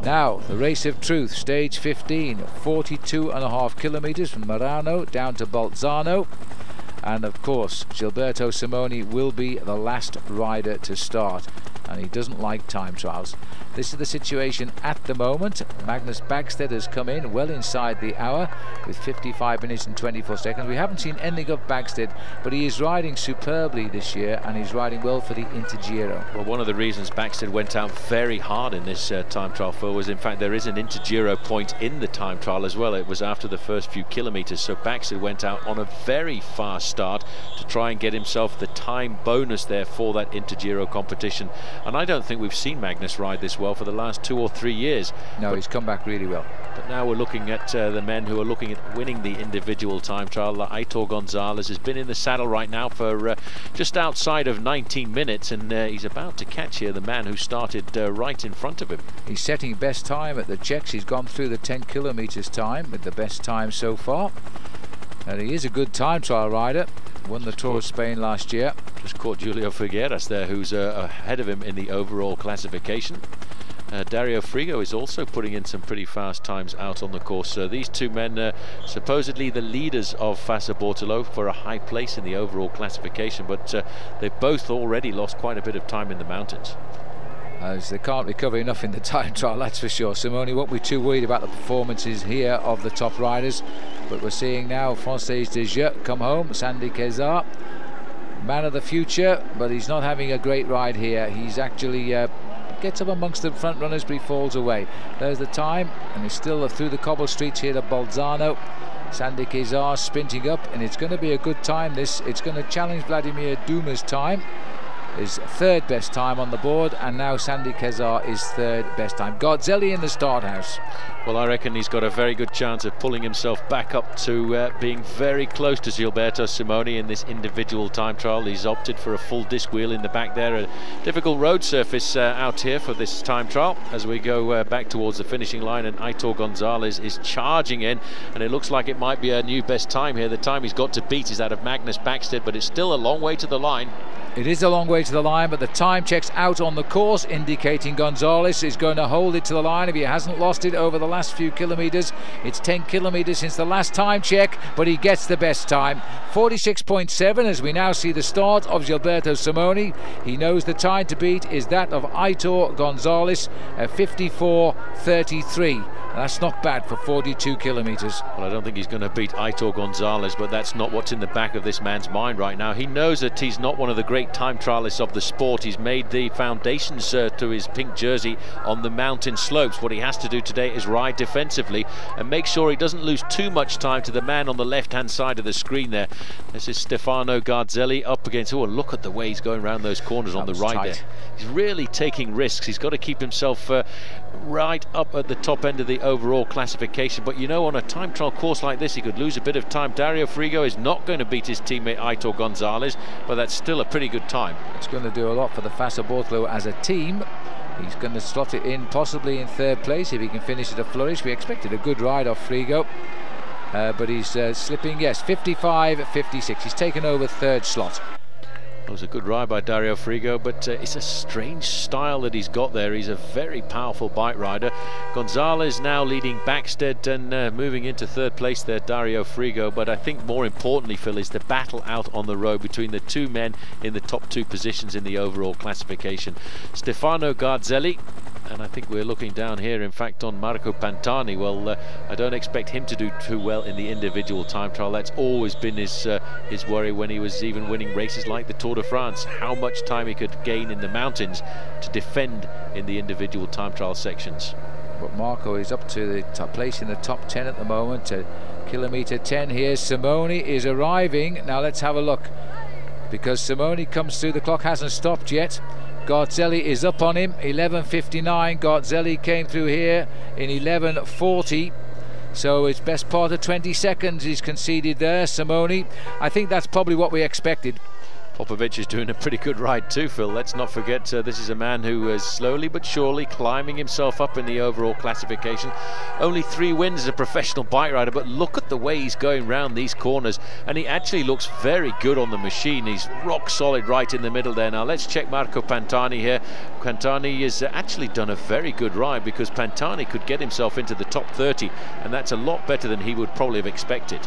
Now, the race of truth, stage 15, 42.5 kilometers from Murano down to Bolzano. And of course, Gilberto Simoni will be the last rider to start. And he doesn't like time trials. This is the situation at the moment. Magnus Bagstedt has come in well inside the hour with 55 minutes and 24 seconds. We haven't seen anything of Bagstedt, but he is riding superbly this year, and he's riding well for the Intergiro. Well, one of the reasons Bagstedt went out very hard in this time trial, Phil, was in fact there is an Intergiro point in the time trial as well. It was after the first few kilometers, so Bagstedt went out on a very fast start to try and get himself the time bonus there for that Intergiro competition. And I don't think we've seen Magnus ride this well for the last 2 or 3 years. No, he's come back really well. But now we're looking at the men who are looking at winning the individual time trial. Aitor Gonzalez has been in the saddle right now for just outside of 19 minutes, and he's about to catch here the man who started right in front of him. He's setting best time at the checks. He's gone through the 10 kilometers time with the best time so far. And he is a good time trial rider. Won the Tour of Spain last year. Just caught Julio Figueras there, who's ahead of him in the overall classification. Dario Frigo is also putting in some pretty fast times out on the course. These two men supposedly the leaders of Fassa Bortolo for a high place in the overall classification, but they've both already lost quite a bit of time in the mountains. As they can't recover enough in the time trial, that's for sure. Simoni won't be too worried about the performances here of the top riders, but we're seeing now Francis Desjeux come home. Sandy Kezar, man of the future, but he's not having a great ride here. He's actually gets up amongst the front runners, but he falls away. There's the time, and he's still through the cobble streets here at Bolzano. Sandy Kezar sprinting up, and it's going to be a good time. It's going to challenge Vladimir Duma's time. His third best time on the board, and now Sandy Kezar is third best time. Garzelli in the start house. Well, I reckon he's got a very good chance of pulling himself back up to being very close to Gilberto Simoni in this individual time trial. He's opted for a full disc wheel in the back there. A difficult road surface out here for this time trial as we go back towards the finishing line, and Aitor Gonzalez is charging in, and it looks like it might be a new best time here. The time he's got to beat is that of Magnus Bagstedt, but it's still a long way to the line. It is a long way to the line, but the time checks out on the course indicating Gonzalez is going to hold it to the line if he hasn't lost it over the last few kilometers. It's 10 kilometers since the last time check, but he gets the best time. 46.7 as we now see the start of Gilberto Simoni. He knows the time to beat is that of Aitor Gonzalez at 54.33. That's not bad for 42 kilometers. Well, I don't think he's going to beat Aitor Gonzalez, but that's not what's in the back of this man's mind right now. He knows that he's not one of the great time trialists of the sport. He's made the foundations to his pink jersey on the mountain slopes. What he has to do today is ride defensively and make sure he doesn't lose too much time to the man on the left-hand side of the screen there. This is Stefano Garzelli up against... Oh, look at the way he's going around those corners on the right there. He's really taking risks. He's got to keep himself right up at the top end of the overall classification, but you know, on a time trial course like this he could lose a bit of time. Dario Frigo is not going to beat his teammate Aitor Gonzalez, but that's still a pretty good time. It's going to do a lot for the Fassa Bortolo as a team. He's going to slot it in possibly in third place if he can finish at a flourish. We expected a good ride off Frigo, but he's slipping. Yes, 55.56. He's taken over third slot. It was a good ride by Dario Frigo, but it's a strange style that he's got there. He's a very powerful bike rider. Gonzalez now leading Bagstedt and moving into third place there, Dario Frigo. But I think more importantly, Phil, is the battle out on the road between the two men in the top two positions in the overall classification. Stefano Garzelli, and I think we're looking down here in fact on Marco Pantani. Well, I don't expect him to do too well in the individual time trial. That's always been his worry when he was even winning races like the Tour de France, how much time he could gain in the mountains to defend in the individual time trial sections. But Marco is up to the top place in the top 10 at the moment. Kilometer 10 here. Simoni is arriving. Now let's have a look, because Simoni comes through. The clock hasn't stopped yet. Garzelli is up on him, 11.59. Garzelli came through here in 11.40. So it's best part of 20 seconds he's conceded there, Simoni. I think that's probably what we expected. Popovich is doing a pretty good ride too, Phil. Let's not forget this is a man who is slowly but surely climbing himself up in the overall classification. Only 3 wins as a professional bike rider, but look at the way he's going round these corners, and he actually looks very good on the machine. He's rock solid right in the middle there. Now let's check Marco Pantani here. Pantani has actually done a very good ride, because Pantani could get himself into the top 30, and that's a lot better than he would probably have expected.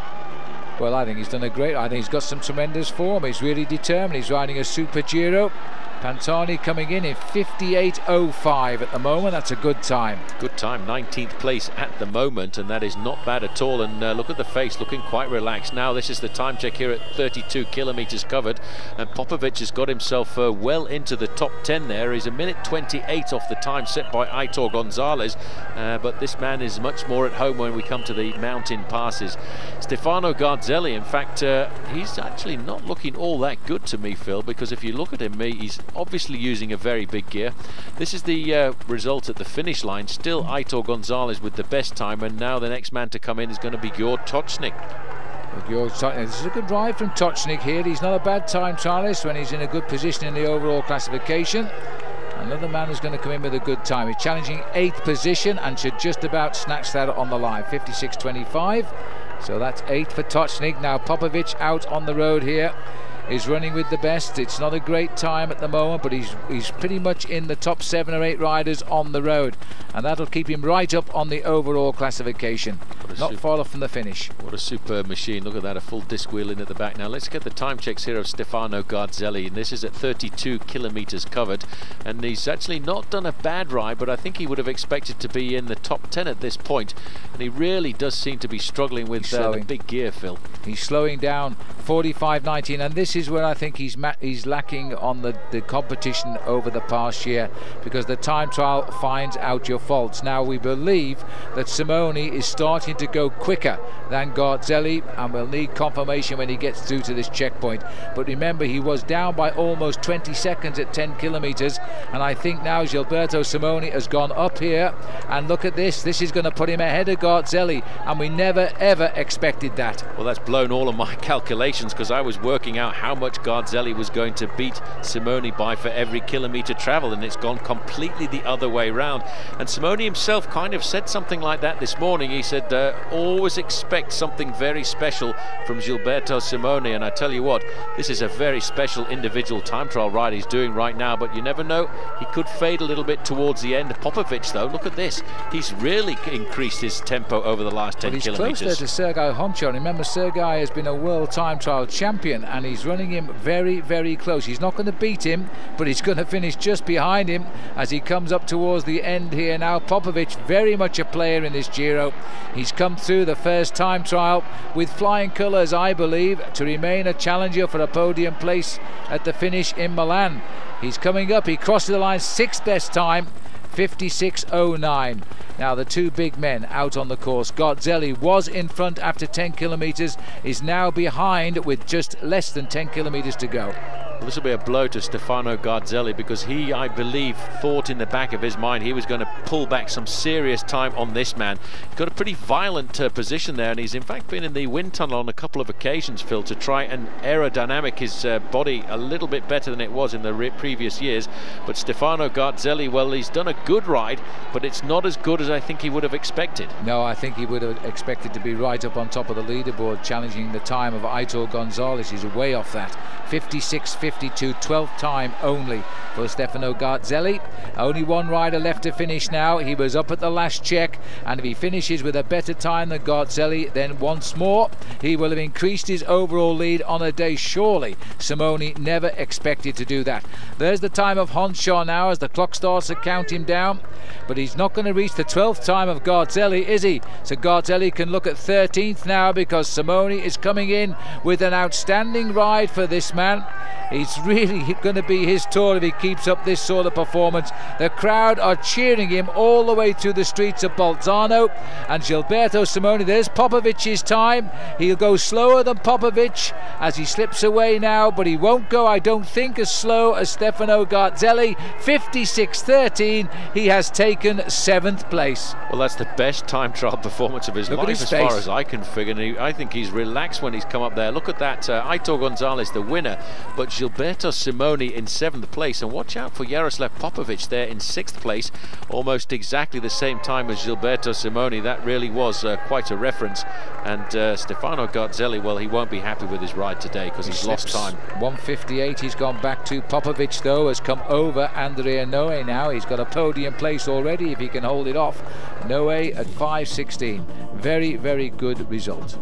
Well, I think he's done a great. I think he's got some tremendous form. He's really determined. He's riding a super Giro. Pantani coming in 58.05 at the moment. That's a good time. Good time, 19th place at the moment, and that is not bad at all. And look at the face, looking quite relaxed. Now this is the time check here at 32 kilometers covered, and Popovich has got himself well into the top 10 there. He's a minute 28 off the time set by Aitor Gonzalez, but this man is much more at home when we come to the mountain passes. Stefano Garzelli, in fact, he's actually not looking all that good to me, Phil, because if you look at him, he's obviously using a very big gear. This is the result at the finish line. Still Aitor Gonzalez with the best time, and now the next man to come in is going to be Gjord Točnik. This is a good ride from Točnik here. He's not a bad time trialist when he's in a good position in the overall classification. Another man who's going to come in with a good time. He's challenging 8th position and should just about snatch that on the line. 56.25. So that's 8th for Točnik. Now Popovich out on the road here. He's running with the best. It's not a great time at the moment, but he's pretty much in the top 7 or 8 riders on the road, and that'll keep him right up on the overall classification. Not far off from the finish. What a superb machine. Look at that, a full disc wheel in at the back. Now let's get the time checks here of Stefano Garzelli, and this is at 32 kilometers covered, and he's actually not done a bad ride, but I think he would have expected to be in the top 10 at this point, and he really does seem to be struggling with the big gear, Phil. He's slowing down, 45.19, and this is where I think he's lacking on the competition over the past year, because the time trial finds out your faults. Now we believe that Simone is starting to go quicker than Garzelli, and we'll need confirmation when he gets through to this checkpoint. But remember, he was down by almost 20 seconds at 10 kilometers, and I think now Gilberto Simone has gone up here, and look at this. This is going to put him ahead of Garzelli, and we never ever expected that. Well, that's blown all of my calculations, because I was working out how much Garzelli was going to beat Simone by for every kilometer travel, and it's gone completely the other way round. And Simone himself kind of said something like that this morning. He said always expect something very special from Gilberto Simone, and I tell you what, this is a very special individual time trial ride he's doing right now, but you never know, he could fade a little bit towards the end. Popovich though, look at this, he's really increased his tempo over the last 10 kilometers. He's close there to Sergei Honcho. Remember, Sergei has been a world time trial champion, and he's running him very, very close. He's not going to beat him, but he's going to finish just behind him as he comes up towards the end here. Now Popovich, very much a player in this Giro. He's come through the first time trial with flying colours, I believe, to remain a challenger for a podium place at the finish in Milan. He's coming up, he crosses the line, 6th best time, 56.09. Now the two big men out on the course. Garzelli was in front after 10 kilometers, is now behind with just less than 10 kilometers to go. Well, this will be a blow to Stefano Garzelli, because he, I believe, thought in the back of his mind he was going to pull back some serious time on this man. He's got a pretty violent position there, and he's in fact been in the wind tunnel on a couple of occasions, Phil, to try and aerodynamic his body a little bit better than it was in the previous years. But Stefano Garzelli, well, he's done a good ride, but it's not as good as I think he would have expected. No, I think he would have expected to be right up on top of the leaderboard, challenging the time of Aitor Gonzalez. He's way off that. 56.52, 12th time only for Stefano Garzelli. Only one rider left to finish now. He was up at the last check, and if he finishes with a better time than Garzelli, then once more he will have increased his overall lead on a day. Surely Simone never expected to do that. There's the time of Honshaw now as the clock starts to count him down, but he's not going to reach the 12th time of Garzelli, is he? So Garzelli can look at 13th now, because Simone is coming in with an outstanding ride for this man. It's really going to be his tour if he keeps up this sort of performance. The crowd are cheering him all the way through the streets of Bolzano. And Gilberto Simone, there's Popovich's time. He'll go slower than Popovich as he slips away now, but he won't go, I don't think, as slow as Stefano Garzelli. 56.13. He has taken 7th place. Well, that's the best time trial performance of his life as far as I can figure. I think he's relaxed when he's come up there. Look at that, Aitor Gonzalez, the winner, but Gilberto Gilberto Simoni in 7th place, and watch out for Yaroslav Popovich there in 6th place, almost exactly the same time as Gilberto Simoni. That really was quite a reference. And Stefano Garzelli, well, he won't be happy with his ride today because he's lost time. 1:58 he's gone back to. Popovich, though, has come over Andrea Noe now. He's got a podium place already if he can hold it off. Noe at 5:16. Very, very good result.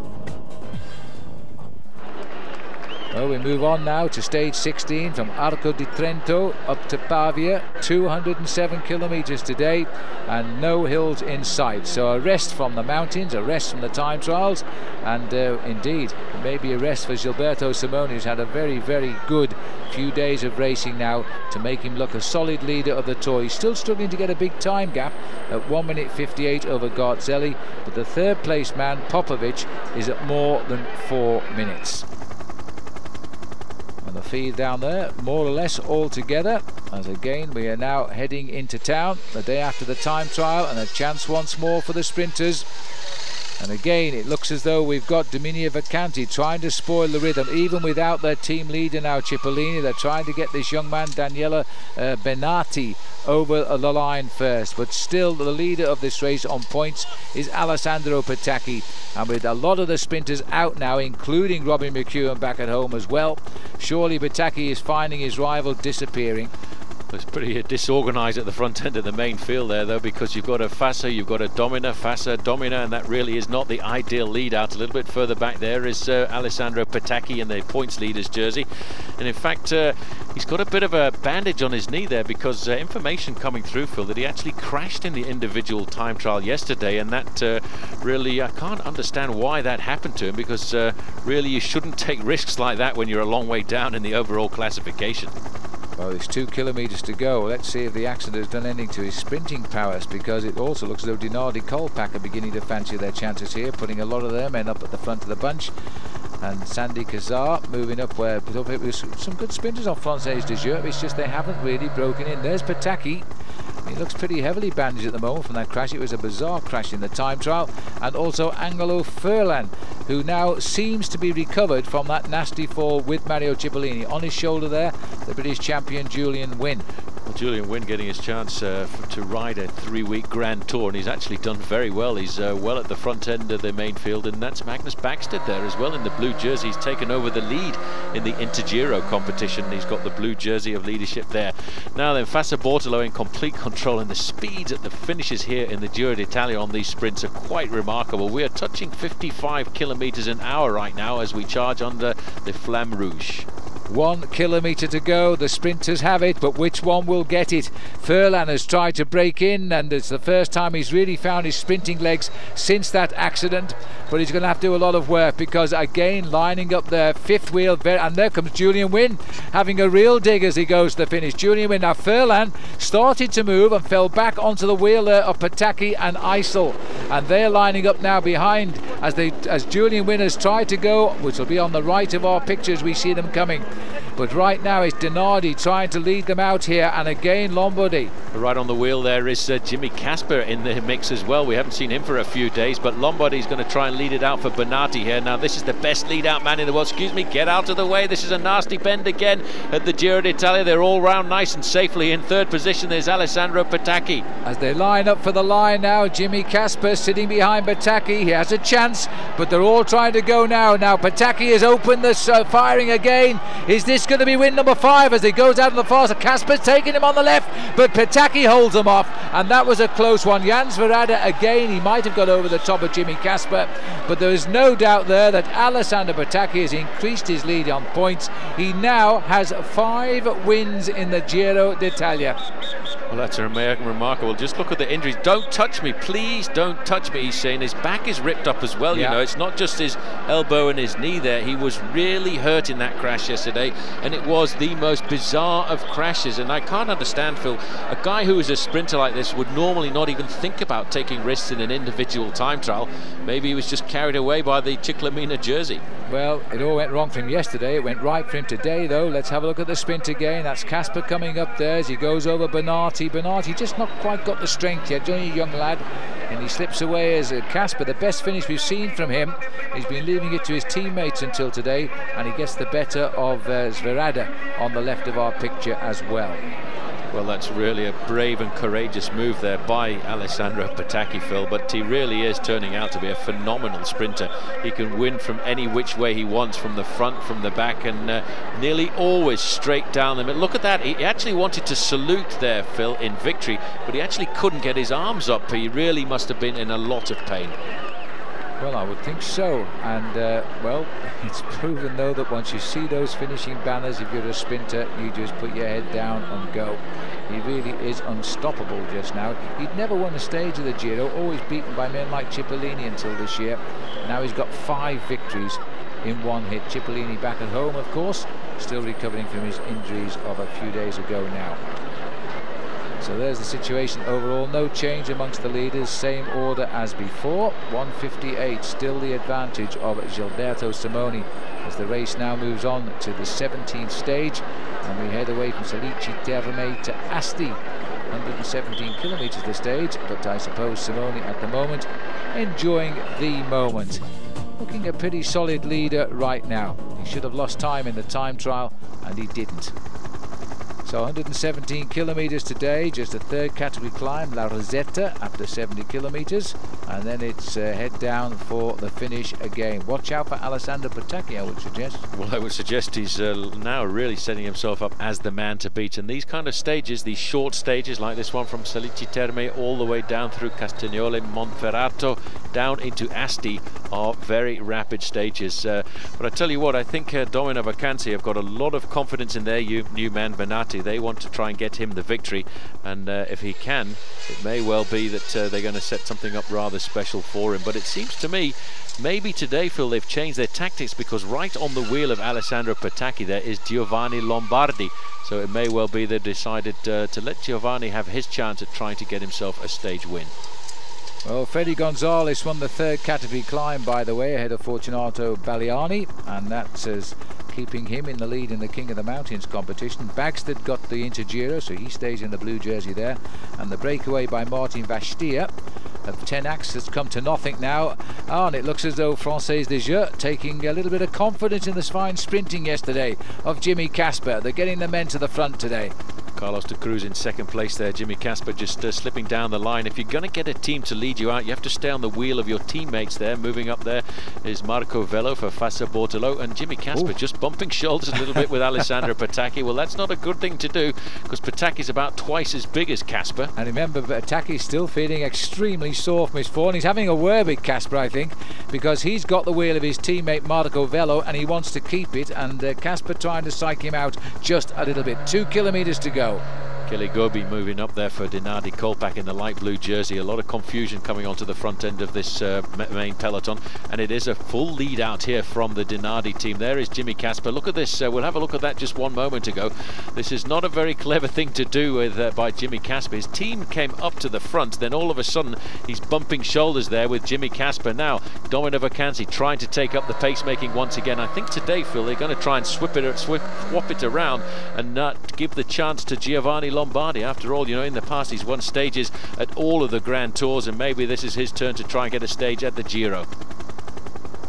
Well, we move on now to stage 16 from Arco di Trento up to Pavia. 207 kilometres today and no hills in sight. So a rest from the mountains, a rest from the time trials, and indeed maybe a rest for Gilberto Simoni, who's had a very, very good few days of racing now to make him look a solid leader of the Tour. He's still struggling to get a big time gap at 1:58 over Garzelli, but the third place man, Popovich, is at more than 4 minutes. And the field down there, more or less all together, as again we are now heading into town the day after the time trial, and a chance once more for the sprinters. And again it looks as though we've got Dominia Vacanti trying to spoil the rhythm, even without their team leader now, Cipollini. They're trying to get this young man, Daniele Benati, over the line first, but still the leader of this race on points is Alessandro Pataki, and with a lot of the sprinters out now, including Robin McEwen back at home as well, surely Pataki is finding his rival disappearing. It's pretty disorganised at the front end of the main field there, though, because you've got a Fassa, you've got a Domina, Fassa, Domina, and that really is not the ideal lead out. A little bit further back there is Alessandro Pataki in the points leader's jersey, and in fact he's got a bit of a bandage on his knee there, because information coming through, Phil, that he actually crashed in the individual time trial yesterday, and that really, I can't understand why that happened to him, because really you shouldn't take risks like that when you're a long way down in the overall classification. Well, there's 2 kilometres to go. Let's see if the accident has done anything to his sprinting prowess, because it also looks as though Dinardi Kolpak are beginning to fancy their chances here, putting a lot of their men up at the front of the bunch. And Sandy Cazar moving up where it was some good sprinters on Française des Jeux. It's just they haven't really broken in. There's Pataki. He looks pretty heavily bandaged at the moment from that crash. It was a bizarre crash in the time trial. And also Angelo Furlan, who now seems to be recovered from that nasty fall with Mario Cipollini. On his shoulder there, the British champion Julian Wynne. Well, Julian Wynne getting his chance to ride a 3-week Grand Tour, and he's actually done very well. He's well at the front end of the main field, and that's Magnus Backstedt there as well in the blue jersey. He's taken over the lead in the Intergiro competition. He's got the blue jersey of leadership there. Now then, Fassa Bortolo in complete control, and the speeds at the finishes here in the Giro d'Italia on these sprints are quite remarkable. We are touching 55 kilometers an hour right now as we charge under the Flamme Rouge. 1 kilometre to go. The sprinters have it, but which one will get it? Furlan has tried to break in, and it's the first time he's really found his sprinting legs since that accident, but he's going to have to do a lot of work, because again lining up there, fifth wheel, and there comes Julian Wynne having a real dig as he goes to the finish. Julian Wynne. Now Furlan started to move and fell back onto the wheel there of Pataki and Eisel, and they're lining up now behind as Julian Wynne has tried to go, which will be on the right of our pictures. We see them coming. But right now it's Dinardi trying to lead them out here, and again Lombardi. Right on the wheel there is Jimmy Casper in the mix as well. We haven't seen him for a few days, but Lombardi's going to try and lead it out for Benati here. Now this is the best lead out man in the world. Excuse me, get out of the way. This is a nasty bend again at the Giro d'Italia. They're all round nice and safely. In third position there's Alessandro Pataki. As they line up for the line now, Jimmy Casper sitting behind Pataki. He has a chance, but they're all trying to go now. Now Pataki has opened the firing again. Is this going to be win number 5 as he goes out of the fast? Casper's taking him on the left, but Pataki holds him off, and that was a close one. Jans Verada again, he might have got over the top of Jimmy Casper, but there is no doubt there that Alessandro Pataki has increased his lead on points. He now has 5 wins in the Giro d'Italia. Well, that's remarkable. Just look at the injuries. Don't touch me, please don't touch me, he's saying. His back is ripped up as well, you know. It's not just his elbow and his knee there. He was really hurt in that crash yesterday, and it was the most bizarre of crashes. And I can't understand, Phil, a guy who is a sprinter like this would normally not even think about taking risks in an individual time trial. Maybe he was just carried away by the Ciclamina jersey. Well, it all went wrong for him yesterday. It went right for him today, though. Let's have a look at the sprint again. That's Casper coming up there as he goes over Benati. Benati just not quite got the strength yet. Only a young lad. and he slips away as Kasper. The best finish we've seen from him. He's been leaving it to his teammates until today, and he gets the better of Zverada on the left of our picture as well. Well, that's really a brave and courageous move there by Alessandro Pataki, Phil, but he really is turning out to be a phenomenal sprinter. He can win from any which way he wants, from the front, from the back, and nearly always straight down the middle. Look at that. He actually wanted to salute there, Phil, in victory, but he actually couldn't get his arms up. He really must have been in a lot of pain. Well, I would think so, and well, it's proven though that once you see those finishing banners, if you're a sprinter, you just put your head down and go. He really is unstoppable just now. He'd never won a stage of the Giro, always beaten by men like Cipollini until this year. Now he's got 5 victories in one hit. Cipollini back at home, of course, still recovering from his injuries of a few days ago now. So there's the situation overall. No change amongst the leaders, same order as before. 1:58, still the advantage of Gilberto Simoni as the race now moves on to the 17th stage, and we head away from Salici Terme to Asti. 117 kilometers the stage, but I suppose Simoni at the moment enjoying the moment. Looking a pretty solid leader right now. He should have lost time in the time trial, and he didn't. So 117 kilometers today, just a third category climb, La Rosetta, after 70 kilometers, and then it's head down for the finish again. Watch out for Alessandro Pataki, I would suggest. Well, I would suggest he's now really setting himself up as the man to beat. And these kind of stages, these short stages like this one from Salici Terme all the way down through Castagnole, Monferrato, down into Asti, are very rapid stages. But I tell you what, I think Domino Vacanzi have got a lot of confidence in their new man Benatti. They want to try and get him the victory, and if he can, it may well be that they're going to set something up rather special for him. But it seems to me maybe today, Phil, they've changed their tactics, because right on the wheel of Alessandro Pataki there is Giovanni Lombardi. So it may well be they've decided to let Giovanni have his chance at trying to get himself a stage win. Well, Freddy Gonzalez won the third category climb, by the way, ahead of Fortunato Balliani, and that's keeping him in the lead in the King of the Mountains competition. Bagstead got the Intergiro, so he stays in the blue jersey there, and the breakaway by Martin Vastia of 10 acts has come to nothing now. And it looks as though Française des Jeux taking a little bit of confidence in the fine sprinting yesterday of Jimmy Kasper. They're getting the men to the front today. Carlos de Cruz in second place there. Jimmy Kasper just slipping down the line. If you're going to get a team to lead you out, you have to stay on the wheel of your teammates there. Moving up there is Marco Velo for Fassa Bortolo, and Jimmy Kasper just bumping shoulders a little bit with Alessandro Pataki. Well, that's not a good thing to do, because Pataki's about twice as big as Kasper. And remember, Pataki's still feeling extremely sore from his fall, and he's having a word with Kasper, I think, because he's got the wheel of his teammate Marco Velo and he wants to keep it, and Kasper trying to psych him out just a little bit. 2 kilometers to go. Kelly Gobi moving up there for Dinardi Kolpak in the light blue jersey. A lot of confusion coming onto the front end of this main peloton, and it is a full lead out here from the Dinardi team. There is Jimmy Kasper. Look at this. We'll have a look at that just one moment ago. This is not a very clever thing to do with by Jimmy Kasper. His team came up to the front, then all of a sudden he's bumping shoulders there with Jimmy Kasper. Now Domino Vacanzi trying to take up the pacemaking once again. I think today, Phil, they're going to try and swap it around and not give the chance to Giovanni Lombardi. After all, you know, in the past he's won stages at all of the Grand Tours, and maybe this is his turn to try and get a stage at the Giro.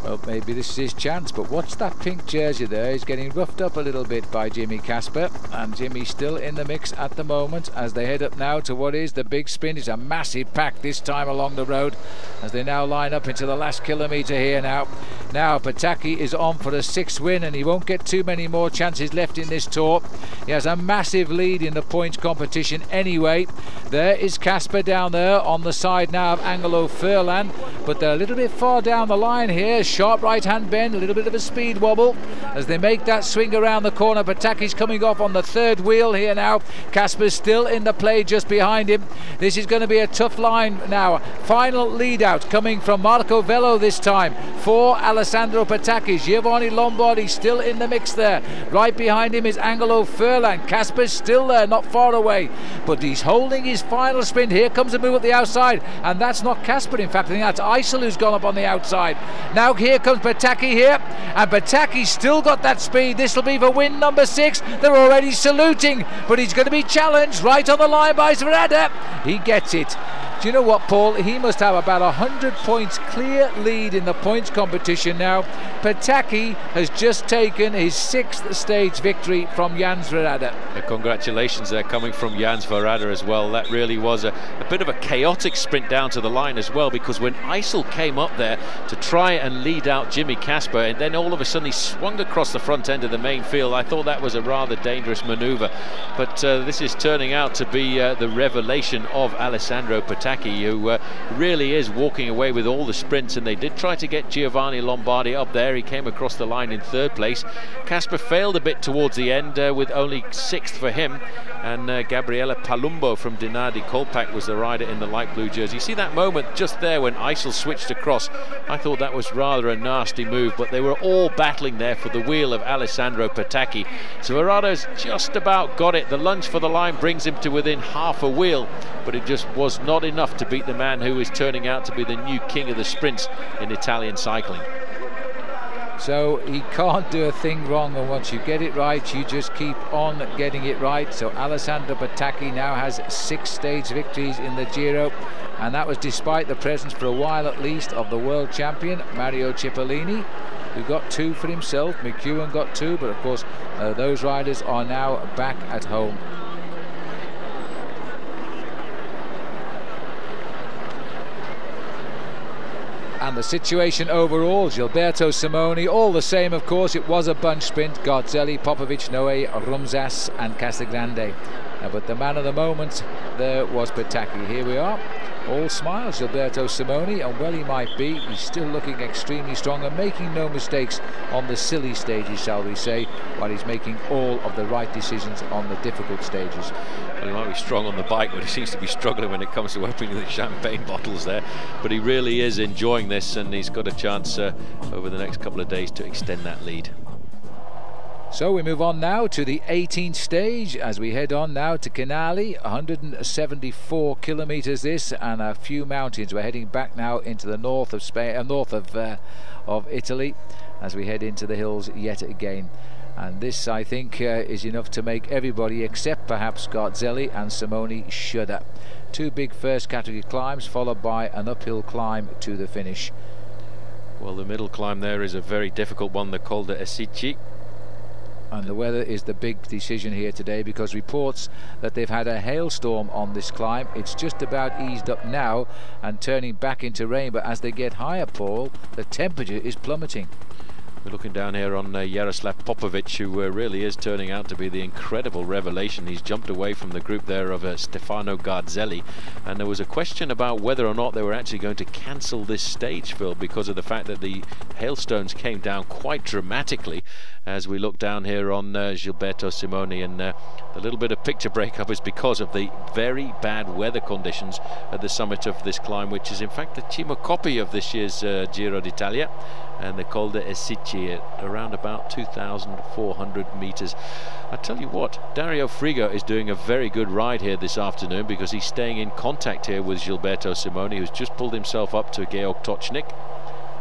Well, maybe this is his chance, but watch that pink jersey there. He's getting roughed up a little bit by Jimmy Kasper, and Jimmy's still in the mix at the moment as they head up now to what is the big sprint. It's a massive pack this time along the road as they now line up into the last kilometre here now. Now Pataki is on for a 6th win, and he won't get too many more chances left in this tour. He has a massive lead in the points competition anyway. There is Kasper down there on the side now of Angelo Furlan, but they're a little bit far down the line here. Sharp right hand bend, a little bit of a speed wobble as they make that swing around the corner. Pataki's coming off on the 3rd wheel here now. Kasper's still in the play just behind him. This is going to be a tough line now. Final lead out coming from Marco Velo this time for Alessandro Pataki. Giovanni Lombardi still in the mix there. Right behind him is Angelo Furlan. Kasper's still there, not far away, but he's holding his final sprint. Here comes a move at the outside, and that's not Kasper, in fact. I think that's Eisel who's gone up on the outside. Now here comes Pataki here, and Pataki's still got that speed. This will be for win number 6. They're already saluting, but he's going to be challenged right on the line by Zverada. He gets it. Do you know what, Paul? He must have about 100 points clear lead in the points competition now. Pataki has just taken his 6th stage victory from Jans Verrada. Congratulations there coming from Jans Verrada as well. That really was a bit of a chaotic sprint down to the line as well, because when IJssel came up there to try and lead out Jimmy Casper, and then all of a sudden he swung across the front end of the main field, I thought that was a rather dangerous manoeuvre. But this is turning out to be the revelation of Alessandro Pataki, who really is walking away with all the sprints, and they did try to get Giovanni Lombardi up there. He came across the line in 3rd place. Casper failed a bit towards the end with only 6th for him, and Gabriele Palumbo from Dinardi Kolpak was the rider in the light blue jersey. You see that moment just there when IJssel switched across? I thought that was rather a nasty move, but they were all battling there for the wheel of Alessandro Pataki. So Verrada's just about got it. The lunge for the line brings him to within half a wheel, but it just was not enough to beat the man who is turning out to be the new king of the sprints in Italian cycling. So he can't do a thing wrong, and once you get it right, you just keep on getting it right. So Alessandro Pataki now has 6 stage victories in the Giro, and that was despite the presence, for a while at least, of the world champion Mario Cipollini, who got 2 for himself. McEwen got 2, but of course those riders are now back at home. And the situation overall, Gilberto Simoni, all the same, of course. It was a bunch sprint. Garzelli, Popovich, Noe, Rumzas and Casagrande. But the man of the moment there was Pataki. Here we are, all smiles, Gilberto Simoni, and well he might be. He's still looking extremely strong and making no mistakes on the silly stages, shall we say, while he's making all of the right decisions on the difficult stages. Well, he might be strong on the bike, but he seems to be struggling when it comes to opening the champagne bottles there. But he really is enjoying this, and he's got a chance over the next couple of days to extend that lead. So we move on now to the 18th stage as we head on now to Canali. 174 kilometers this, and a few mountains. We're heading back now into the north of Spain, north of Italy, as we head into the hills yet again. And this, I think, is enough to make everybody, except perhaps Garzelli and Simoni, shudder. 2 big first category climbs, followed by an uphill climb to the finish. Well, the middle climb there is a very difficult one, the Col de Esici. And the weather is the big decision here today, because reports that they've had a hailstorm on this climb. It's just about eased up now and turning back into rain, but as they get higher, Paul, the temperature is plummeting. We're looking down here on Yaroslav Popovich, who really is turning out to be the incredible revelation. He's jumped away from the group there of Stefano Garzelli, and there was a question about whether or not they were actually going to cancel this stage, Phil, because of the fact that the hailstones came down quite dramatically. As we look down here on Gilberto Simoni, and the little bit of picture breakup is because of the very bad weather conditions at the summit of this climb, which is in fact the Cima copy of this year's Giro d'Italia, and the Col de Esici at around about 2,400 meters. I tell you what, Dario Frigo is doing a very good ride here this afternoon, because he's staying in contact here with Gilberto Simoni, who's just pulled himself up to Georg Tocznik.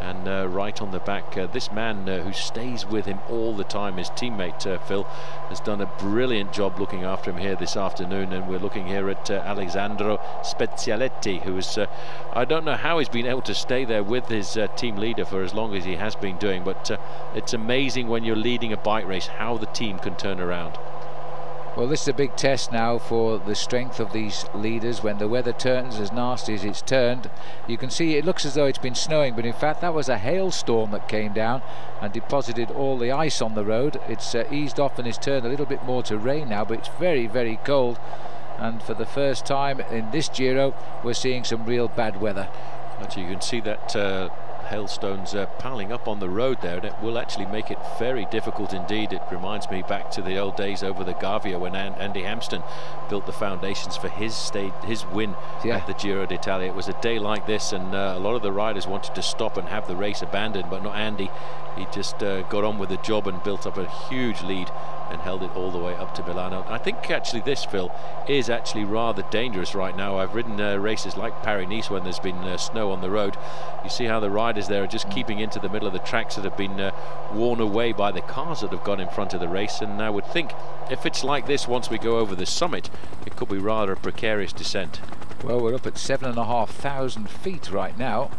And right on the back, this man who stays with him all the time, his teammate Phil, has done a brilliant job looking after him here this afternoon. And we're looking here at Alessandro Spezialetti, who is, I don't know how he's been able to stay there with his team leader for as long as he has been doing, but it's amazing when you're leading a bike race how the team can turn around. Well, this is a big test now for the strength of these leaders when the weather turns as nasty as it's turned. You can see it looks as though it's been snowing, but in fact that was a hailstorm that came down and deposited all the ice on the road. It's eased off and it's turned a little bit more to rain now, but it's very, very cold. And for the first time in this Giro, we're seeing some real bad weather. Actually, you can see that hailstones piling up on the road there, and it will actually make it very difficult indeed. It reminds me back to the old days over the Gavia when Andy Hampsten built the foundations for his win at the Giro d'Italia. It was a day like this, and a lot of the riders wanted to stop and have the race abandoned, but not Andy. He just got on with the job and built up a huge lead and held it all the way up to Milano. I think actually this, Phil, is actually rather dangerous right now. I've ridden races like Paris-Nice when there's been snow on the road. You see how the riders there are just keeping into the middle of the tracks that have been worn away by the cars that have gone in front of the race. And I would think if it's like this once we go over the summit, it could be rather a precarious descent. Well, we're up at 7,500 feet right now.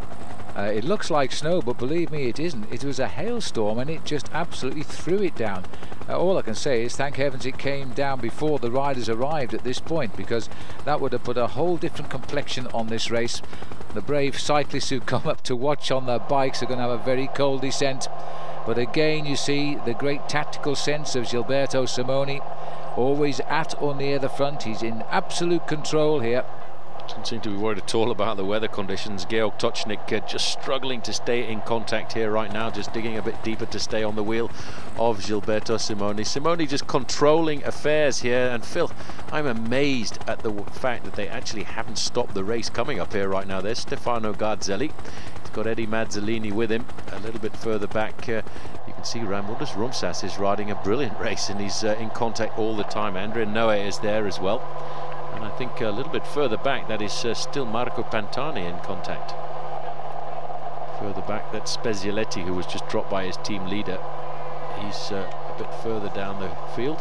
It looks like snow, but believe me, it isn't. It was a hailstorm and it just absolutely threw it down. All I can say is thank heavens it came down before the riders arrived at this point, because that would have put a whole different complexion on this race. The brave cyclists who come up to watch on their bikes are going to have a very cold descent. But again, you see the great tactical sense of Gilberto Simoni, always at or near the front. He's in absolute control here. Doesn't seem to be worried at all about the weather conditions. Georg Tocznik just struggling to stay in contact here right now, just digging a bit deeper to stay on the wheel of Gilberto Simoni. Simoni just controlling affairs here, and Phil, I'm amazed at the fact that they actually haven't stopped the race coming up here right now. There's Stefano Garzelli. He's got Eddie Mazzolini with him. A little bit further back, you can see Raimundas Rumsas is riding a brilliant race, and he's in contact all the time. Andrea Noe is there as well. And I think a little bit further back, that is still Marco Pantani in contact. Further back, that's Spezialetti, who was just dropped by his team leader. He's a bit further down the field.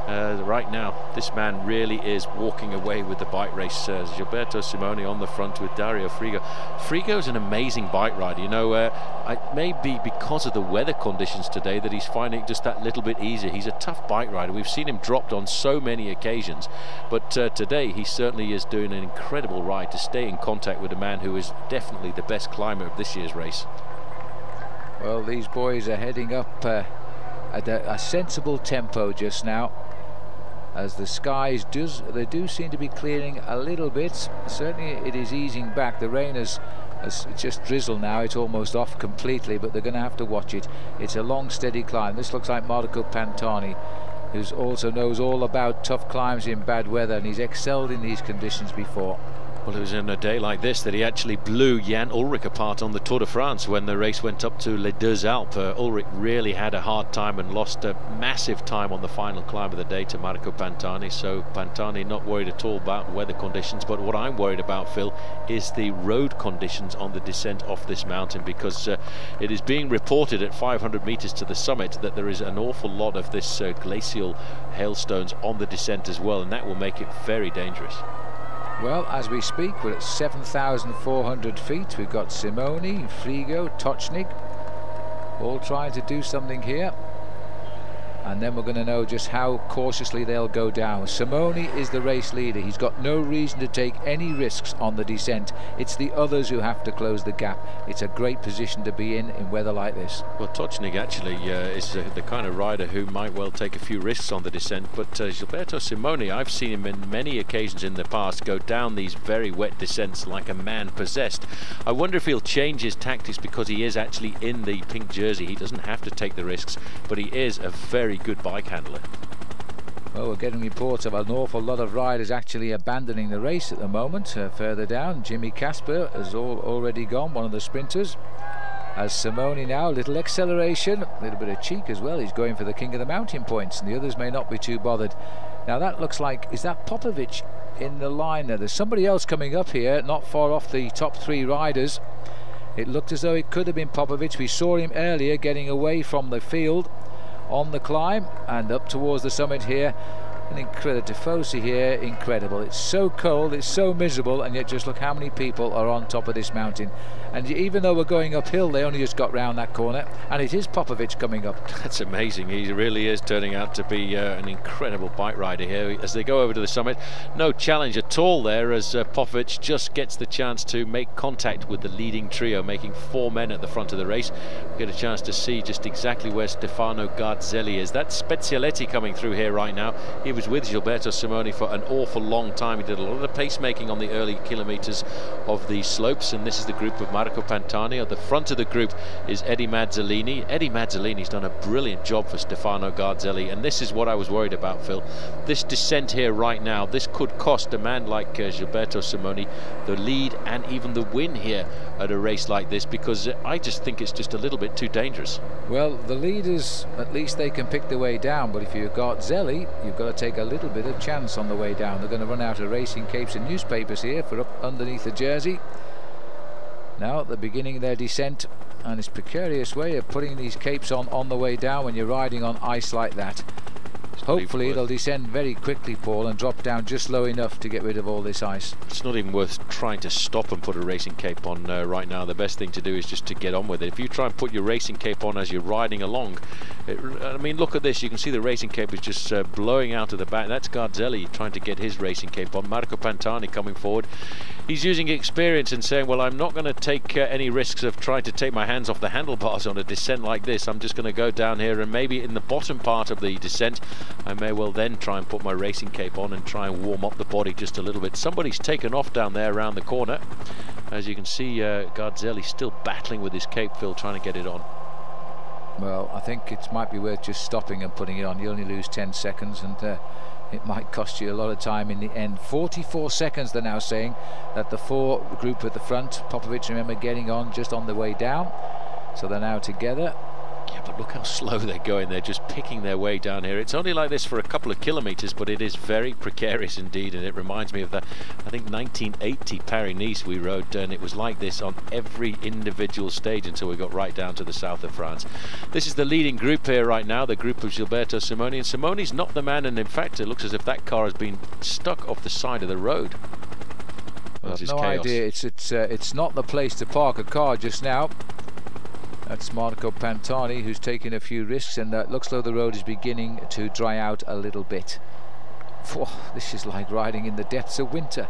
Right now, this man really is walking away with the bike race. Gilberto Simoni on the front with Dario Frigo. Frigo's an amazing bike rider. You know, it may be because of the weather conditions today that he's finding it just that little bit easier. He's a tough bike rider. We've seen him dropped on so many occasions, but today he certainly is doing an incredible ride to stay in contact with a man who is definitely the best climber of this year's race. Well, these boys are heading up at a sensible tempo just now, as the skies do seem to be clearing a little bit. Certainly it is easing back. The rain has just drizzled now. It's almost off completely, but they're going to have to watch it. It's a long steady climb. This looks like Marco Pantani, who also knows all about tough climbs in bad weather, and he's excelled in these conditions before. Well, it was in a day like this that he actually blew Jan Ullrich apart on the Tour de France when the race went up to Les Deux Alpes. Ullrich really had a hard time and lost a massive time on the final climb of the day to Marco Pantani. So Pantani not worried at all about weather conditions, but what I'm worried about, Phil, is the road conditions on the descent off this mountain, because it is being reported at 500 meters to the summit that there is an awful lot of this glacial hailstones on the descent as well, and that will make it very dangerous. Well, as we speak, we're at 7,400 feet. We've got Simoni, Frigo, Tocznik, all trying to do something here. And then we're going to know just how cautiously they'll go down. Simoni is the race leader. He's got no reason to take any risks on the descent. It's the others who have to close the gap. It's a great position to be in weather like this. Well, Tocznik actually is the kind of rider who might well take a few risks on the descent, but Gilberto Simoni, I've seen him in many occasions in the past go down these very wet descents like a man possessed. I wonder if he'll change his tactics because he is actually in the pink jersey. He doesn't have to take the risks, but he is a very good bike handler. Well, we're getting reports of an awful lot of riders actually abandoning the race at the moment. Further down, Jimmy Casper has already gone, one of the sprinters. As Simoni now, little acceleration, a little bit of cheek as well. He's going for the king of the mountain points, and the others may not be too bothered. Now that looks like, is that Popovich in the line there? There's somebody else coming up here, not far off the top three riders. It looked as though it could have been Popovich. We saw him earlier getting away from the field on the climb and up towards the summit here. An incredible Tifosi here, incredible. It's so cold, it's so miserable, and yet just look how many people are on top of this mountain. And even though we're going uphill, they only just got round that corner, and it is Popovich coming up. That's amazing. He really is turning out to be an incredible bike rider here as they go over to the summit. No challenge at all there, as Popovich just gets the chance to make contact with the leading trio, making four men at the front of the race. We get a chance to see just exactly where Stefano Garzelli is. That's Spezialetti coming through here right now. He was with Gilberto Simoni for an awful long time. He did a lot of the pacemaking on the early kilometers of the slopes, and this is the group of Marco Pantani. At the front of the group is Eddie Mazzolini. Eddie Mazzolini's done a brilliant job for Stefano Garzelli, and this is what I was worried about, Phil. This descent here right now, this could cost a man like Gilberto Simoni the lead and even the win here at a race like this, because I just think it's just a little bit too dangerous. Well, the leaders, at least they can pick the way down, but if you've got Zelli, you've got to take a little bit of chance on the way down. They're going to run out of racing capes and newspapers here for up underneath the jersey. Now at the beginning of their descent, and it's a precarious way of putting these capes on the way down when you're riding on ice like that. Hopefully it'll descend very quickly, Paul, and drop down just low enough to get rid of all this ice. It's not even worth trying to stop and put a racing cape on right now. The best thing to do is just to get on with it. If you try and put your racing cape on as you're riding along, I mean, look at this. You can see the racing cape is just blowing out of the back. That's Garzelli trying to get his racing cape on. Marco Pantani coming forward. He's using experience and saying, well, I'm not going to take any risks of trying to take my hands off the handlebars on a descent like this. I'm just going to go down here, and maybe in the bottom part of the descent I may well then try and put my racing cape on and try and warm up the body just a little bit. Somebody's taken off down there around the corner. As you can see, Garzelli still battling with his cape, Phil, trying to get it on. Well, I think it might be worth just stopping and putting it on. You only lose 10 seconds, and it might cost you a lot of time in the end. 44 seconds they're now saying that the group at the front. Popovich, remember, getting on just on the way down, so they're now together. Yeah, but look how slow they're going. They're just picking their way down here. It's only like this for a couple of kilometers, but it is very precarious indeed, and it reminds me of the, I think, 1980 Paris-Nice we rode, and it was like this on every individual stage until we got right down to the south of France. This is the leading group here right now, the group of Gilberto Simoni, and Simoni's not the man, and in fact it looks as if that car has been stuck off the side of the road. Well, no idea. It's not the place to park a car just now. That's Marco Pantani, who's taking a few risks, and it looks like the road is beginning to dry out a little bit. This is like riding in the depths of winter.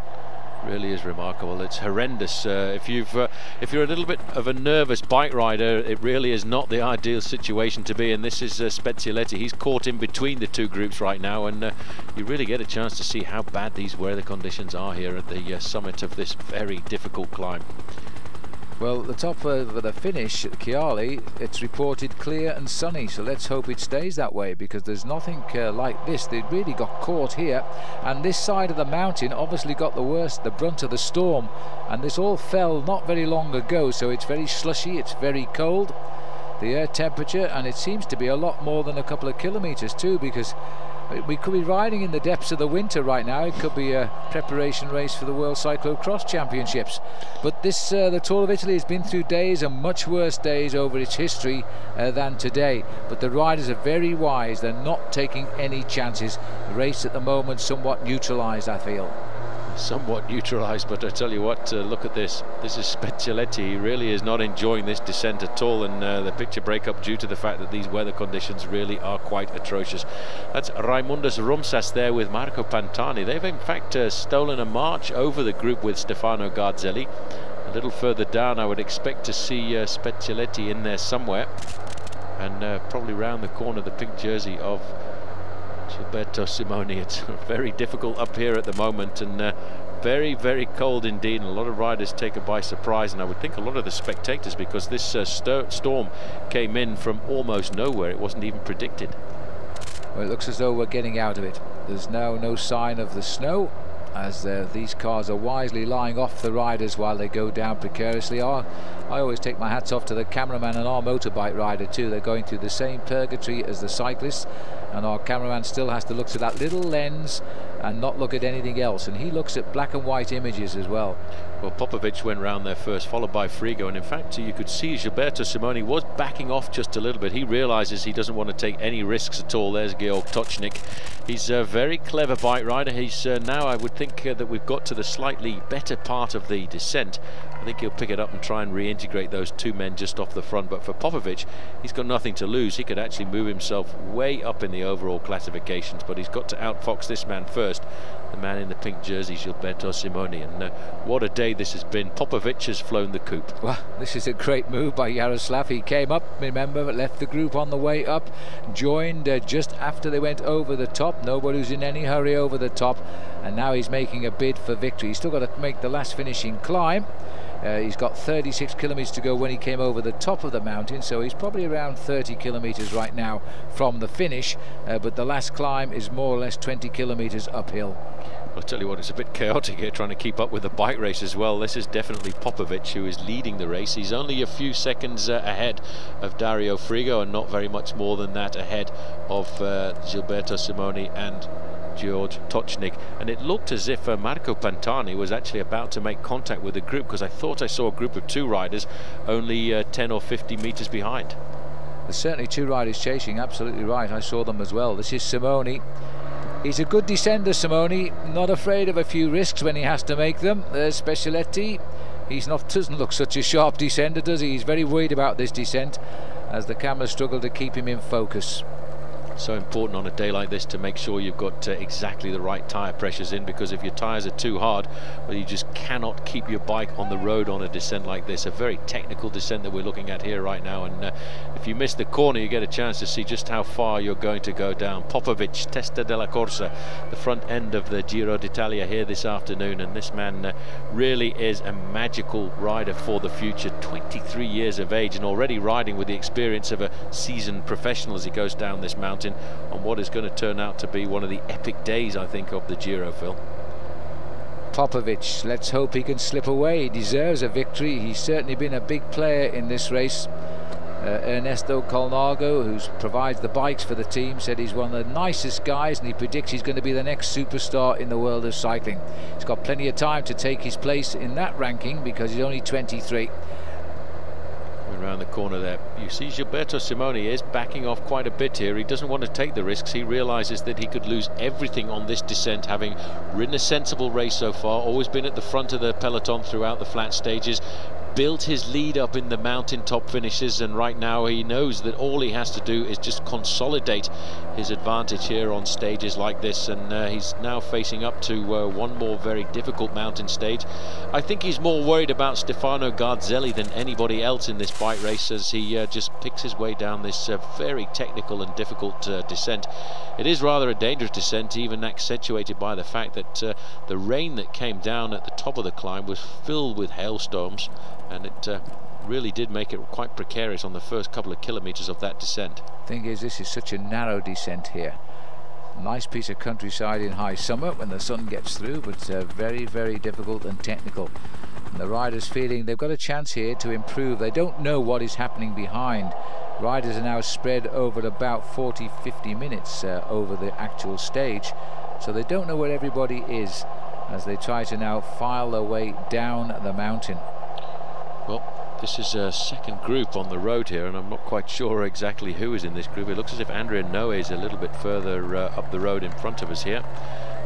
Really is remarkable. It's horrendous. If you're a little bit of a nervous bike rider, it really is not the ideal situation to be in. This is Spezioletti. He's caught in between the two groups right now, and you really get a chance to see how bad these weather conditions are here at the summit of this very difficult climb. Well, the top of the finish at Chiali, it's reported clear and sunny, so let's hope it stays that way, because there's nothing like this. They really got caught here, and this side of the mountain obviously got the brunt of the storm, and this all fell not very long ago, so it's very slushy, it's very cold, the air temperature, and it seems to be a lot more than a couple of kilometers too, because we could be riding in the depths of the winter right now. It could be a preparation race for the World Cyclocross Championships. But this, the Tour of Italy has been through days, and much worse days over its history than today. But the riders are very wise. They're not taking any chances. The race at the moment somewhat neutralised, I feel. Somewhat neutralised, but I tell you what, look at this. This is Spezioletti. He really is not enjoying this descent at all, and the picture breakup due to the fact that these weather conditions really are quite atrocious. That's Raimundus Rumsas there with Marco Pantani. They've in fact stolen a march over the group with Stefano Garzelli. A little further down I would expect to see Spezioletti in there somewhere, and probably round the corner the pink jersey of Gilberto Simoni. It's very difficult up here at the moment, and very, very cold indeed, and a lot of riders taken by surprise, and I would think a lot of the spectators, because this storm came in from almost nowhere. It wasn't even predicted. Well, it looks as though we're getting out of it. There's now no sign of the snow, as these cars are wisely lying off the riders while they go down precariously. I always take my hats off to the cameraman and our motorbike rider too. They're going through the same purgatory as the cyclists, and our cameraman still has to look to that little lens and not look at anything else, and he looks at black and white images as well. Well, Popovich went round there first, followed by Frigo, and in fact you could see Gilberto Simoni was backing off just a little bit. He realises he doesn't want to take any risks at all. There's Georg Tocznik. He's a very clever bike rider. He's now, I would think that we've got to the slightly better part of the descent. I think he'll pick it up and try and reintegrate those two men just off the front, but for Popovich, he's got nothing to lose. He could actually move himself way up in the overall classifications, but he's got to outfox this man first, the man in the pink jersey, Gilberto Simoni, and what a day this has been. Popovich has flown the coop. Well, this is a great move by Yaroslav. He came up, remember, but left the group on the way up, joined just after they went over the top. Nobody was in any hurry over the top, and now he's making a bid for victory. He's still got to make the last finishing climb. He's got 36 kilometers to go when he came over the top of the mountain, so he's probably around 30 kilometers right now from the finish, but the last climb is more or less 20 kilometers uphill. I'll tell you what, it's a bit chaotic here trying to keep up with the bike race as well. This is definitely Popovich who is leading the race. He's only a few seconds ahead of Dario Frigo, and not very much more than that ahead of Gilberto Simoni and Georg Tocznik, and it looked as if Marco Pantani was actually about to make contact with the group, because I thought I saw a group of two riders only 10 or 50 meters behind. There's certainly two riders chasing, absolutely right. I saw them as well. This is Simoni. He's a good descender, Simoni, not afraid of a few risks when he has to make them. There's Specialetti. Doesn't look such a sharp descender, does he? He's very worried about this descent as the cameras struggle to keep him in focus. So important on a day like this to make sure you've got exactly the right tyre pressures in, because if your tyres are too hard, well, you just cannot keep your bike on the road on a descent like this. A very technical descent that we're looking at here right now, and if you miss the corner you get a chance to see just how far you're going to go down. Popovich, Testa della Corsa, the front end of the Giro d'Italia here this afternoon, and this man really is a magical rider for the future. 23 years of age and already riding with the experience of a seasoned professional as he goes down this mountain on what is going to turn out to be one of the epic days, I think, of the Giro, Phil. Popovich, let's hope he can slip away. He deserves a victory. He's certainly been a big player in this race. Ernesto Colnago, who provides the bikes for the team, said he's one of the nicest guys, and he predicts he's going to be the next superstar in the world of cycling. He's got plenty of time to take his place in that ranking because he's only 23. Around the corner there, you see Gilberto Simoni is backing off quite a bit here. He doesn't want to take the risks. He realizes that he could lose everything on this descent, having ridden a sensible race so far, always been at the front of the peloton throughout the flat stages, built his lead up in the mountain top finishes, and right now he knows that all he has to do is just consolidate his advantage here on stages like this, and he's now facing up to one more very difficult mountain stage. I think he's more worried about Stefano Garzelli than anybody else in this bike race, as he just picks his way down this very technical and difficult descent. It is rather a dangerous descent, even accentuated by the fact that the rain that came down at the top of the climb was filled with hailstorms, and it really did make it quite precarious on the first couple of kilometers of that descent. Thing is, this is such a narrow descent here. Nice piece of countryside in high summer when the sun gets through, but very, very difficult and technical. And the riders feeling they've got a chance here to improve. They don't know what is happening behind. Riders are now spread over about 40-50 minutes over the actual stage, so they don't know where everybody is as they try to now file their way down the mountain. Well, this is a second group on the road here, and I'm not quite sure exactly who is in this group. It looks as if Andrea Noe is a little bit further up the road in front of us here,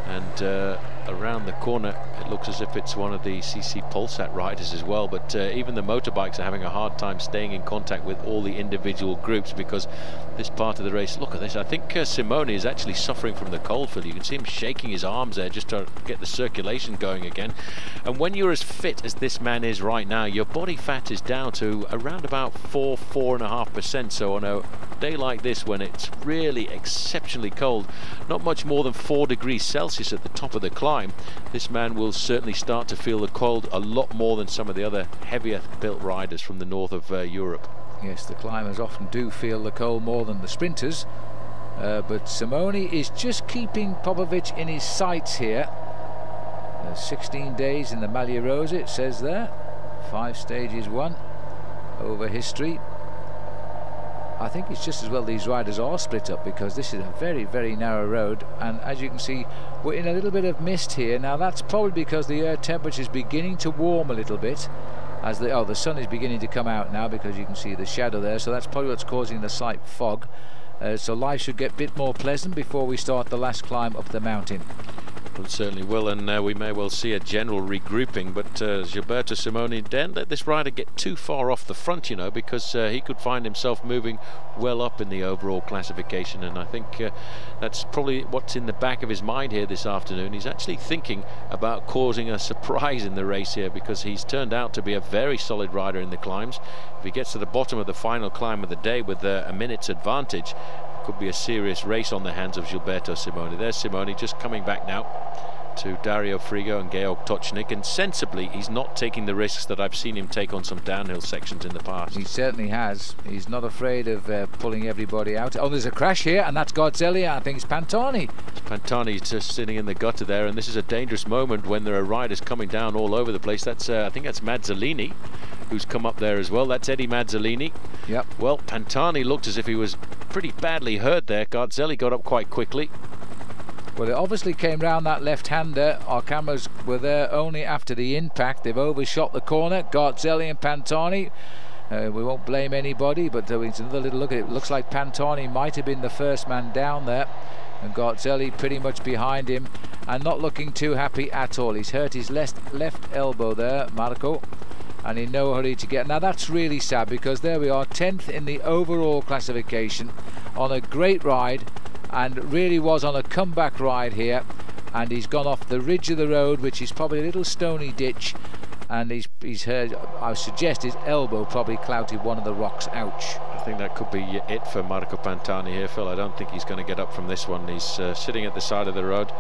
and around the corner it looks as if it's one of the CC Polsat riders as well, but even the motorbikes are having a hard time staying in contact with all the individual groups, because this part of the race, look at this, I think Simoni is actually suffering from the cold, Phil. You can see him shaking his arms there just to get the circulation going again. And when you're as fit as this man is right now, your body fat is down to around about 4–4.5%. so on a day like this, when it's really exceptionally cold, not much more than 4 degrees Celsius at the top of the climb, this man will certainly start to feel the cold a lot more than some of the other heavier built riders from the north of Europe. Yes, the climbers often do feel the cold more than the sprinters, but Simoni is just keeping Popovich in his sights here. 16 days in the Maglia Rosa, it says there, 5 stages won over history. I think it's just as well these riders are split up, because this is a very, very narrow road, and as you can see we're in a little bit of mist here. Now that's probably because the air temperature is beginning to warm a little bit, as the sun is beginning to come out now, because you can see the shadow there, so that's probably what's causing the slight fog. So life should get a bit more pleasant before we start the last climb up the mountain. Well, it certainly will, and we may well see a general regrouping, but Gilberto Simoni, don't let this rider get too far off the front, you know, because he could find himself moving well up in the overall classification, and I think that's probably what's in the back of his mind here this afternoon. He's actually thinking about causing a surprise in the race here, because he's turned out to be a very solid rider in the climbs. If he gets to the bottom of the final climb of the day with a minute's advantage, could be a serious race on the hands of Gilberto Simoni. There's Simoni just coming back now to Dario Frigo and Georg Tocznik, and sensibly he's not taking the risks that I've seen him take on some downhill sections in the past. He certainly has. He's not afraid of pulling everybody out. Oh, there's a crash here, and that's Garzelli. I think it's Pantani. Pantani just sitting in the gutter there, and this is a dangerous moment when there are riders coming down all over the place. That's I think that's Mazzolini who's come up there as well. That's Eddie Mazzolini. Yep. Well, Pantani looked as if he was pretty badly hurt there. Garzelli got up quite quickly. Well, it obviously came round that left-hander. Our cameras were there only after the impact. They've overshot the corner. Garzelli and Pantani. We won't blame anybody, but it's another little look at it. It looks like Pantani might have been the first man down there, and Garzelli pretty much behind him and not looking too happy at all. He's hurt his left elbow there, Marco, and in no hurry to get. Now that's really sad, because there we are, 10th in the overall classification on a great ride, and really was on a comeback ride here, and he's gone off the ridge of the road, which is probably a little stony ditch, and he's hurt. I suggest his elbow probably clouted one of the rocks. Ouch. I think that could be it for Marco Pantani here, Phil. I don't think he's going to get up from this one. He's sitting at the side of the road.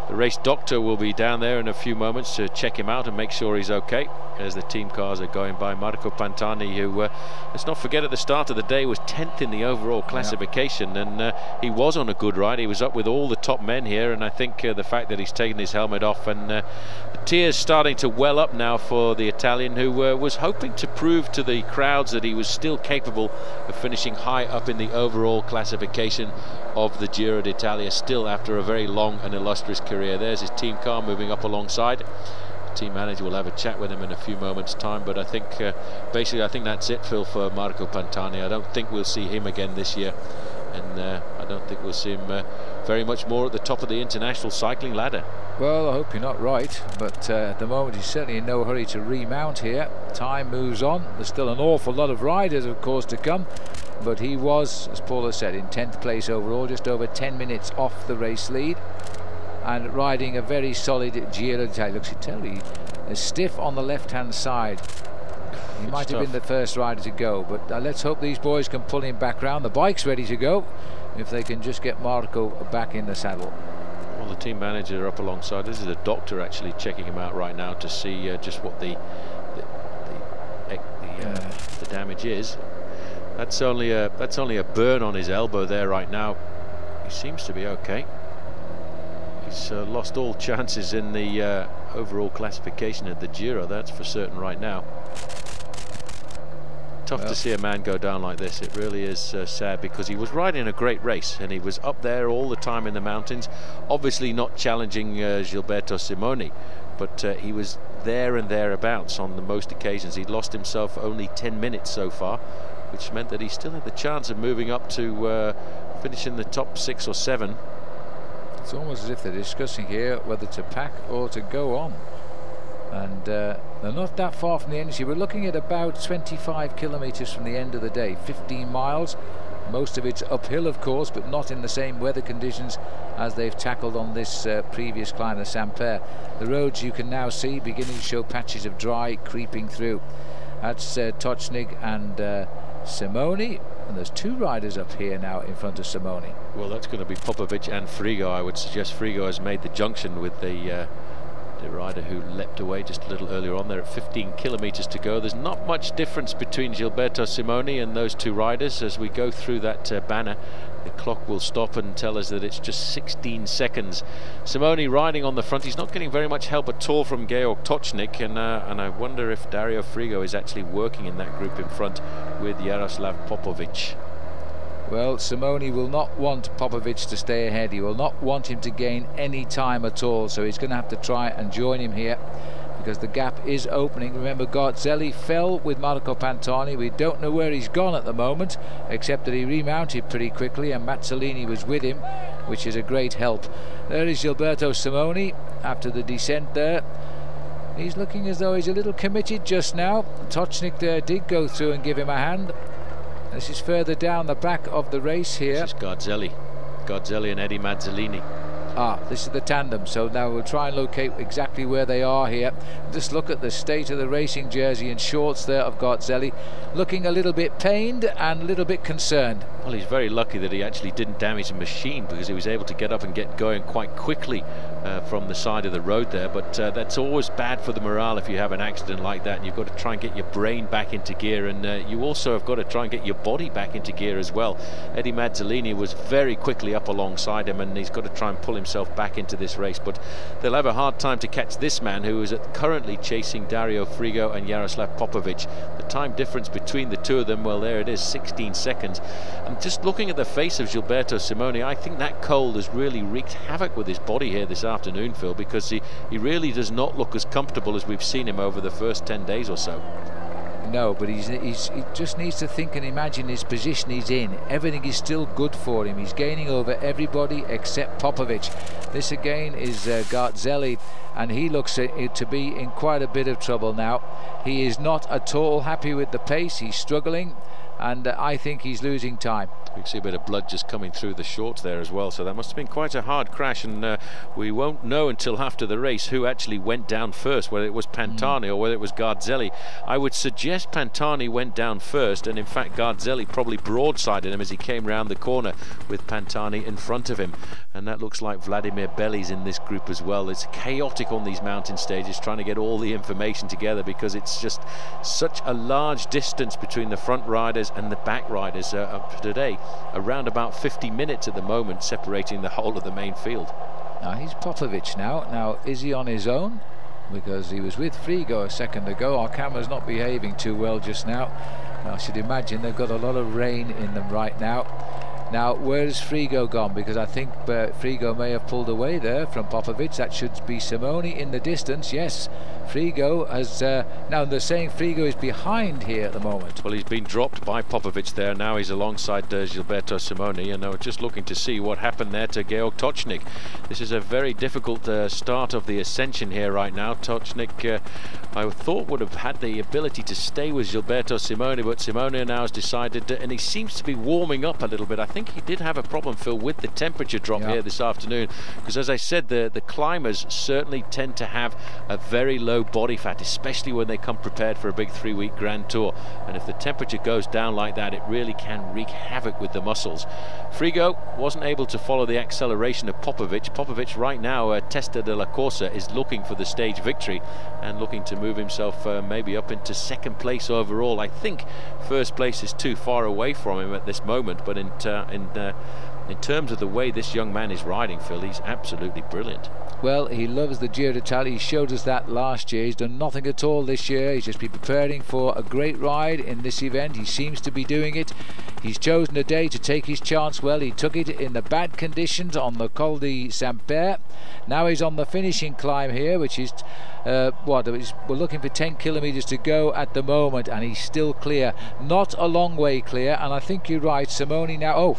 The race doctor will be down there in a few moments to check him out and make sure he's okay, as the team cars are going by. Marco Pantani, who, let's not forget, at the start of the day was 10th in the overall classification, and he was on a good ride. He was up with all the top men here, and I think the fact that he's taken his helmet off, and the tears starting to well up now for the Italian, who was hoping to prove to the crowds that he was still capable of finishing high up in the overall classification of the Giro d'Italia, still after a very long and illustrious career. There's his team car moving up alongside. The team manager will have a chat with him in a few moments' time, but I think basically I think that's it, Phil, for Marco Pantani. I don't think we'll see him again this year, and I don't think we'll see him very much more at the top of the international cycling ladder. Well, I hope you're not right, but at the moment he's certainly in no hurry to remount here. Time moves on. There's still an awful lot of riders, of course, to come, but he was, as Paul has said, in 10th place overall, just over 10 minutes off the race lead, and riding a very solid Giro d'Italia. Looks terribly stiff on the left-hand side. He might have been the first rider to go, but let's hope these boys can pull him back round. The bike's ready to go, if they can just get Marco back in the saddle. Well, the team manager up alongside. This is a doctor actually checking him out right now to see just what the damage is. That's only a burn on his elbow there right now. He seems to be okay. He's lost all chances in the overall classification at the Giro, that's for certain right now. Tough to see a man go down like this. It really is sad, because he was riding a great race and he was up there all the time in the mountains, obviously not challenging Gilberto Simoni, but he was there and thereabouts on the most occasions. He'd lost himself only 10 minutes so far, which meant that he still had the chance of moving up to finish in the top 6 or 7. It's almost as if they're discussing here whether to pack or to go on, and they're not that far from the end. We're looking at about 25 kilometers from the end of the day, 15 miles. Most of it's uphill, of course, but not in the same weather conditions as they've tackled on this previous climb of Saint-Père. The roads you can now see beginning to show patches of dry creeping through. That's Tocznik and Simoni, and there's 2 riders up here now in front of Simoni. Well, that's going to be Popovich and Frigo. I would suggest Frigo has made the junction with the rider who leapt away just a little earlier on. There at 15 kilometers to go. There's not much difference between Gilberto Simoni and those 2 riders. As we go through that banner, the clock will stop and tell us that it's just 16 seconds. Simoni riding on the front. He's not getting very much help at all from Georg Tocznik, and I wonder if Dario Frigo is actually working in that group in front with Yaroslav Popovich. Well, Simoni will not want Popovich to stay ahead. He will not want him to gain any time at all, so he's going to have to try and join him here, because the gap is opening. Remember, Garzelli fell with Marco Pantani. We don't know where he's gone at the moment, except that he remounted pretty quickly, and Mazzolini was with him, which is a great help. There is Gilberto Simoni after the descent there. He's looking as though he's a little committed just now. Tocznik there did go through and give him a hand. This is further down the back of the race here. This is Garzelli and Eddie Mazzolini. This is the tandem, so now we'll try and locate exactly where they are here. Just look at the state of the racing jersey and shorts there of Garzelli, looking a little bit pained and a little bit concerned. Well, he's very lucky that he actually didn't damage the machine, because he was able to get up and get going quite quickly from the side of the road there. But that's always bad for the morale if you have an accident like that, and you've got to try and get your brain back into gear, and you also have got to try and get your body back into gear as well. Eddie Mazzolini was very quickly up alongside him, and he's got to try and pull himself back into this race, but they'll have a hard time to catch this man, who is currently chasing Dario Frigo and Yaroslav Popovich. The time difference between the 2 of them, well, there it is, 16 seconds. And just looking at the face of Gilberto Simoni, I think that cold has really wreaked havoc with his body here this afternoon, Phil, because he really does not look as comfortable as we've seen him over the first 10 days or so. No, but he just needs to think and imagine his position he's in. Everything is still good for him. He's gaining over everybody except Popovich. This again is Garzelli, and he looks to be in quite a bit of trouble now. He is not at all happy with the pace. He's struggling, and I think he's losing time. We can see a bit of blood just coming through the shorts there as well, so that must have been quite a hard crash, and we won't know until after the race who actually went down first, whether it was Pantani or whether it was Garzelli. I would suggest Pantani went down first, and in fact Garzelli probably broadsided him as he came round the corner with Pantani in front of him. And that looks like Vladimir Belli's in this group as well. It's chaotic on these mountain stages, trying to get all the information together, because it's just such a large distance between the front riders and the back riders up today. Around about 50 minutes at the moment separating the whole of the main field. Now he's Popovich now. Now is he on his own? Because he was with Frigo a second ago. Our camera's not behaving too well just now. I should imagine they've got a lot of rain in them right now. Now, where has Frigo gone? Because I think Frigo may have pulled away there from Popovich. That should be Simone in the distance. Yes, Frigo has... now they're saying Frigo is behind here at the moment. Well, he's been dropped by Popovich there. Now he's alongside Gilberto Simone, and we're just looking to see what happened there to Georg Tocznik. This is a very difficult start of the ascension here right now. Tocznik, I thought, would have had the ability to stay with Gilberto Simone, but Simone now has decided, and he seems to be warming up a little bit. I think he did have a problem, Phil, with the temperature drop here this afternoon, because as I said, the climbers certainly tend to have a very low body fat, especially when they come prepared for a big 3-week Grand Tour, and if the temperature goes down like that, it really can wreak havoc with the muscles. Frigo wasn't able to follow the acceleration of Popovich. Popovich right now, Testa de la Corsa, is looking for the stage victory and looking to move himself maybe up into second place overall. I think first place is too far away from him at this moment, but in terms of the way this young man is riding, Phil, he's absolutely brilliant. Well, he loves the Giro d'Italia. He showed us that last year. He's done nothing at all this year. He's just been preparing for a great ride in this event. He seems to be doing it. He's chosen a day to take his chance. Well, he took it in the bad conditions on the Col di Saint-Père. Now he's on the finishing climb here, which is we're looking for 10 kilometers to go at the moment, and he's still clear. Not a long way clear, and I think you're right. Simone now...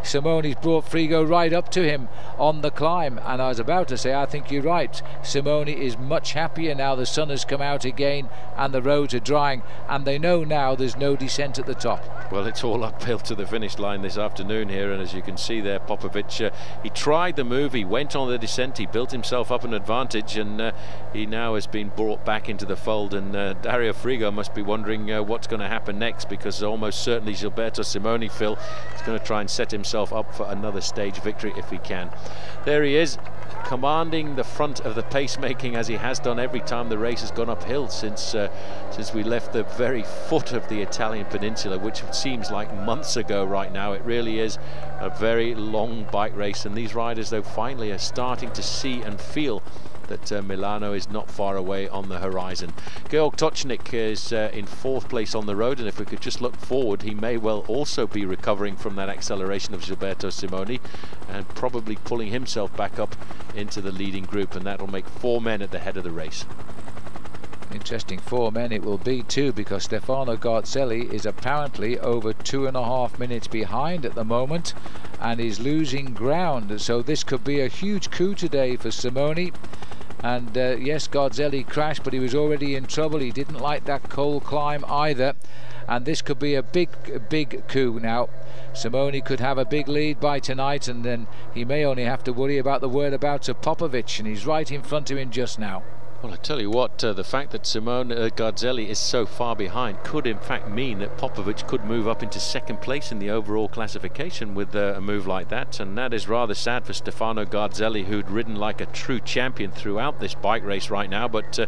Simone's brought Frigo right up to him on the climb, and I was about to say, I think you're right. Simone is much happier now. The sun has come out again and the roads are drying, and they know now there's no descent at the top. Well, it's all uphill to the finish line this afternoon here, and as you can see there, Popovich, he tried the move, he went on the descent, he built himself up an advantage, and he now has been brought back into the fold, and Dario Frigo must be wondering what's going to happen next, because almost certainly Gilberto Simone, Phil, is going to try and set himself up for another stage victory if he can. There he is, commanding the front of the pacemaking, as he has done every time the race has gone uphill since we left the very foot of the Italian peninsula, which seems like months ago right now. It really is a very long bike race, and these riders, though, finally are starting to see and feel that Milano is not far away on the horizon. Georg Tocznik is in 4th place on the road, and if we could just look forward, he may well also be recovering from that acceleration of Gilberto Simone and probably pulling himself back up into the leading group, and that'll make 4 men at the head of the race. Interesting 4 men it will be too, because Stefano Garzelli is apparently over 2.5 minutes behind at the moment and is losing ground, so this could be a huge coup today for Simone. And yes, Garzelli crashed, but he was already in trouble. He didn't like that cold climb either, and this could be a big coup now. Simone could have a big lead by tonight, and then he may only have to worry about the whereabouts of Popovich, and he's right in front of him just now. Well, I tell you what, the fact that Garzelli is so far behind could in fact mean that Popovich could move up into 2nd place in the overall classification with a move like that, and that is rather sad for Stefano Garzelli, who'd ridden like a true champion throughout this bike race right now, but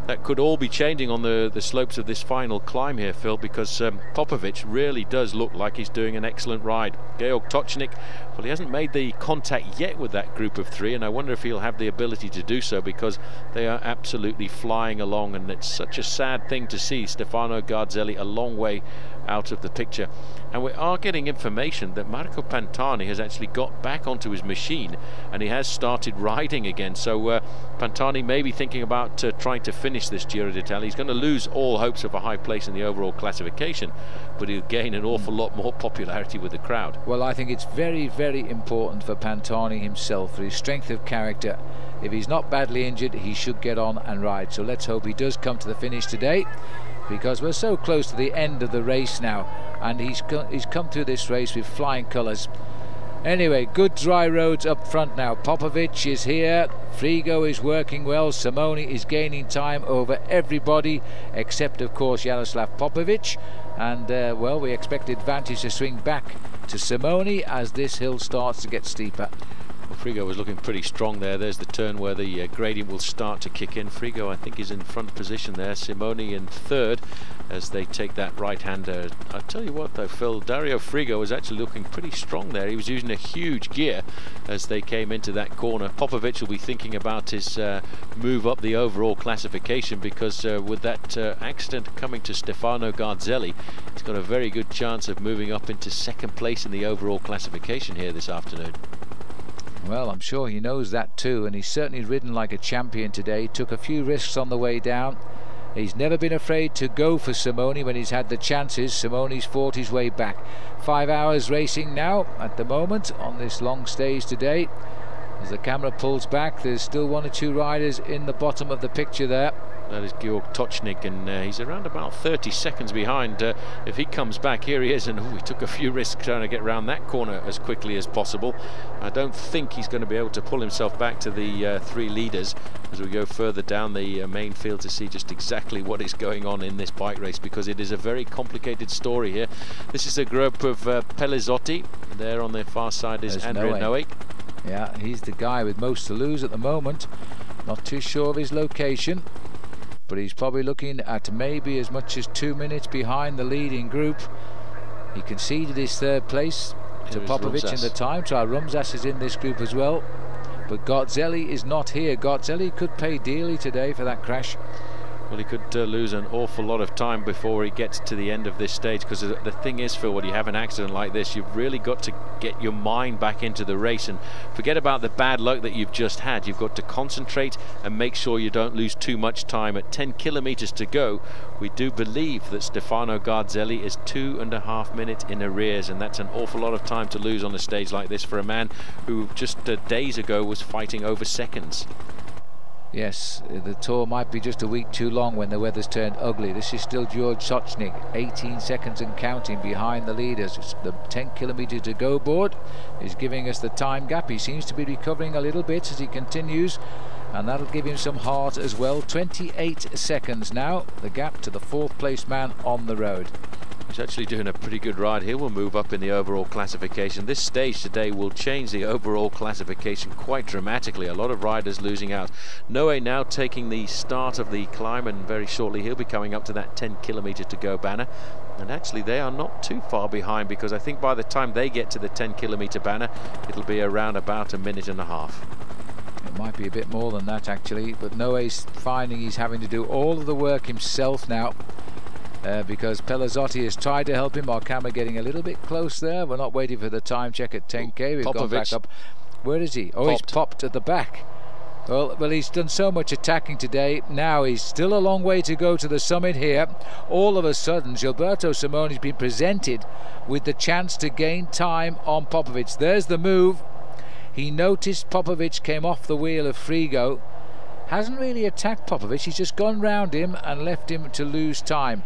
that could all be changing on the slopes of this final climb here, Phil, because Popovich really does look like he's doing an excellent ride. Georg Tocznik, well, he hasn't made the contact yet with that group of 3, and I wonder if he'll have the ability to do so, because they are absolutely flying along, and it's such a sad thing to see Stefano Garzelli a long way out of the picture. And we are getting information that Marco Pantani has actually got back onto his machine and he has started riding again. So Pantani may be thinking about trying to finish this Giro d'Italia. He's going to lose all hopes of a high place in the overall classification, but he'll gain an awful lot more popularity with the crowd. Well, I think it's very, very important for Pantani himself, for his strength of character. If he's not badly injured, he should get on and ride. So let's hope he does come to the finish today, because we're so close to the end of the race now, and he's come through this race with flying colours. Anyway, good dry roads up front now. Popovich is here, Frigo is working well, Simone is gaining time over everybody except of course Yaroslav Popovich, and well, we expect the advantage to swing back to Simone as this hill starts to get steeper. Frigo was looking pretty strong there. There's the turn where the gradient will start to kick in. Frigo, I think, is in front position there. Simone in third as they take that right-hander. I'll tell you what though, Phil, Dario Frigo was actually looking pretty strong there. He was using a huge gear as they came into that corner. Popovich will be thinking about his move up the overall classification, because with that accident coming to Stefano Garzelli, he's got a very good chance of moving up into second place in the overall classification here this afternoon. Well, I'm sure he knows that too, and he's certainly ridden like a champion today. Took a few risks on the way down. He's never been afraid to go for Simone when he's had the chances. Simone's fought his way back. 5 hours racing now at the moment on this long stage today. As the camera pulls back, there's still one or two riders in the bottom of the picture there. That is Georg Tocznik, and he's around about 30 seconds behind. If he comes back, here he is, and he took a few risks trying to get around that corner as quickly as possible. I don't think he's going to be able to pull himself back to the three leaders as we go further down the main field to see just exactly what is going on in this bike race, because it is a very complicated story here. This is a group of Pellizotti. There on the far side is Andrea Noe. Yeah, he's the guy with most to lose at the moment. Not too sure of his location, but he's probably looking at maybe as much as 2 minutes behind the leading group. He conceded his third place to Popovich in the time trial. Rumsas is in this group as well, but Garzelli is not here. Garzelli could pay dearly today for that crash. Well, he could lose an awful lot of time before he gets to the end of this stage, because the thing is, Phil, when you have an accident like this, you've really got to get your mind back into the race and forget about the bad luck that you've just had. You've got to concentrate and make sure you don't lose too much time. At 10 kilometers to go, we do believe that Stefano Garzelli is 2.5 minutes in arrears, and that's an awful lot of time to lose on a stage like this for a man who just days ago was fighting over seconds. Yes, the tour might be just a week too long when the weather's turned ugly. This is still Georg Tocznik, 18 seconds and counting behind the leaders. It's the 10 kilometers to go board is giving us the time gap. He seems to be recovering a little bit as he continues, and that'll give him some heart as well. 28 seconds now, the gap to the fourth place man on the road. He's actually doing a pretty good ride. He will move up in the overall classification. This stage today will change the overall classification quite dramatically. A lot of riders losing out. Noe now taking the start of the climb, and very shortly he'll be coming up to that 10 kilometer to go banner. And actually they are not too far behind, because I think by the time they get to the 10 kilometer banner, it'll be around about 1.5 minutes. It might be a bit more than that actually, but Noe's finding he's having to do all of the work himself now. Because Pellizotti has tried to help him. Our camera getting a little bit close there. We're not waiting for the time check at 10k. We've gone back up. Where is he? Oh, he's popped at the back. Well, he's done so much attacking today. Now he's still a long way to go to the summit here. All of a sudden, Gilberto Simone's been presented with the chance to gain time on Popovich. There's the move. He noticed Popovich came off the wheel of Frigo. Hasn't really attacked Popovich. He's just gone round him and left him to lose time.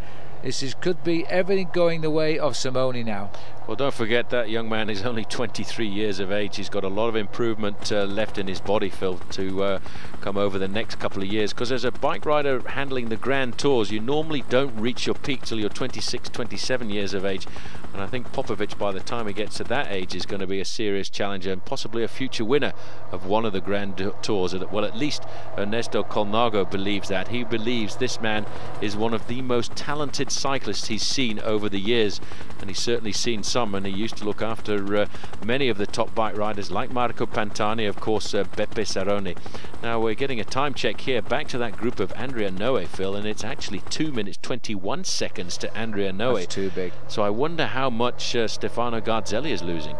Could be everything going the way of Simone now. Well, don't forget that young man is only 23 years of age. He's got a lot of improvement left in his body, Phil, to come over the next couple of years. Because as a bike rider handling the Grand Tours, you normally don't reach your peak till you're 26, 27 years of age. And I think Popovich, by the time he gets to that age, is going to be a serious challenger and possibly a future winner of one of the Grand Tours. Well, at least Ernesto Colnago believes that. He believes this man is one of the most talented cyclists he's seen over the years, and he's certainly seen some some, and he used to look after many of the top bike riders like Marco Pantani, of course, Beppe Saroni. Now we're getting a time check here back to that group of Andrea Noe, Phil, and it's actually 2 minutes 21 seconds to Andrea Noe. That's too big. So I wonder how much Stefano Garzelli is losing.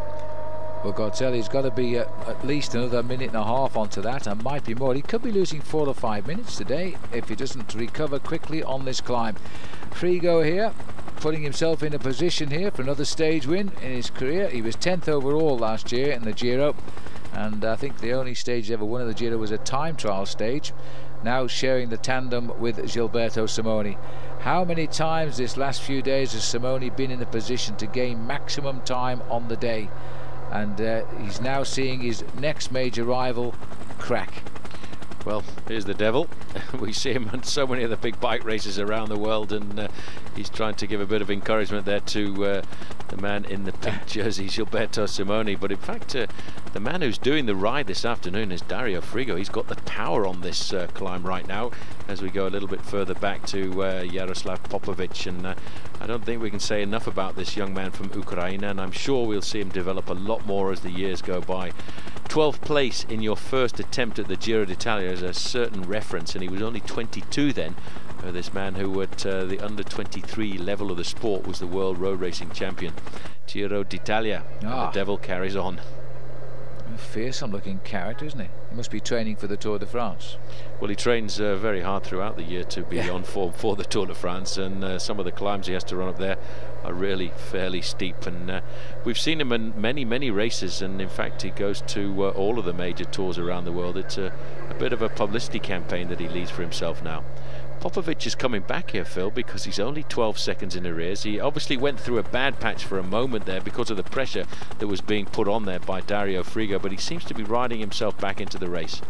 Well, Garzelli's got to be at least another minute and a half onto that, and might be more. He could be losing 4 or 5 minutes today if he doesn't recover quickly on this climb. Frigo here, putting himself in a position here for another stage win in his career. He was 10th overall last year in the Giro, and I think the only stage he ever won in the Giro was a time trial stage. Now sharing the tandem with Gilberto Simoni. How many times this last few days has Simoni been in a position to gain maximum time on the day? And he's now seeing his next major rival crack. Well, here's the devil. We see him on so many of the big bike races around the world, and he's trying to give a bit of encouragement there to the man in the pink jersey, Gilberto Simoni. But in fact, the man who's doing the ride this afternoon is Dario Frigo. He's got the power on this climb right now. As we go a little bit further back to Yaroslav Popovich, and I don't think we can say enough about this young man from Ukraine, and I'm sure we'll see him develop a lot more as the years go by. 12th place in your first attempt at the Giro d'Italia is a certain reference, and he was only 22 then. This man who at the under-23 level of the sport was the world road racing champion. Giro d'Italia, the devil carries on. A fearsome looking character, isn't he? He must be training for the Tour de France. Well, he trains very hard throughout the year to be on form for the Tour de France, and some of the climbs he has to run up there are really fairly steep, and we've seen him in many races, and in fact he goes to all of the major tours around the world. It's a bit of a publicity campaign that he leads for himself now. Popovich is coming back here, Phil, because he's only 12 seconds in arrears. He obviously went through a bad patch for a moment there because of the pressure that was being put on there by Dario Frigo, but he seems to be riding himself back into the race.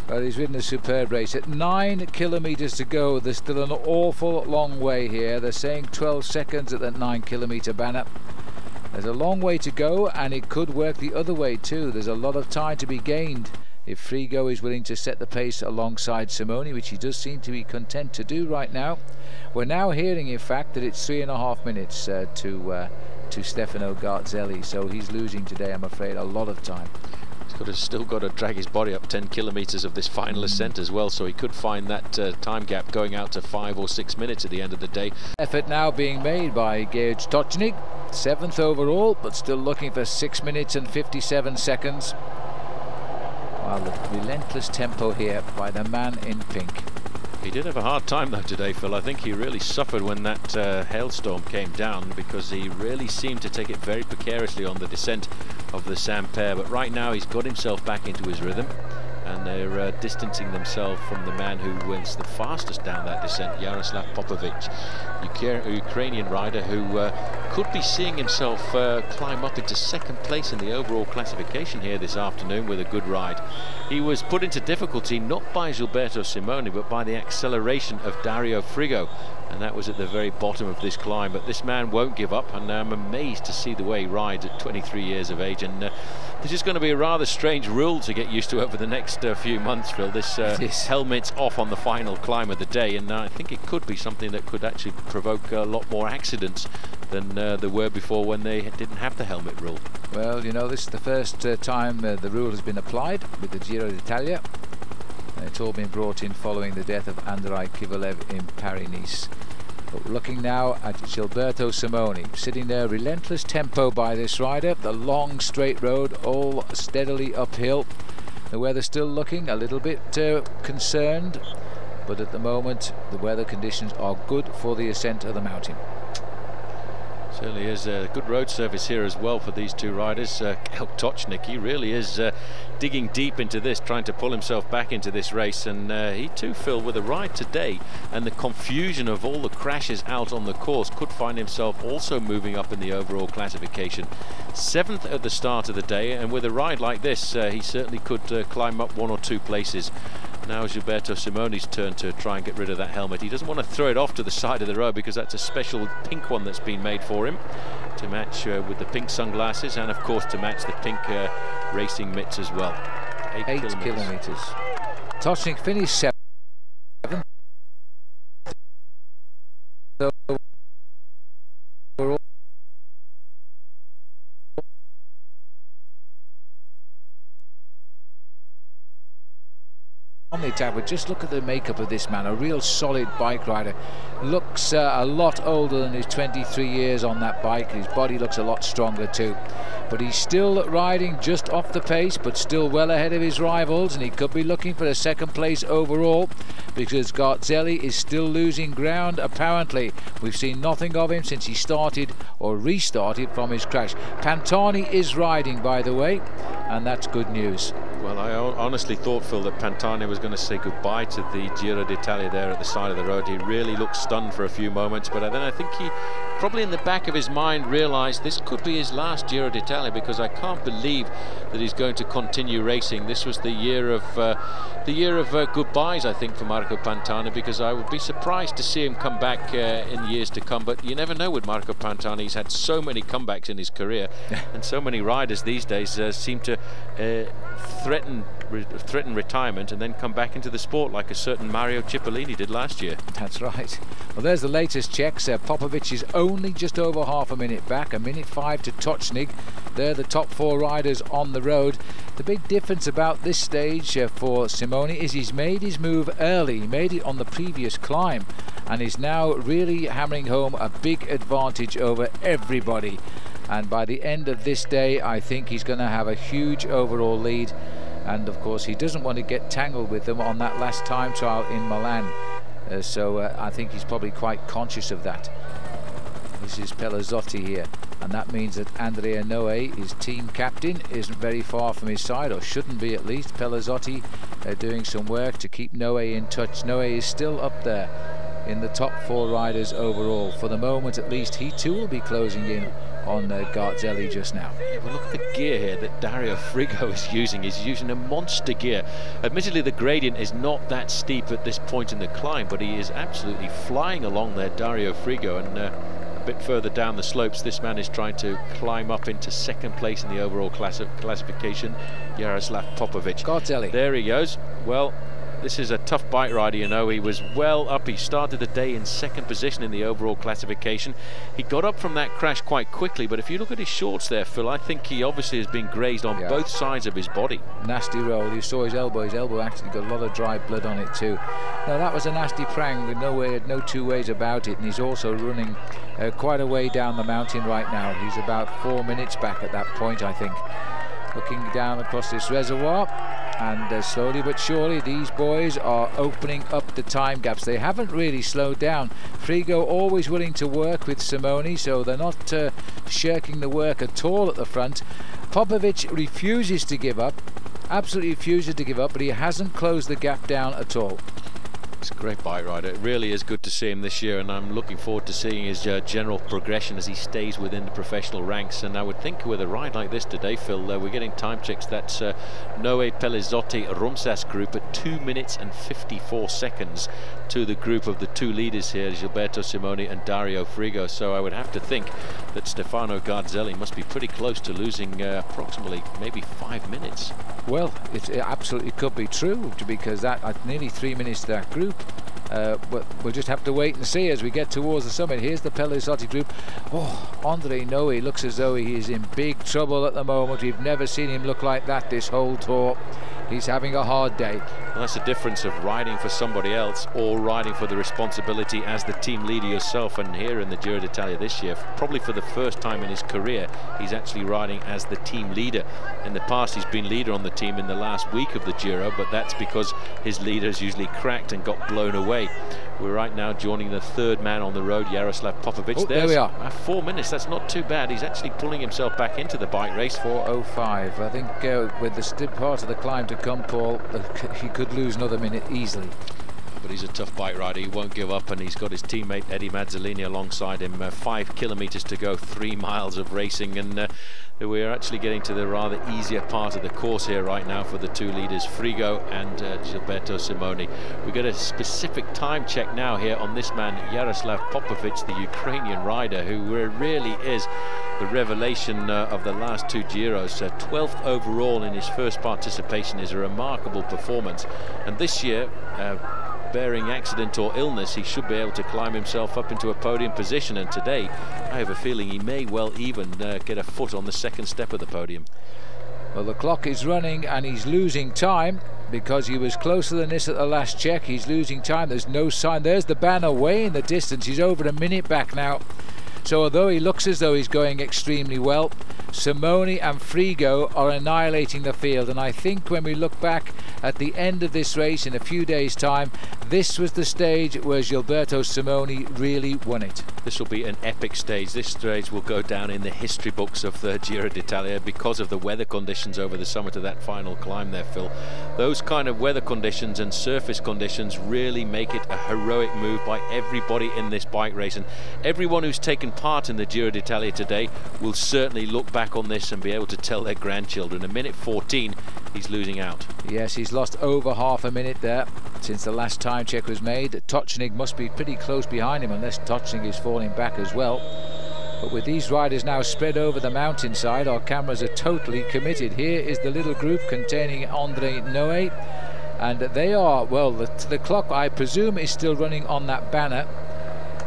Well, he's ridden a superb race. At 9 kilometres to go, there's still an awful long way here. They're saying 12 seconds at that 9 kilometre banner. There's a long way to go, and it could work the other way too. There's a lot of time to be gained if Frigo is willing to set the pace alongside Simoni, which he does seem to be content to do right now. We're now hearing, in fact, that it's 3.5 minutes to Stefano Garzelli, so he's losing today, I'm afraid, a lot of time. He's still got to drag his body up 10 kilometres of this final ascent as well, so he could find that time gap going out to 5 or 6 minutes at the end of the day. Effort now being made by Gage Tocznik, 7th overall, but still looking for 6 minutes and 57 seconds. Well, the relentless tempo here by the man in pink. He did have a hard time though today, Phil. I think he really suffered when that hailstorm came down, because he really seemed to take it very precariously on the descent of the Saint-Père. But right now he's got himself back into his rhythm, and they're distancing themselves from the man who wins the fastest down that descent, Yaroslav Popovich, Ukrainian rider who could be seeing himself climb up into 2nd place in the overall classification here this afternoon with a good ride. He was put into difficulty not by Gilberto Simoni, but by the acceleration of Dario Frigo, and that was at the very bottom of this climb. But this man won't give up, and I'm amazed to see the way he rides at 23 years of age. And this is going to be a rather strange rule to get used to over the next few months, Phil. This helmet's off on the final climb of the day, and I think it could be something that could actually provoke a lot more accidents than there were before when they didn't have the helmet rule. Well, you know, this is the first time the rule has been applied with the Giro d'Italia. It's all been brought in following the death of Andrei Kovalev in Paris-Nice. But looking now at Gilberto Simoni, sitting there, relentless tempo by this rider, the long straight road, all steadily uphill. The weather still looking a little bit concerned, but at the moment the weather conditions are good for the ascent of the mountain. Certainly is a good road surface here as well for these two riders. Tocznik, he really is digging deep into this, trying to pull himself back into this race, and he too, Phil, with a ride today and the confusion of all the crashes out on the course, could find himself also moving up in the overall classification. 7th at the start of the day, and with a ride like this he certainly could climb up 1 or 2 places. Now Gilberto Simoni's turn to try and get rid of that helmet. He doesn't want to throw it off to the side of the road, because that's a special pink one that's been made for him to match with the pink sunglasses, and of course to match the pink racing mitts as well. 8 kilometres. Tocznik finished 7th. on the attack, but just look at the makeup of this man. A real solid bike rider. Looks a lot older than his 23 years on that bike. His body looks a lot stronger too. But he's still riding just off the pace, but still well ahead of his rivals, and he could be looking for a second place overall, because Garzelli is still losing ground apparently. We've seen nothing of him since he started or restarted from his crash. Pantani is riding, by the way, and that's good news. Well, I honestly thought, Phil, that Pantani was going to say goodbye to the Giro d'Italia there at the side of the road. He really looked stunned for a few moments, but then I think he probably in the back of his mind realised this could be his last Giro d'Italia, because I can't believe that he's going to continue racing. This was the year of goodbyes, I think, for Marco Pantani, because I would be surprised to see him come back in years to come. But you never know with Marco Pantani. He's had so many comebacks in his career, and so many riders these days seem to threaten retirement and then come back into the sport, like a certain Mario Cipollini did last year. That's right. Well, there's the latest checks. Popovich is only just over half a minute back, a minute 5 to Tocznik. They're the top 4 riders on the road. The big difference about this stage for Simone is he's made his move early. He made it on the previous climb and is now really hammering home a big advantage over everybody. And by the end of this day, I think he's going to have a huge overall lead. And of course, he doesn't want to get tangled with them on that last time trial in Milan. So I think he's probably quite conscious of that. This is Pelazzotti here, and that means that Andrea Noe, his team captain, isn't very far from his side, or shouldn't be at least. Pelazzotti doing some work to keep Noe in touch. Noe is still up there in the top 4 riders overall. For the moment at least, he too will be closing in on Garzelli just now. Yeah, well, look at the gear here that Dario Frigo is using. He's using a monster gear. Admittedly, the gradient is not that steep at this point in the climb, but he is absolutely flying along there, Dario Frigo. And a bit further down the slopes, this man is trying to climb up into second place in the overall classification, Yaroslav Popovich. Garzelli. There he goes. Well, this is a tough bike rider, you know. He was well up. He started the day in second position in the overall classification. He got up from that crash quite quickly, but if you look at his shorts there, Phil, I think he obviously has been grazed on both sides of his body. Nasty roll. You saw his elbow. His elbow actually got a lot of dry blood on it too. No, that was a nasty prang with no two ways about it. And he's also running quite a way down the mountain right now. He's about 4 minutes back at that point, I think. Looking down across this reservoir, and slowly but surely these boys are opening up the time gaps. They haven't really slowed down. Frigo always willing to work with Simone, so they're not shirking the work at all at the front. Popovich refuses to give up, absolutely refuses to give up, but he hasn't closed the gap down at all. It's a great bike rider. It really is good to see him this year, and I'm looking forward to seeing his general progression as he stays within the professional ranks. And I would think with a ride like this today, Phil, we're getting time checks. That's Noe Pelazzotti Rumsas group at 2 minutes and 54 seconds to the group of the 2 leaders here, Gilberto Simoni and Dario Frigo. So I would have to think that Stefano Garzelli must be pretty close to losing approximately maybe 5 minutes. Well, it absolutely could be true, because that nearly 3 minutes to that group. But we'll just have to wait and see as we get towards the summit. Here's the Pelazzotti group. Oh, Andre Noe looks as though he is in big trouble at the moment. We've never seen him look like that this whole tour. He's having a hard day. Well, that's the difference of riding for somebody else or riding for the responsibility as the team leader yourself. And here in the Giro d'Italia this year, probably for the first time in his career, he's actually riding as the team leader. In the past, he's been leader on the team in the last week of the Giro, but that's because his leaders usually cracked and got blown away. We're right now joining the 3rd man on the road, Yaroslav Popovich. Oh, there we are. 4 minutes, that's not too bad. He's actually pulling himself back into the bike race. 4:05. I think with the steep part of the climb to come, Paul, he could lose another minute easily. But he's a tough bike rider. He won't give up, and he's got his teammate Eddie Mazzolini alongside him. 5 kilometers to go, 3 miles of racing, and we're actually getting to the rather easier part of the course here right now for the 2 leaders, Frigo and Gilberto Simoni. We get a specific time check now here on this man, Yaroslav Popovich, the Ukrainian rider, who really is the revelation of the last 2 Giros. 12th overall in his first participation is a remarkable performance, and this year, bearing accident or illness, he should be able to climb himself up into a podium position, and today I have a feeling he may well even get a foot on the second step of the podium. Well, the clock is running and he's losing time. because he was closer than this at the last check. He's losing time. There's no sign. There's the banner way in the distance. He's over a minute back now. So although he looks as though he's going extremely well, Simoni and Frigo are annihilating the field. And I think when we look back at the end of this race in a few days' time, this was the stage where Gilberto Simoni really won it. This will be an epic stage. This stage will go down in the history books of the Giro d'Italia because of the weather conditions over the summit of that final climb there, Phil. Those kind of weather conditions and surface conditions really make it a heroic move by everybody in this bike race, and everyone who's taken part in the Giro d'Italia today will certainly look back on this and be able to tell their grandchildren. A minute 14, he's losing out. Yes, he's lost over half a minute there since the last time check was made. Tocznik must be pretty close behind him, unless Tocznik is falling back as well. But with these riders now spread over the mountainside, our cameras are totally committed. Here is the little group containing Andre Noé, and they are, well, the clock I presume is still running on that banner.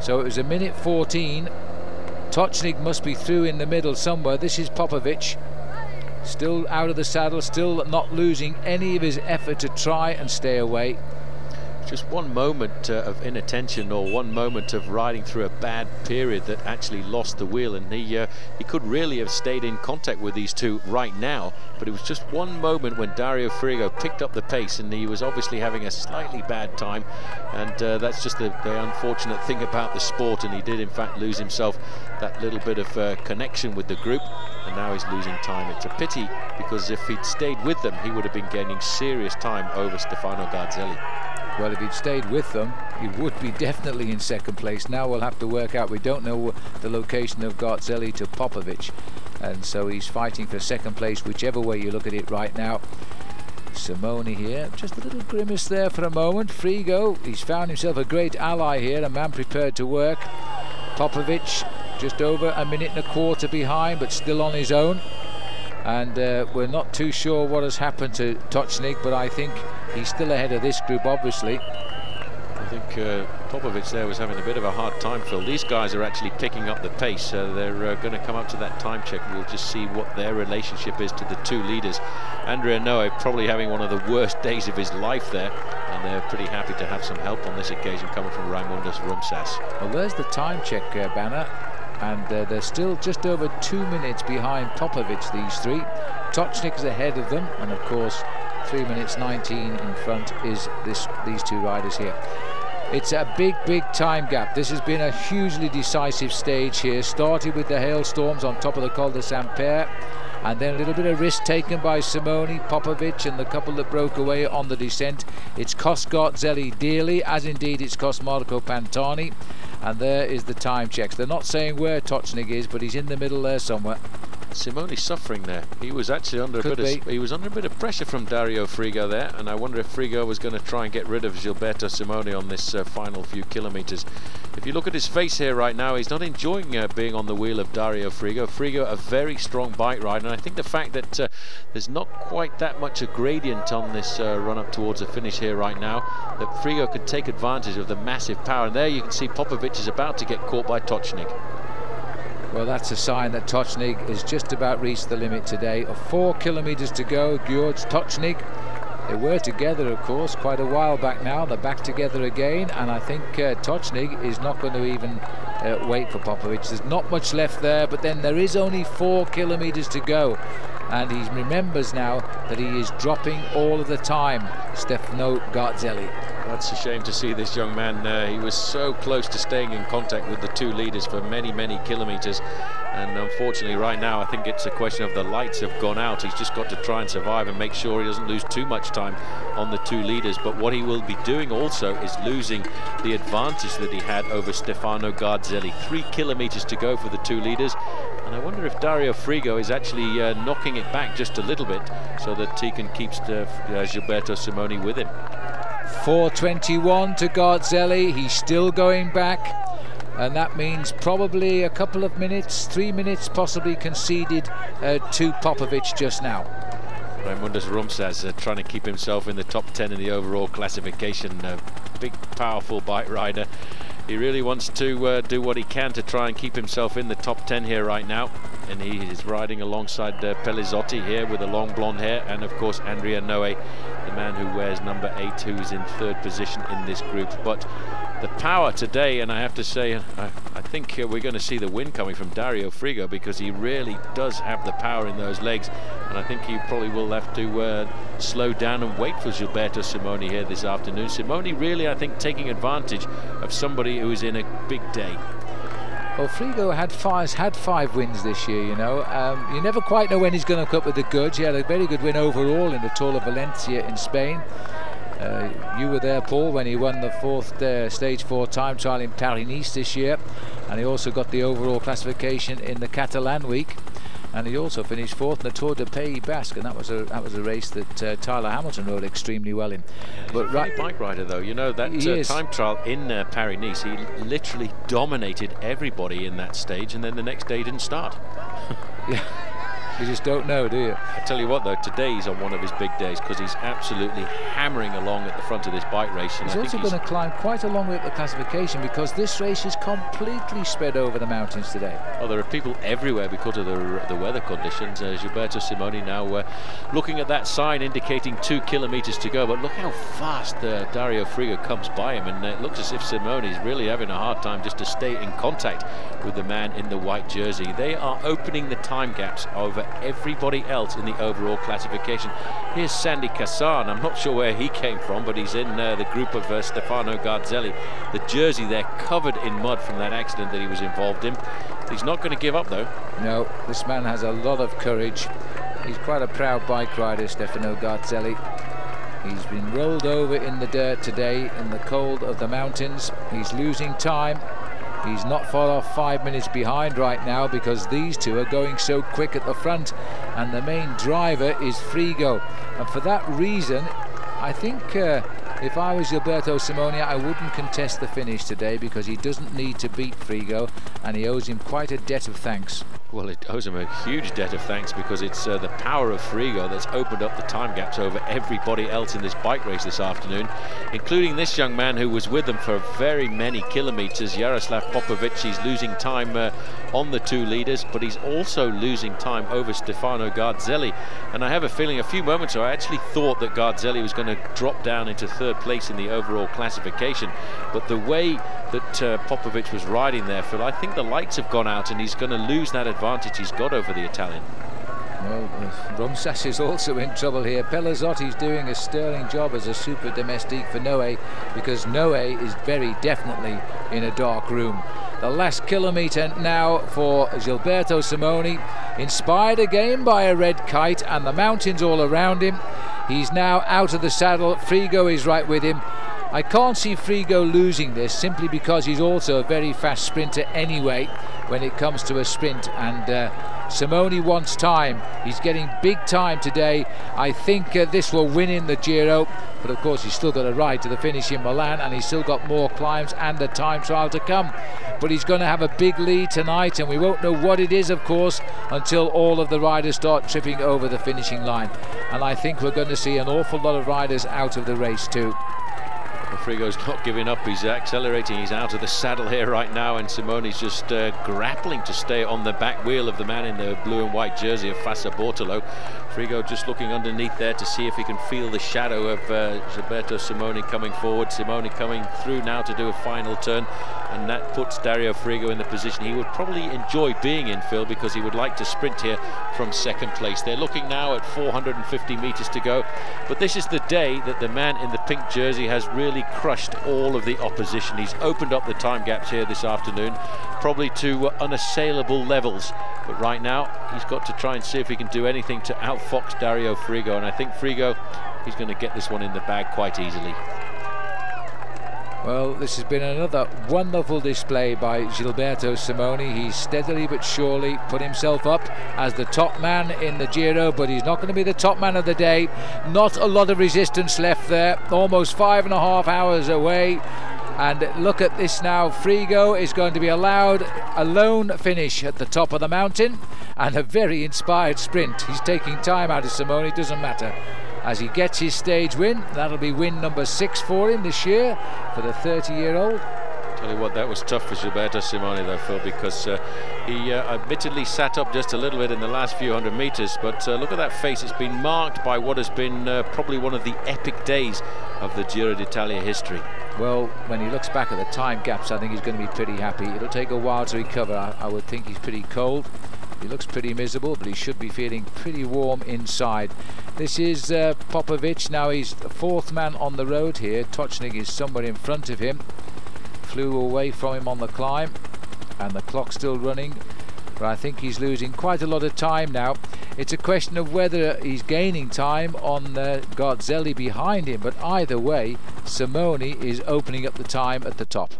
So it was a minute 14. Tocznik must be through in the middle somewhere. This is Popovich, still out of the saddle, still not losing any of his effort to try and stay away. Just one moment of inattention, or one moment of riding through a bad period that actually lost the wheel, and he could really have stayed in contact with these two right now, but it was just one moment when Dario Frigo picked up the pace, and he was obviously having a slightly bad time, and that's just the unfortunate thing about the sport, and he did in fact lose himself that little bit of connection with the group, and now he's losing time. It's a pity, because if he'd stayed with them, he would have been gaining serious time over Stefano Garzelli. Well, if he'd stayed with them, he would be definitely in second place. Now we'll have to work out. We don't know the location of Garzelli to Popovich, and so he's fighting for second place whichever way you look at it right now. Simoni here, just a little grimace there for a moment. Frigo, he's found himself a great ally here, a man prepared to work. Popovich just over a minute and a quarter behind, but still on his own. And we're not too sure what has happened to Tocznik, but I think he's still ahead of this group, obviously. I think Popovich there was having a bit of a hard time, Phil. These guys are actually picking up the pace. They're going to come up to that time check. We'll just see what their relationship is to the two leaders. Andrea Noe probably having one of the worst days of his life there, and they're pretty happy to have some help on this occasion coming from Raimundas Rumsas. Well, there's the time check banner, and they're still just over 2 minutes behind Popovich, these three. Tocznik is ahead of them, and of course 3 minutes 19 in front is these two riders here. It's a big time gap. This has been a hugely decisive stage here. Started with the hailstorms on top of the Col de Saint-Père, and then a little bit of risk taken by Simoni, Popovich, and the couple that broke away on the descent. It's cost Garzelli dearly, as indeed it's cost Marco Pantani. And there is the time checks. They're not saying where Tocznik is, but he's in the middle there somewhere. Simoni suffering there. He was actually under a bit of pressure from Dario Frigo there, and I wonder if Frigo was going to try and get rid of Gilberto Simoni on this final few kilometers. If you look at his face here right now, he's not enjoying being on the wheel of Dario Frigo. Frigo, a very strong bike rider, and I think the fact that there's not quite that much a gradient on this run up towards the finish here right now, that Frigo could take advantage of the massive power. And there you can see Popovich is about to get caught by Tocznik. Well, that's a sign that Tocznik has just about reached the limit today. 4 kilometers to go. Gjorge, Tocznik, they were together, of course, quite a while back now. They're back together again, and I think Tocznik is not going to even wait for Popovich. There's not much left there, but then there is only 4 kilometers to go, and he remembers now that he is dropping all of the time, Stefano Garzelli. That's a shame to see this young man. He was so close to staying in contact with the two leaders for many kilometers, and unfortunately right now I think it's a question of the lights have gone out. He's just got to try and survive and make sure he doesn't lose too much time on the two leaders. But what he will be doing also is losing the advantage that he had over Stefano Garzelli. 3 kilometers to go for the two leaders, and I wonder if Dario Frigo is actually knocking it back just a little bit so that he can keep Gilberto Simoni with him. 4:21 to Garzelli. He's still going back, and that means probably a couple of minutes, 3 minutes possibly conceded to Popovich just now. Raimundas Rumsas trying to keep himself in the top 10 in the overall classification. Big powerful bike rider. He really wants to do what he can to try and keep himself in the top 10 here right now, and he is riding alongside Pelizzotti here with the long blonde hair, and of course Andrea Noe the man who wears number 8, who's in 3rd position in this group. But the power today, and I have to say, I think we're going to see the win coming from Dario Frigo, because he really does have the power in those legs, and I think he probably will have to slow down and wait for Gilberto Simoni here this afternoon. Simoni really, I think, taking advantage of somebody who is in a big day. Well, Frigo has had 5 wins this year, you know. You never quite know when he's going to come up with the goods. He had a very good win overall in the Tour of Valencia in Spain. You were there, Paul, when he won the stage 4 time trial in Paris-Nice this year, and he also got the overall classification in the Catalan week, and he also finished 4th in the Tour de Pays Basque, and that was a race that Tyler Hamilton rode extremely well in. But right, bike rider though, you know, that time trial in Paris-Nice, he literally dominated everybody in that stage, and then the next day he didn't start. Yeah. You just don't know, do you? I tell you what though, today he's on one of his big days, because he's absolutely hammering along at the front of this bike race. And he's also going to climb quite a long way up the classification, because this race is completely spread over the mountains today. Well, there are people everywhere because of the weather conditions. Gilberto Simoni now looking at that sign indicating 2 kilometers to go, but look how fast Dario Frigo comes by him, and it looks as if Simoni's really having a hard time just to stay in contact with the man in the white jersey. They are opening the time gaps over everybody else in the overall classification. Here's Sandy Cassan. I'm not sure where he came from, but he's in the group of Stefano Garzelli. The jersey there covered in mud from that accident that he was involved in. He's not going to give up though. No, this man has a lot of courage. He's quite a proud bike rider, Stefano Garzelli. He's been rolled over in the dirt today in the cold of the mountains. He's losing time. He's not far off 5 minutes behind right now, because these two are going so quick at the front, and the main driver is Frigo. And for that reason, I think if I was Gilberto Simoni, I wouldn't contest the finish today, because he doesn't need to beat Frigo, and he owes him quite a debt of thanks. Well, it owes him a huge debt of thanks, because it's the power of Frigo that's opened up the time gaps over everybody else in this bike race this afternoon, including this young man who was with them for very many kilometers, Yaroslav Popovich. He's losing time on the 2 leaders, but he's also losing time over Stefano Garzelli. And I have a feeling a few moments ago I actually thought that Garzelli was going to drop down into 3rd place in the overall classification, but the way that Popovich was riding there, Phil, I think the lights have gone out, and he's going to lose that advantage he's got over the Italian. Well, Romsas is also in trouble here. Pellazotti's doing a sterling job as a super domestique for Noé, because Noé is very definitely in a dark room. The last kilometre now for Gilberto Simoni, inspired again by a red kite and the mountains all around him. He's now out of the saddle. Frigo is right with him. I can't see Frigo losing this, simply because he's also a very fast sprinter anyway when it comes to a sprint, and Simoni wants time. He's getting big time today. I think this will win in the Giro, but of course he's still got a ride to the finish in Milan, and he's still got more climbs and a time trial to come. But he's going to have a big lead tonight, and we won't know what it is, of course, until all of the riders start tripping over the finishing line. And I think we're going to see an awful lot of riders out of the race too. Frigo's not giving up, he's accelerating, he's out of the saddle here right now, and Simoni's just grappling to stay on the back wheel of the man in the blue and white jersey of Fassa Bortolo. Frigo just looking underneath there to see if he can feel the shadow of Gilberto Simoni coming forward. Simoni coming through now to do a final turn, and that puts Dario Frigo in the position he would probably enjoy being in, Phil, because he would like to sprint here from 2nd place. They're looking now at 450 meters to go, but this is the day that the man in the pink jersey has really crushed all of the opposition. He's opened up the time gaps here this afternoon, probably to unassailable levels, but right now he's got to try and see if he can do anything to outfox Dario Frigo, and I think Frigo, he's going to get this one in the bag quite easily. Well, this has been another wonderful display by Gilberto Simoni. He's steadily but surely put himself up as the top man in the Giro, but he's not going to be the top man of the day. Not a lot of resistance left there, almost 5.5 hours away. And look at this now, Frigo is going to be allowed a lone finish at the top of the mountain, and a very inspired sprint. He's taking time out of Simoni, doesn't matter. As he gets his stage win, that'll be win number 6 for him this year, for the 30-year-old. Tell you what, that was tough for Gilberto Simoni though, Phil, because he admittedly sat up just a little bit in the last few hundred meters, but look at that face. It's been marked by what has been probably one of the epic days of the Giro d'Italia history. Well, when he looks back at the time gaps, I think he's going to be pretty happy. It'll take a while to recover. I would think he's pretty cold. He looks pretty miserable, but he should be feeling pretty warm inside. This is Popovich. Now he's the fourth man on the road here. Tocznik is somewhere in front of him. Flew away from him on the climb, and the clock's still running. But I think he's losing quite a lot of time now. It's a question of whether he's gaining time on Garzelli behind him, but either way, Simoni is opening up the time at the top.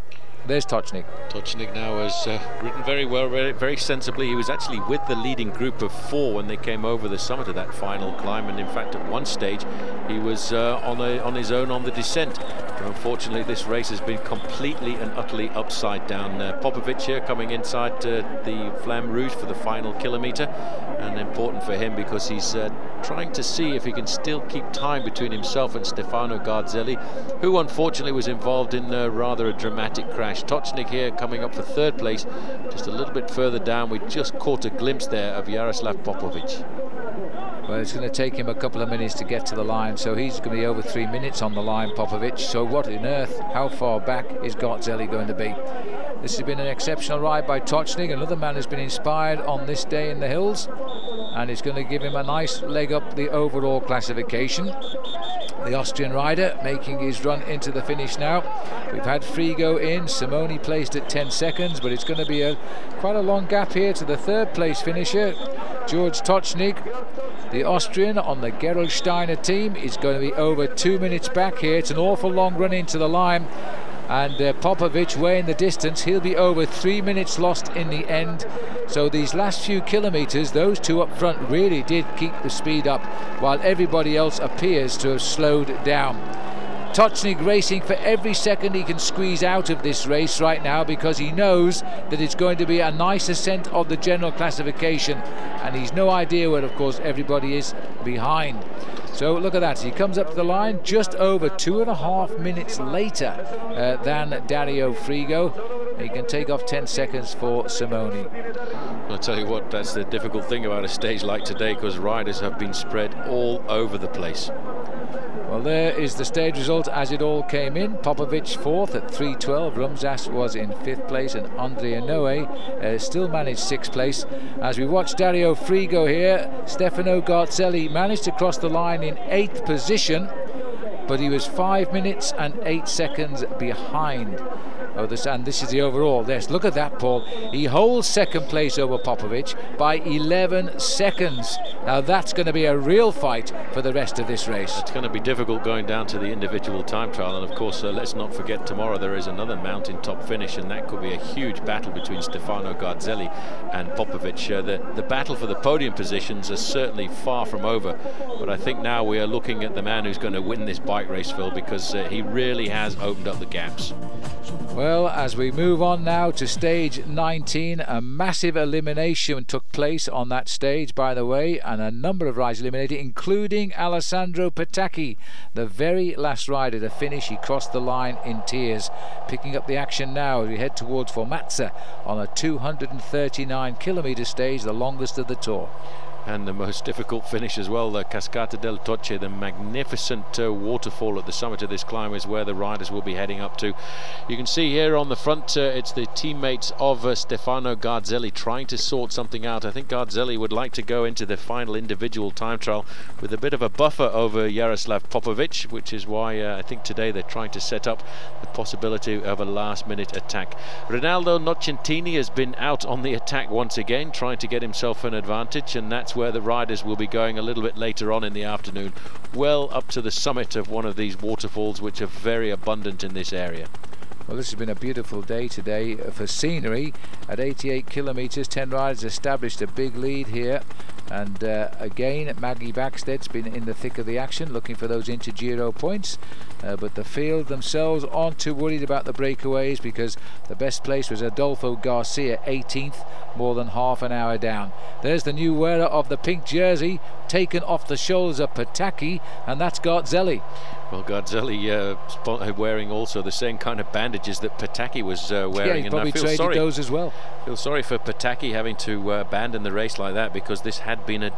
There's Tocznik. Tocznik now has ridden very well, very sensibly. He was actually with the leading group of 4 when they came over the summit of that final climb, and in fact at one stage he was on his own on the descent. But unfortunately this race has been completely and utterly upside down. Popovich here coming inside the Flamme Rouge for the final kilometre, and important for him because he's trying to see if he can still keep time between himself and Stefano Garzelli, who unfortunately was involved in rather a dramatic crash. Tocznik here coming up for 3rd place, just a little bit further down. We just caught a glimpse there of Yaroslav Popovich. Well, it's going to take him a couple of minutes to get to the line, so he's going to be over 3 minutes on the line, Popovich. So what on earth, how far back is Garzelli going to be? This has been an exceptional ride by Tocznik. Another man has been inspired on this day in the hills, and it's going to give him a nice leg up the overall classification. The Austrian rider making his run into the finish now. We've had Frigo in, Simoni placed at 10 seconds, but it's going to be quite a long gap here to the 3rd place finisher, George Tocznik. The Austrian on the Gerolsteiner team is going to be over 2 minutes back here. It's an awful long run into the line, and Popovich way in the distance. He'll be over 3 minutes lost in the end. So these last few kilometres, those two up front really did keep the speed up, while everybody else appears to have slowed down. Tocznik racing for every second he can squeeze out of this race right now, because he knows that it's going to be a nice ascent of the general classification, and he's no idea where, of course, everybody is behind. So look at that, he comes up to the line just over 2.5 minutes later than Dario Frigo. He can take off 10 seconds for Simoni. I'll tell you what, that's the difficult thing about a stage like today, because riders have been spread all over the place. Well, there is the stage result as it all came in. Popovich 4th at 3:12. Rumsas was in 5th place, and Andrea Noe still managed 6th place. As we watch Dario Frigo here, Stefano Garzelli managed to cross the line in 8th position, but he was 5 minutes and 8 seconds behind. Oh, and this is the overall. Yes, look at that, Paul. He holds 2nd place over Popovich by 11 seconds. Now that's going to be a real fight for the rest of this race. It's going to be difficult going down to the individual time trial, and of course let's not forget tomorrow there is another mountain top finish, and that could be a huge battle between Stefano Garzelli and Popovich. The battle for the podium positions is certainly far from over, but I think now we are looking at the man who's going to win this bike race, Phil, because he really has opened up the gaps. Well, as we move on now to stage 19, a massive elimination took place on that stage, by the way, and a number of riders eliminated, including Alessandro Pataki, the very last rider to finish. He crossed the line in tears. Picking up the action now as we head towards Formazza on a 239-kilometre stage, the longest of the tour. And the most difficult finish as well, the Cascata del Toce, the magnificent waterfall at the summit of this climb, is where the riders will be heading up to. You can see here on the front, it's the teammates of Stefano Garzelli trying to sort something out. I think Garzelli would like to go into the final individual time trial with a bit of a buffer over Yaroslav Popovich, which is why I think today they're trying to set up the possibility of a last-minute attack. Rinaldo Nocentini has been out on the attack once again, trying to get himself an advantage, and that's where the riders will be going a little bit later on in the afternoon, well up to the summit of one of these waterfalls, which are very abundant in this area. Well, this has been a beautiful day today for scenery. At 88 kilometres, 10 riders established a big lead here, and again Maggie Backsted's been in the thick of the action looking for those Inter-Giro points, but the field themselves aren't too worried about the breakaways, because the best place was Adolfo Garcia, 18th, more than half an hour down. There's the new wearer of the pink jersey, taken off the shoulders of Pataki, and that's Garzelli. Well, Garzelli wearing also the same kind of bandages that Pataki was wearing. Yeah, he probably traded those as well. Feel sorry for Pataki having to abandon the race like that, because this had been a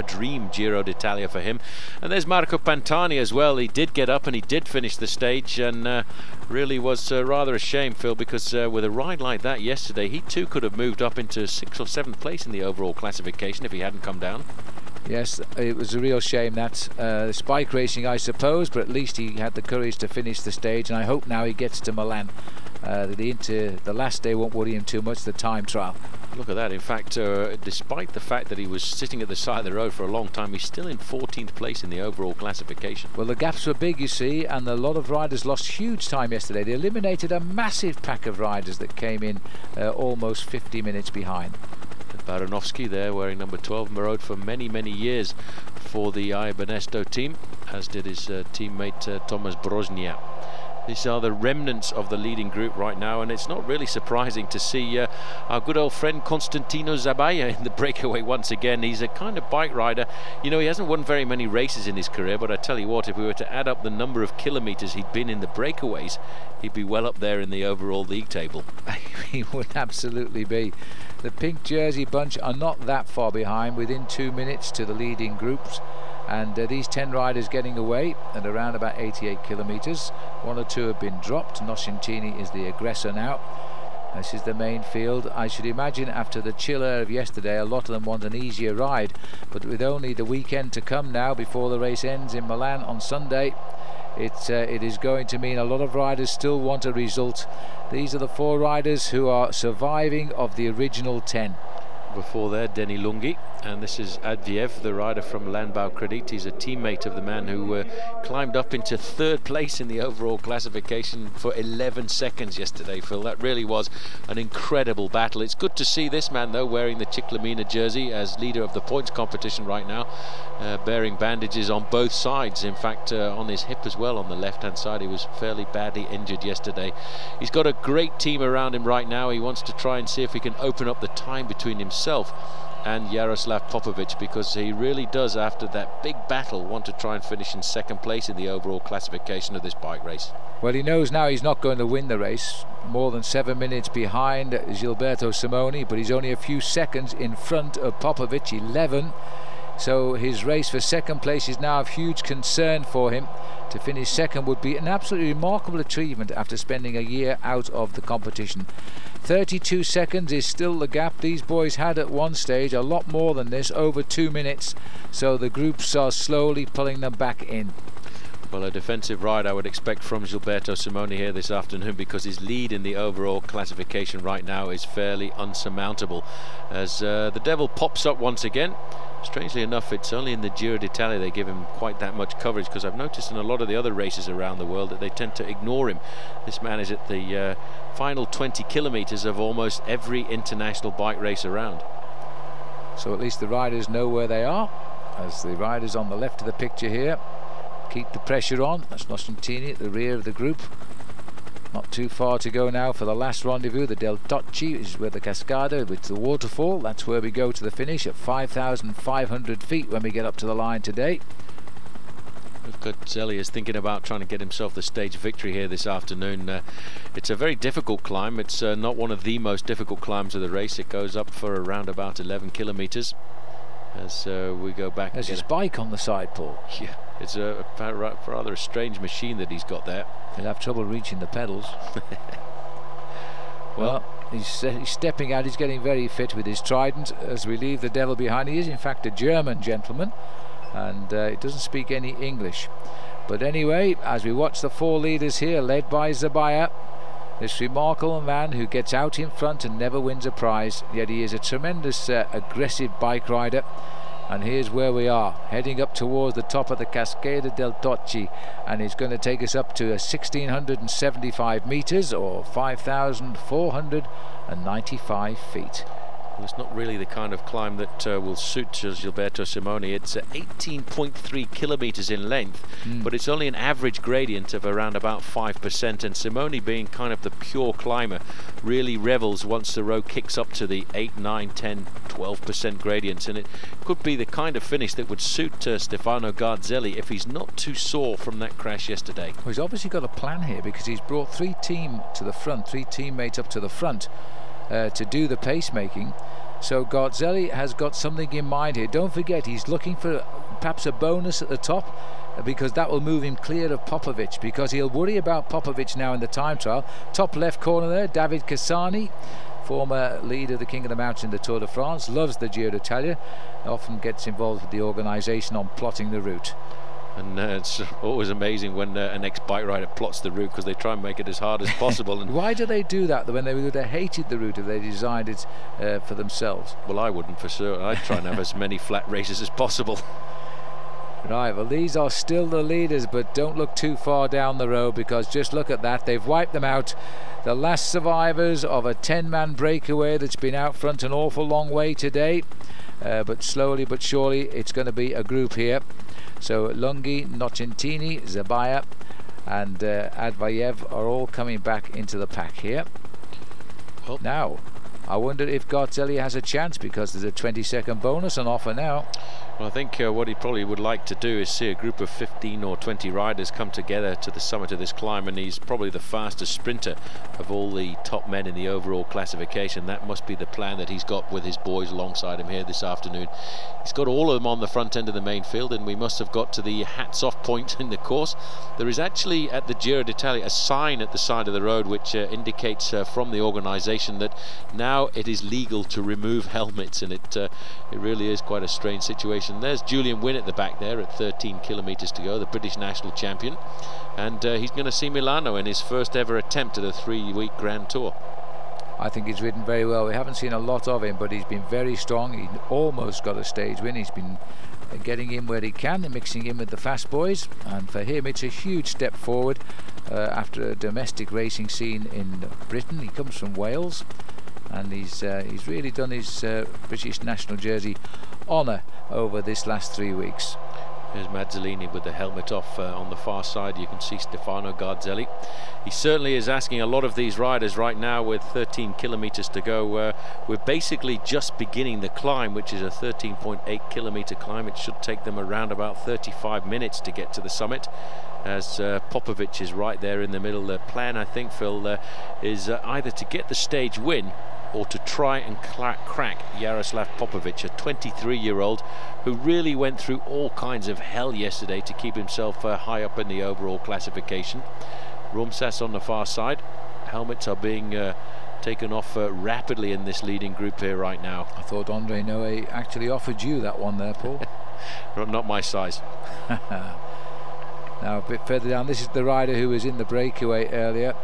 dream Giro d'Italia for him. And there's Marco Pantani as well. He did get up and he did finish the stage, and really was rather a shame, Phil, because with a ride like that yesterday, he too could have moved up into 6th or 7th place in the overall classification if he hadn't come down. Yes, it was a real shame that it's bike racing, I suppose, but at least he had the courage to finish the stage, and I hope now he gets to Milan. The last day won't worry him too much, the time trial. Look at that. In fact, despite the fact that he was sitting at the side of the road for a long time, he's still in 14th place in the overall classification. Well, the gaps were big, you see, and a lot of riders lost huge time yesterday. They eliminated a massive pack of riders that came in almost 50 minutes behind. Baranovsky there wearing number 12 rode for many years for the Ibanez team, as did his teammate Thomas Broznia. These are the remnants of the leading group right now, and it's not really surprising to see our good old friend Constantino Zabaya in the breakaway once again. He's a kind of bike rider. You know, he hasn't won very many races in his career, but I tell you what, if we were to add up the number of kilometres he'd been in the breakaways, he'd be well up there in the overall league table. He would absolutely be. The pink jersey bunch are not that far behind, within 2 minutes to the leading groups. And these 10 riders getting away at around about 88 kilometres. 1 or 2 have been dropped. Noscentini is the aggressor now. This is the main field. I should imagine after the chill air of yesterday, a lot of them want an easier ride, but with only the weekend to come now before the race ends in Milan on Sunday, it is going to mean a lot of riders still want a result. These are the 4 riders who are surviving of the original 10. Before there, Denny Lungi, and this is Adviev, the rider from Landbau Credit. He's a teammate of the man who climbed up into 3rd place in the overall classification for 11 seconds yesterday, Phil. That really was an incredible battle. It's good to see this man, though, wearing the Ciclamina jersey as leader of the points competition right now, bearing bandages on both sides. In fact, on his hip as well on the left-hand side. He was fairly badly injured yesterday. He's got a great team around him right now. He wants to try and see if he can open up the time between himself and Yaroslav Popovich, because he really does, after that big battle, want to try and finish in 2nd place in the overall classification of this bike race. Well, he knows now he's not going to win the race. More than 7 minutes behind Gilberto Simoni, but he's only a few seconds in front of Popovich, 11. So his race for 2nd place is now of huge concern for him. To finish 2nd would be an absolutely remarkable achievement after spending a year out of the competition. 32 seconds is still the gap. These boys had at one stage a lot more than this, over 2 minutes, so the groups are slowly pulling them back in. Well, a defensive ride I would expect from Gilberto Simoni here this afternoon, because his lead in the overall classification right now is fairly unsurmountable, as the devil pops up once again. Strangely enough, it's only in the Giro d'Italia they give him quite that much coverage, because I've noticed in a lot of the other races around the world that they tend to ignore him. This man is at the final 20 kilometres of almost every international bike race around. So at least the riders know where they are, as the riders on the left of the picture here keep the pressure on. That's Noscentini at the rear of the group. Not too far to go now for the last rendezvous. The Del Tocci is where the Cascada with the waterfall. That's where we go to the finish at 5,500 feet when we get up to the line today. We've got Zelli is thinking about trying to get himself the stage victory here this afternoon. It's a very difficult climb. It's not one of the most difficult climbs of the race. It goes up for around about 11 kilometres. As we go back. There's his bike on the side, Paul. Yeah, it's a rather a strange machine that he's got there. He'll have trouble reaching the pedals. Well, he's stepping out. He's getting very fit with his trident as we leave the devil behind. He is in fact a German gentleman, and he doesn't speak any English. But anyway, as we watch the 4 leaders here led by Zabaya, this remarkable man who gets out in front and never wins a prize, yet he is a tremendous aggressive bike rider. And here's where we are, heading up towards the top of the Cascada del Tocci, and it's going to take us up to 1,675 metres or 5,495 feet. Well, it's not really the kind of climb that will suit Gilberto Simoni. It's 18.3 kilometers in length, but it's only an average gradient of around about 5%, and Simoni, being kind of the pure climber, really revels once the road kicks up to the 8, 9, 10, 12% gradients, and it could be the kind of finish that would suit Stefano Garzelli if he's not too sore from that crash yesterday. Well, he's obviously got a plan here, because he's brought three teammates up to the front to do the pacemaking. So Garzelli has got something in mind here. Don't forget, he's looking for perhaps a bonus at the top, because that will move him clear of Popovich, because he'll worry about Popovich now in the time trial. Top left corner there, David Cassani, former leader of the King of the Mountain, the Tour de France, loves the Giro d'Italia, often gets involved with the organisation on plotting the route. And it's always amazing when an ex-bike rider plots the route, because they try and make it as hard as possible. And why do they do that when they would have hated the route if they designed it for themselves? Well, I wouldn't for sure. I'd try and have as many flat races as possible. Right, well, these are still the leaders, but don't look too far down the road, because just look at that. They've wiped them out. The last survivors of a 10-man breakaway that's been out front an awful long way today. But slowly but surely it's going to be a group here. So Lungi, Nocentini, Zabaya and Advayev are all coming back into the pack here. Oh. Now, I wonder if Garzelli has a chance, because there's a 20-second bonus on offer now. Well, I think what he probably would like to do is see a group of 15 or 20 riders come together to the summit of this climb, and he's probably the fastest sprinter of all the top men in the overall classification. That must be the plan that he's got with his boys alongside him here this afternoon. He's got all of them on the front end of the main field, and we must have got to the hats-off point in the course. There is actually at the Giro d'Italia a sign at the side of the road which indicates from the organisation that now it is legal to remove helmets, and it really is quite a strange situation. There's Julian Wynne at the back there at 13 kilometers to go, the British national champion, and he's going to see Milano in his first ever attempt at a 3-week Grand Tour. I think he's ridden very well. We haven't seen a lot of him, but he's been very strong. He almost got a stage win. He's been getting in where he can and mixing in with the fast boys, and for him it's a huge step forward after a domestic racing scene in Britain. He comes from Wales, and he's really done his British national jersey honour over this last 3 weeks. There's Mazzolini with the helmet off on the far side. You can see Stefano Garzelli. He certainly is asking a lot of these riders right now with 13 kilometers to go. We're basically just beginning the climb, which is a 13.8 kilometer climb. It should take them around about 35 minutes to get to the summit, as Popovich is right there in the middle. The plan, I think, Phil, is either to get the stage win or to try and crack Yaroslav Popovich, a 23-year-old who really went through all kinds of hell yesterday to keep himself high up in the overall classification. Rumsas on the far side. Helmets are being taken off rapidly in this leading group here right now. I thought Andre Noe actually offered you that one there, Paul. Not my size. Now a bit further down, this is the rider who was in the breakaway earlier.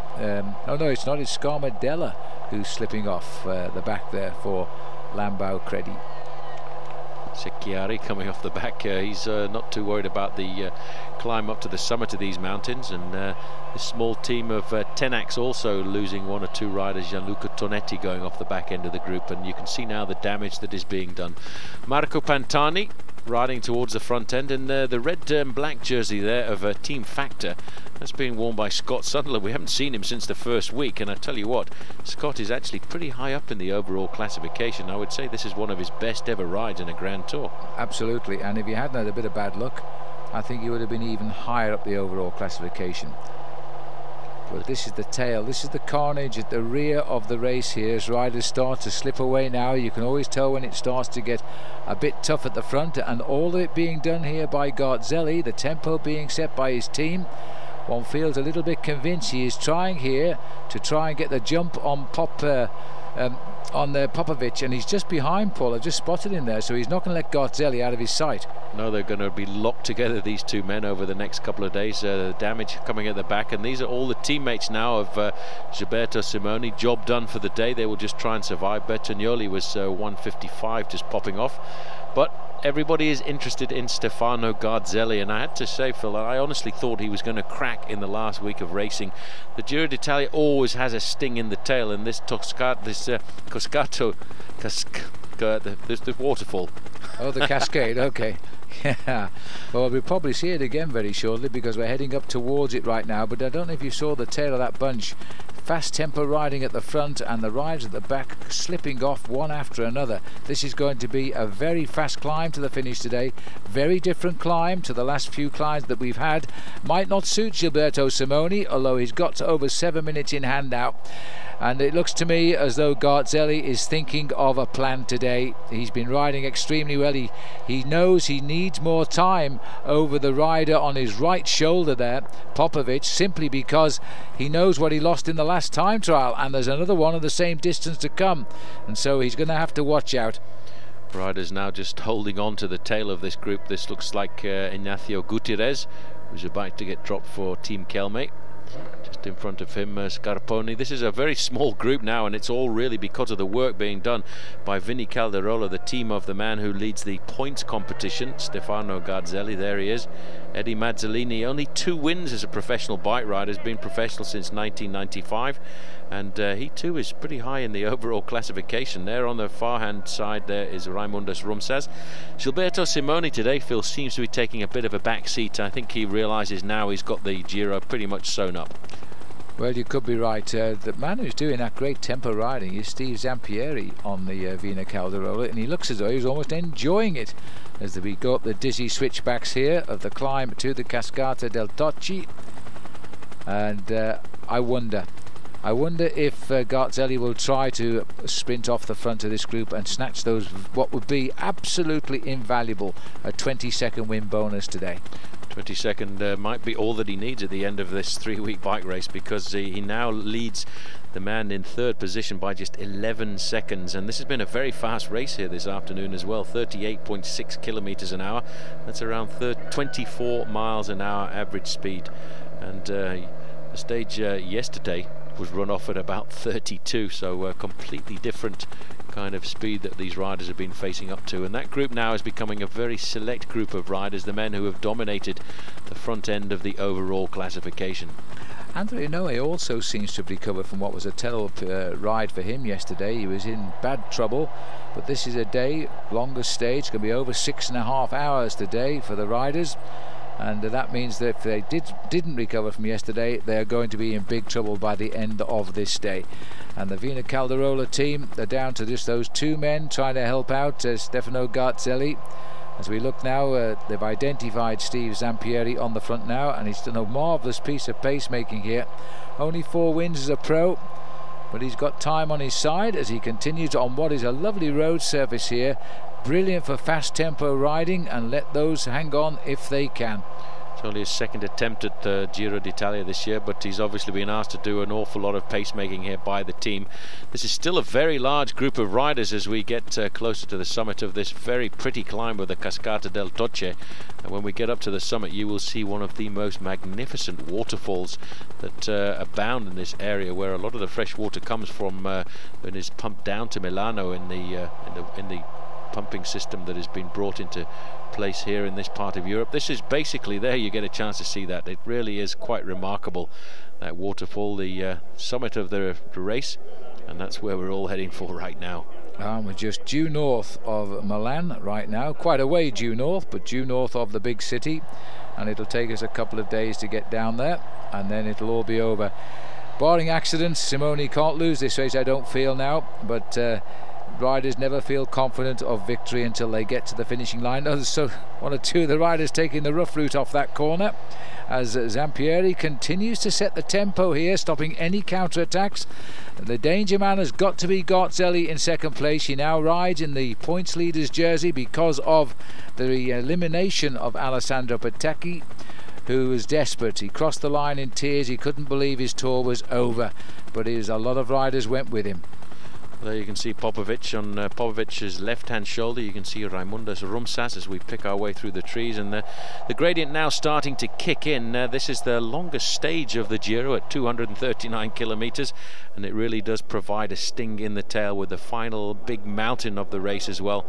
Oh no, it's not, it's Scarmadella who's slipping off the back there for Lambau Credi. Secchiari coming off the back. He's not too worried about the climb up to the summit of these mountains, and this small team of Tenax also losing one or two riders. Gianluca Tonetti going off the back end of the group, and you can see now the damage that is being done. Marco Pantani riding towards the front end, and the red and black jersey there of Team Factor, that's being worn by Scott Sunderland. We haven't seen him since the first week, and I tell you what, Scott is actually pretty high up in the overall classification. I would say this is one of his best ever rides in a Grand Tour. Absolutely, and if he hadn't had a bit of bad luck, I think he would have been even higher up the overall classification. But this is the tail, this is the carnage at the rear of the race here as riders start to slip away now. You can always tell when it starts to get a bit tough at the front, and all of it being done here by Garzelli, the tempo being set by his team. One feels a little bit convinced he is trying here to try and get the jump on Popovich, and he's just behind Paul. I've just spotted him there, so he's not going to let Garzelli out of his sight. No, they're going to be locked together, these two men, over the next couple of days. Damage coming at the back, and these are all the teammates now of Gilberto Simoni. Job done for the day. They will just try and survive. Bertagnoli was 155, just popping off. but everybody is interested in Stefano Garzelli, and I had to say, Phil, I honestly thought he was going to crack in the last week of racing. The Giro d'Italia always has a sting in the tail, and this the waterfall. Oh, the cascade, okay. Yeah, well, we'll probably see it again very shortly because we're heading up towards it right now, but I don't know if you saw the tail of that bunch. Fast tempo riding at the front and the riders at the back slipping off one after another. This is going to be a very fast climb to the finish today. Very different climb to the last few climbs that we've had. Might not suit Gilberto Simoni, although he's got to over 7 minutes in hand now. And it looks to me as though Garzelli is thinking of a plan today. He's been riding extremely well. He knows he needs more time over the rider on his right shoulder there, Popovich, simply because he knows what he lost in the last time trial, and there's another one of the same distance to come, and so he's going to have to watch out. Riders now just holding on to the tail of this group. This looks like Ignacio Gutierrez, who's about to get dropped for Team Kelme. Just in front of him, Scarponi. This is a very small group now, and it's all really because of the work being done by Vinny Calderola, the team of the man who leads the points competition, Stefano Garzelli. There he is. Eddie Mazzolini, only 2 wins as a professional bike rider, has been professional since 1995, and he too is pretty high in the overall classification. There on the far hand side there is Raimundas Rumsas. Gilberto Simoni today, Phil, seems to be taking a bit of a back seat. I think he realises now he's got the Giro pretty much sewn up. Well, you could be right. The man who's doing that great tempo riding is Steve Zampieri on the Vina Calderola, and he looks as though he's almost enjoying it as we go up the dizzy switchbacks here of the climb to the Cascata del Tocci. And I wonder if Garzelli will try to sprint off the front of this group and snatch those, what would be absolutely invaluable, a 20-second win bonus today. 22nd might be all that he needs at the end of this 3-week bike race, because he now leads the man in 3rd position by just 11 seconds, and this has been a very fast race here this afternoon as well. 38.6 kilometers an hour. That's around 24 miles an hour average speed, and the stage yesterday was run off at about 32, so a completely different kind of speed that these riders have been facing up to, and that group now is becoming a very select group of riders, the men who have dominated the front end of the overall classification. Andre Noe also seems to have recovered from what was a terrible ride for him yesterday. He was in bad trouble, but this is a day, longest stage, going to be over 6.5 hours today for the riders, and that means that if they didn't recover from yesterday, they are going to be in big trouble by the end of this day. And the Vina Calderola team, they're down to just those 2 men trying to help out Stefano Garzelli. As we look now, they've identified Steve Zampieri on the front now, and he's done a marvellous piece of pacemaking here. Only 4 wins as a pro, but he's got time on his side as he continues on what is a lovely road surface here. Brilliant for fast tempo riding, and let those hang on if they can. It's only his 2nd attempt at the Giro d'Italia this year, but he's obviously been asked to do an awful lot of pacemaking here by the team. This is still a very large group of riders as we get closer to the summit of this very pretty climb with the Cascata del Tocci. And when we get up to the summit, you will see one of the most magnificent waterfalls that abound in this area, where a lot of the fresh water comes from when it's pumped down to Milano in the pumping system that has been brought into place here in this part of Europe. This is basically, there you get a chance to see that. It really is quite remarkable, that waterfall, the summit of the race, and that's where we're all heading for right now. We're just due north of Milan right now, quite a way due north, but due north of the big city, and it'll take us a couple of days to get down there, and then it'll all be over. Barring accidents, Simoni can't lose this race, I don't feel now, but riders never feel confident of victory until they get to the finishing line. So 1 or 2 of the riders taking the rough route off that corner, as Zampieri continues to set the tempo here, stopping any counter-attacks. The danger man has got to be Garzelli in 2nd place. He now rides in the points leader's jersey because of the elimination of Alessandro Pataki, who was desperate. He crossed the line in tears. He couldn't believe his tour was over, but a lot of riders went with him. There you can see Popovich on Popovich's left-hand shoulder. You can see Raimundas Rumsas as we pick our way through the trees, and the gradient now starting to kick in. This is the longest stage of the Giro at 239 kilometers, and it really does provide a sting in the tail with the final big mountain of the race as well.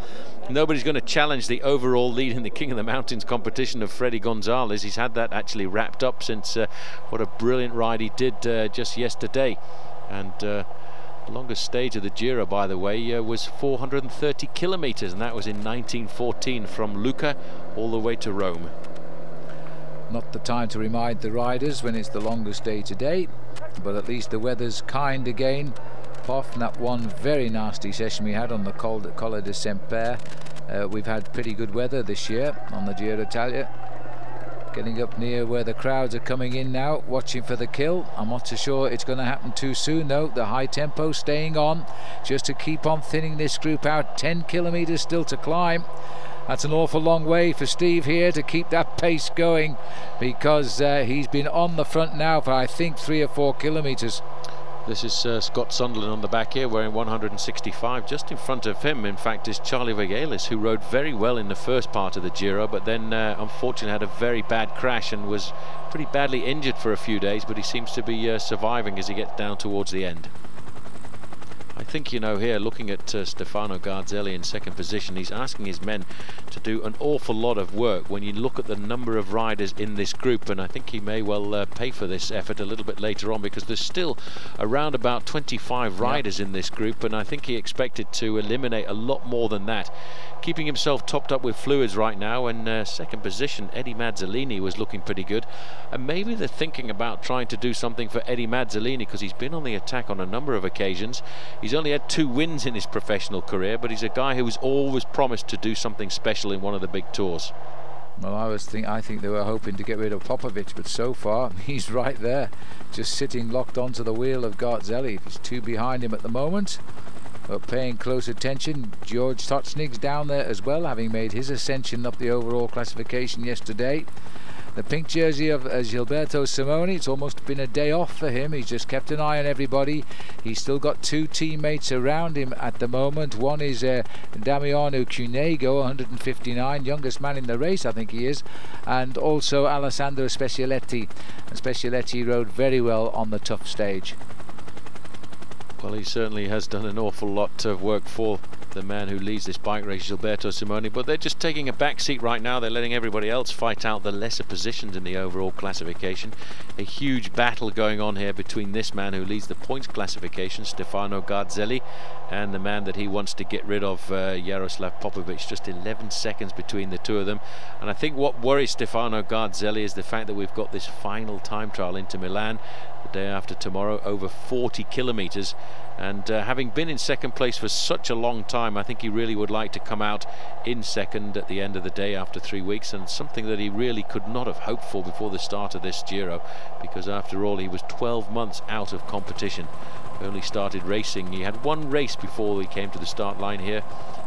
Nobody's going to challenge the overall lead in the King of the Mountains competition of Freddy Gonzalez. He's had that actually wrapped up since what a brilliant ride he did just yesterday. And the longest stage of the Giro, by the way, was 430 kilometers, and that was in 1914 from Lucca all the way to Rome. Not the time to remind the riders when it's the longest day today, but at least the weather's kind again. Apart from that one very nasty session we had on the Col de Semper, we've had pretty good weather this year on the Giro d'Italia. Getting up near where the crowds are coming in now, watching for the kill. I'm not so sure it's going to happen too soon though. The high tempo staying on just to keep on thinning this group out. 10 kilometers still to climb. That's an awful long way for Steve here to keep that pace going, because he's been on the front now for I think 3 or 4 kilometers. This is Scott Sunderland on the back here, wearing 165. Just in front of him, in fact, is Charlie Vagelis, who rode very well in the first part of the Giro, but then unfortunately had a very bad crash and was pretty badly injured for a few days, but he seems to be surviving as he gets down towards the end. I think, you know, here looking at Stefano Garzelli in second position, he's asking his men to do an awful lot of work when you look at the number of riders in this group, and I think he may well pay for this effort a little bit later on, because there's still around about 25 riders in this group, and I think he expected to eliminate a lot more than that. Keeping himself topped up with fluids right now, and second position Eddie Mazzolini was looking pretty good, and maybe they're thinking about trying to do something for Eddie Mazzolini, because he's been on the attack on a number of occasions. He's only had 2 wins in his professional career, but he's a guy who was always promised to do something special in one of the big tours. Well, I think they were hoping to get rid of Popovich, but so far he's right there, just sitting locked onto the wheel of Garzelli. He's 2 behind him at the moment, but paying close attention. George Totsnig's down there as well, having made his ascension up the overall classification yesterday. The pink jersey of Gilberto Simoni, it's almost been a day off for him. He's just kept an eye on everybody. He's still got 2 teammates around him at the moment. One is Damiano Cunego, 159, youngest man in the race, I think he is, and also Alessandro Specialetti. And Specialetti rode very well on the tough stage. Well, he certainly has done an awful lot of work for the man who leads this bike race, Gilberto Simoni, but they're just taking a back seat right now. They're letting everybody else fight out the lesser positions in the overall classification. A huge battle going on here between this man who leads the points classification, Stefano Garzelli, and the man that he wants to get rid of, Yaroslav Popovich. Just 11 seconds between the two of them, and I think what worries Stefano Garzelli is the fact that we've got this final time trial into Milan the day after tomorrow, over 40 kilometers, and having been in second place for such a long time, I think he really would like to come out in second at the end of the day after 3 weeks, and something that he really could not have hoped for before the start of this Giro, because after all he was 12 months out of competition. Only started racing, he had 1 race before he came to the start line here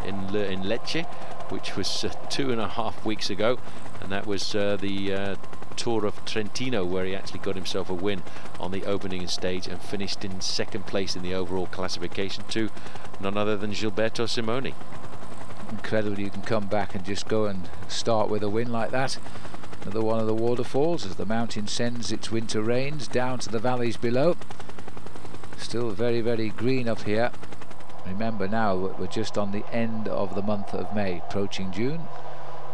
in Lecce, which was 2.5 weeks ago, and that was the Tour of Trentino, where he actually got himself a win on the opening stage and finished in second place in the overall classification to none other than Gilberto Simoni. Incredible you can come back and just go and start with a win like that. Another one of the waterfalls as the mountain sends its winter rains down to the valleys below. Still very, very green up here. Remember now we're just on the end of the month of May, approaching June.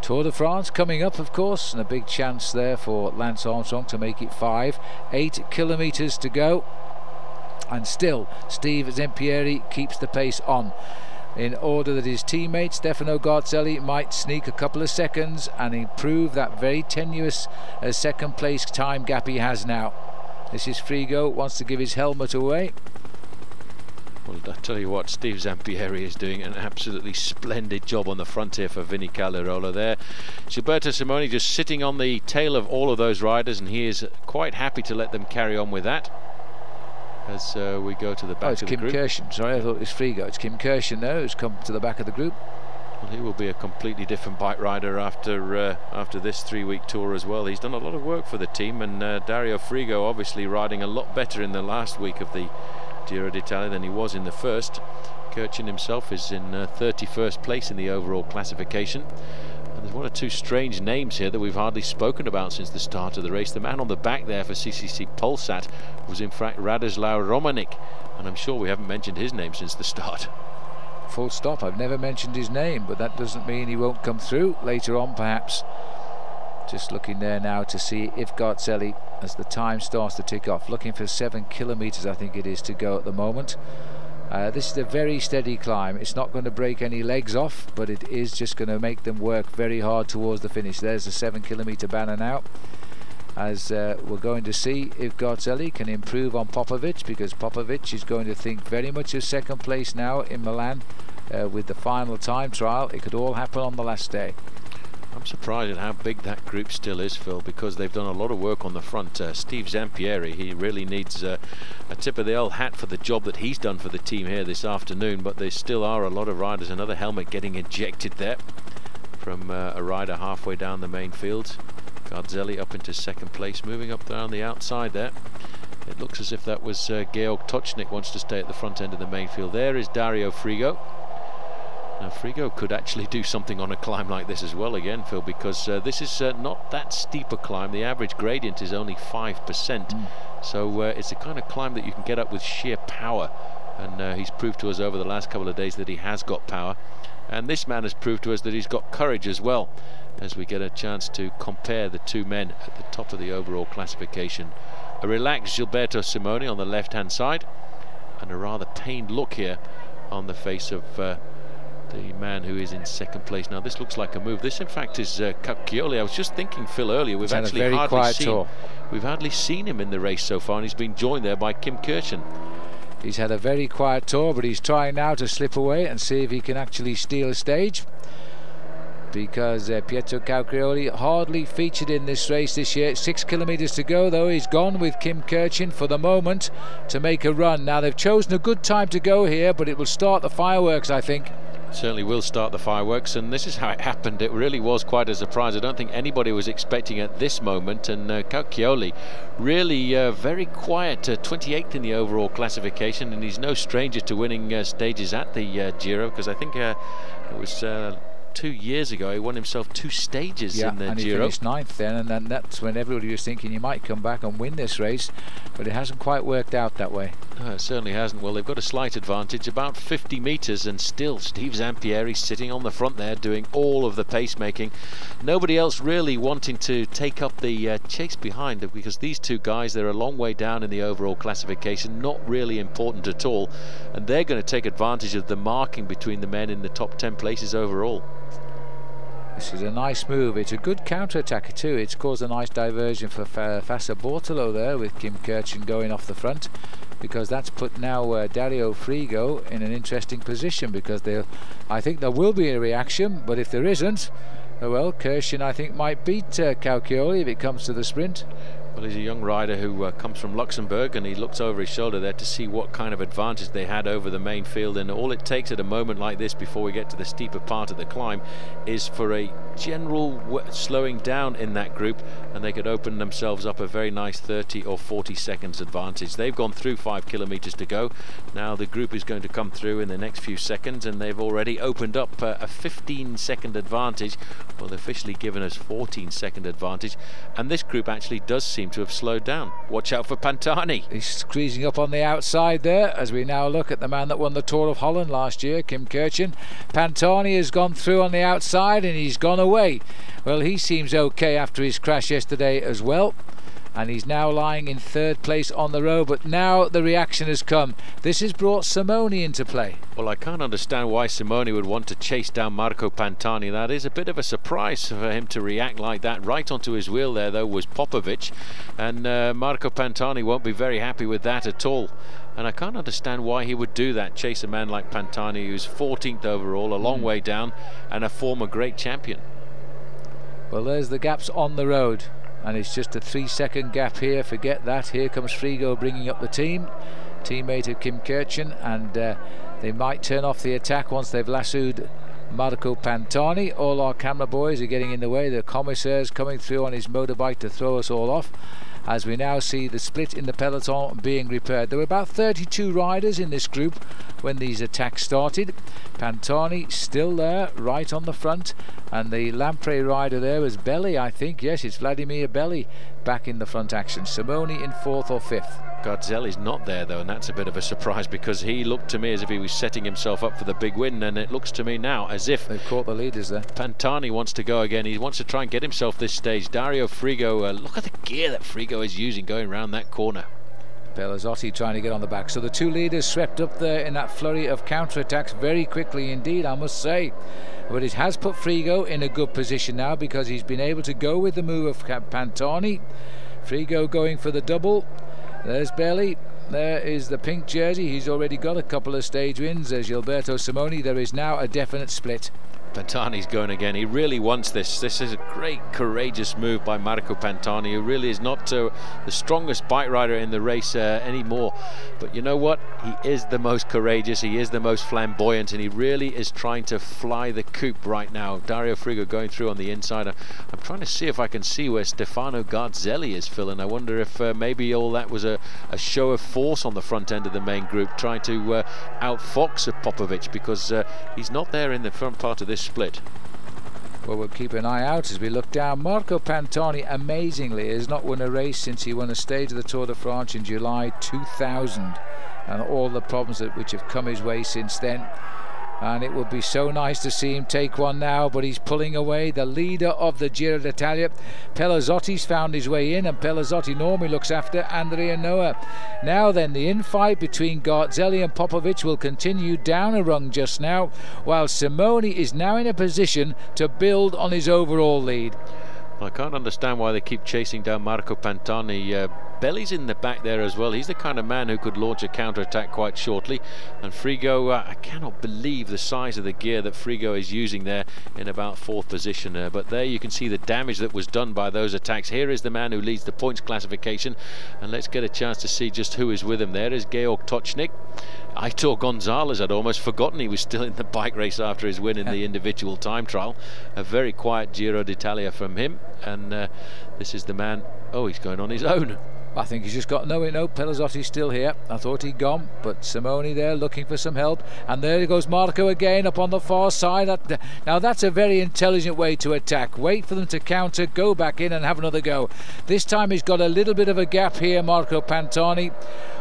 Tour de France coming up, of course, and a big chance there for Lance Armstrong to make it 5. 8 kilometers to go, and still Steve Zampieri keeps the pace on, in order that his teammate Stefano Garzelli might sneak a couple of seconds and improve that very tenuous second place time gap he has now. This is Frigo, wants to give his helmet away. Well, I tell you what, Steve Zampieri is doing an absolutely splendid job on the front here for Vinny Calderola there. Gilberto Simoni just sitting on the tail of all of those riders, and he is quite happy to let them carry on with that as we go to the back of the group. It's Kim Kirchen, sorry, I thought it was Frigo. It's Kim Kirchen now who's come to the back of the group. Well, he will be a completely different bike rider after this 3-week tour as well. He's done a lot of work for the team, and Dario Frigo obviously riding a lot better in the last week of the Giro d'Italia than he was in the first. Kirchen himself is in 31st place in the overall classification. And there's one or two strange names here that we've hardly spoken about since the start of the race. The man on the back there for CCC Polsat was in fact Radoslav Romanik, and I'm sure we haven't mentioned his name since the start. Full stop. I've never mentioned his name, but that doesn't mean he won't come through later on, perhaps. Just looking there now to see if Garzelli, as the time starts to tick off, looking for 7 kilometers I think it is to go at the moment. This is a very steady climb. It's not going to break any legs off, but it is just going to make them work very hard towards the finish. There's the 7 kilometer banner now, as we're going to see if Garzelli can improve on Popovich, because Popovich is going to think very much of second place now in Milan with the final time trial. It could all happen on the last day. I'm surprised at how big that group still is, Phil, because they've done a lot of work on the front. Steve Zampieri, he really needs a tip of the old hat for the job that he's done for the team here this afternoon, but there still are a lot of riders. Another helmet getting ejected there from a rider halfway down the main field. Garzelli up into second place, moving up down the outside there. It looks as if that was Georg Tocznik wants to stay at the front end of the main field. There is Dario Frigo. Now Frigo could actually do something on a climb like this as well again, Phil, because this is not that steep a climb. The average gradient is only 5%, so it's the kind of climb that you can get up with sheer power, and he's proved to us over the last couple of days that he has got power, and this man has proved to us that he's got courage as well, as we get a chance to compare the two men at the top of the overall classification. A relaxed Gilberto Simoni on the left hand side, and a rather pained look here on the face of the man who is in second place. Now this looks like a move. This in fact is Cacchioli. I was just thinking, Phil, earlier we've actually hardly seen him in the race so far, and he's been joined there by Kim Kirchen. He's had a very quiet tour, but he's trying now to slip away and see if he can actually steal a stage, because Pietro Cacchioli hardly featured in this race this year. 6 kilometers to go though. He's gone with Kim Kirchen for the moment to make a run. Now they've chosen a good time to go here, but it will start the fireworks, I think. Certainly will start the fireworks, and this is how it happened. It really was quite a surprise. I don't think anybody was expecting at this moment, and Cacchioli really very quiet, 28th in the overall classification, and he's no stranger to winning stages at the Giro, because I think it was 2 years ago he won himself 2 stages in the and Giro. He finished 9th then, and then that's when everybody was thinking he might come back and win this race, but it hasn't quite worked out that way. No, it certainly hasn't. Well, they've got a slight advantage, about 50 meters, and still Steve Zampieri sitting on the front there doing all of the pacemaking. Nobody else really wanting to take up the chase behind, because these two guys, they're a long way down in the overall classification, not really important at all, and they're going to take advantage of the marking between the men in the top 10 places overall. This is a nice move. It's a good counter-attack too. It's caused a nice diversion for Fassa Bortolo there, with Kim Kirchen going off the front, because that's put now Dario Frigo in an interesting position, because I think there will be a reaction, but if there isn't, well, Kirchen I think might beat Cacchioli if it comes to the sprint. Well, he's a young rider who comes from Luxembourg, and he looks over his shoulder there to see what kind of advantage they had over the main field, and all it takes at a moment like this before we get to the steeper part of the climb is for a general slowing down in that group, and they could open themselves up a very nice 30 or 40 seconds advantage. They've gone through 5 kilometers to go. Now the group is going to come through in the next few seconds, and they've already opened up a 15-second advantage. Well, they've officially given us 14-second advantage, and this group actually does seem to have slowed down. Watch out for Pantani. He's squeezing up on the outside there, as we now look at the man that won the Tour of Holland last year, Kim Kirchen. Pantani has gone through on the outside, and he's gone away. Well, he seems okay after his crash yesterday as well, and he's now lying in 3rd place on the road, but now the reaction has come. This has brought Simoni into play. Well, I can't understand why Simoni would want to chase down Marco Pantani. That is a bit of a surprise for him to react like that. Right onto his wheel there though was Popovich, and Marco Pantani won't be very happy with that at all. And I can't understand why he would do that, chase a man like Pantani, who's 14th overall, a long way down, and a former great champion. Well, there's the gaps on the road, and it's just a 3-second gap here. Forget that. Here comes Frigo bringing up the teammate of Kim Kirchen, and they might turn off the attack once they've lassoed Marco Pantani. All our camera boys are getting in the way. The commissaires coming through on his motorbike to throw us all off, as we now see the split in the peloton being repaired. There were about 32 riders in this group when these attacks started. Pantani still there, right on the front, and the Lampre rider there was Belli, I think. Yes, it's Vladimir Belli back in the front action. Simoni in 4th or 5th. Garzelli's not there though, and that's a bit of a surprise, because he looked to me as if he was setting himself up for the big win, and it looks to me now as if they've caught the leaders there. Pantani wants to go again. He wants to try and get himself this stage. Dario Frigo, look at the gear that Frigo is using going around that corner. Pelazzotti trying to get on the back. So the two leaders swept up there in that flurry of counter-attacks very quickly indeed, I must say. But it has put Frigo in a good position now, because he's been able to go with the move of Pantani. Frigo going for the double. There's Belli. There is the pink jersey. He's already got a couple of stage wins. There's Gilberto Simoni. There is now a definite split. Pantani's going again. He really wants this. This is a great, courageous move by Marco Pantani, who really is not the strongest bike rider in the race anymore. But you know what? He is the most courageous. He is the most flamboyant, and he really is trying to fly the coop right now. Dario Frigo going through on the inside. I'm trying to see if I can see where Stefano Garzelli is, Phil, and I wonder if maybe all that was a show of force on the front end of the main group, trying to outfox Popovich, because he's not there in the front part of this split. Well, we'll keep an eye out as we look down. Marco Pantani, amazingly, has not won a race since he won a stage of the Tour de France in July 2000, and all the problems which have come his way since then. And it would be so nice to see him take one now, but he's pulling away. The leader of the Giro d'Italia, Pelazzotti's found his way in, and Pelazzotti normally looks after Andrea Noah. Now then, the infight between Garzelli and Popovich will continue down a rung just now, while Simoni is now in a position to build on his overall lead. I can't understand why they keep chasing down Marco Pantani. Belli's in the back there as well. He's the kind of man who could launch a counter-attack quite shortly. And Frigo, I cannot believe the size of the gear that Frigo is using there in about 4th position. But there you can see the damage that was done by those attacks. Here is the man who leads the points classification. And let's get a chance to see just who is with him. There is Georg Tocznik. Aitor Gonzalez, I'd almost forgotten he was still in the bike race after his win in the individual time trial. A very quiet Giro d'Italia from him. And this is the man. Oh, he's going on his own. I think he's just got no, Pelazzotti's still here. I thought he'd gone, but Simoni there looking for some help. And there goes Marco again up on the far side. Now that's a very intelligent way to attack. Wait for them to counter, go back in and have another go. This time he's got a little bit of a gap here, Marco Pantani.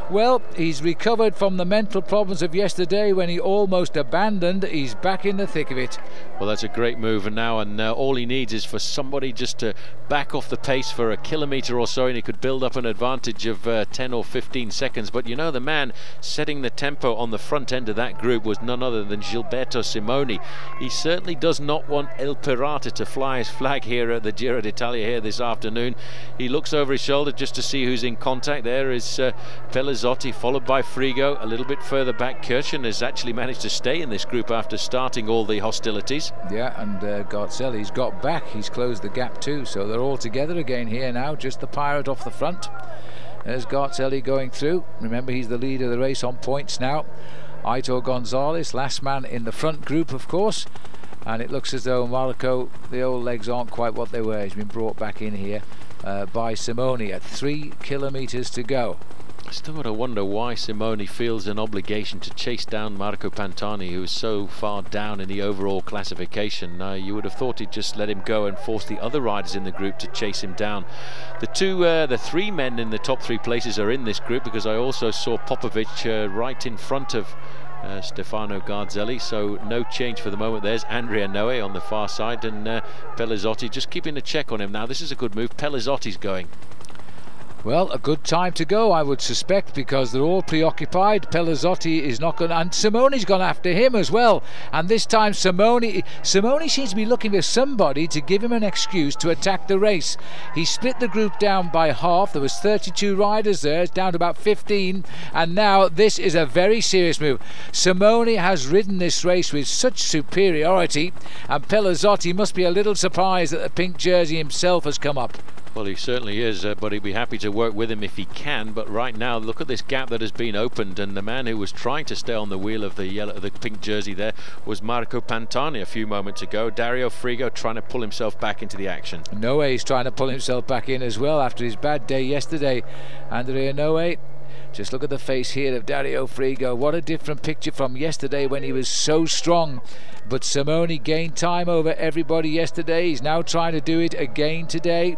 Well, he's recovered from the mental problems of yesterday when he almost abandoned. He's back in the thick of it. Well, that's a great move now, and all he needs is for somebody just to back off the pace for a kilometre or so, and he could build up an advantage of 10 or 15 seconds. But you know, the man setting the tempo on the front end of that group was none other than Gilberto Simoni. He certainly does not want El Pirata to fly his flag here at the Giro d'Italia here this afternoon. He looks over his shoulder just to see who's in contact. There is Pelazzotti, followed by Frigo. A little bit further back, Kirchen has actually managed to stay in this group after starting all the hostilities. Yeah, and Garzelli's got back. He's closed the gap too, so they're all together again here now. Just the Pirate off the front. There's Garzelli going through. Remember, he's the leader of the race on points now. Aitor Gonzalez, last man in the front group, of course. And it looks as though Marco, the old legs aren't quite what they were. He's been brought back in here by Simoni at 3 kilometres to go. I still got to wonder why Simoni feels an obligation to chase down Marco Pantani, who is so far down in the overall classification. You would have thought he'd just let him go and force the other riders in the group to chase him down. The 3 men in the top 3 places are in this group, because I also saw Popovich right in front of Stefano Garzelli, so no change for the moment. There's Andrea Noe on the far side, and Pelazzotti just keeping a check on him. Now this is a good move. Pelazzotti's going. Well, a good time to go, I would suspect, because they're all preoccupied. Pelazzotti is not going to, and Simoni's gone after him as well. And this time Simoni seems to be looking for somebody to give him an excuse to attack the race. He split the group down by half. There was 32 riders there, it's down to about 15, and now this is a very serious move. Simoni has ridden this race with such superiority, and Pelazzotti must be a little surprised that the pink jersey himself has come up. Well, he certainly is, but he'd be happy to work with him if he can. But right now, look at this gap that has been opened, and the man who was trying to stay on the wheel of the pink jersey there was Marco Pantani a few moments ago. Dario Frigo trying to pull himself back into the action. Noe is trying to pull himself back in as well after his bad day yesterday. Andrea Noe. Just look at the face here of Dario Frigo. What a different picture from yesterday when he was so strong. But Simone gained time over everybody yesterday. He's now trying to do it again today.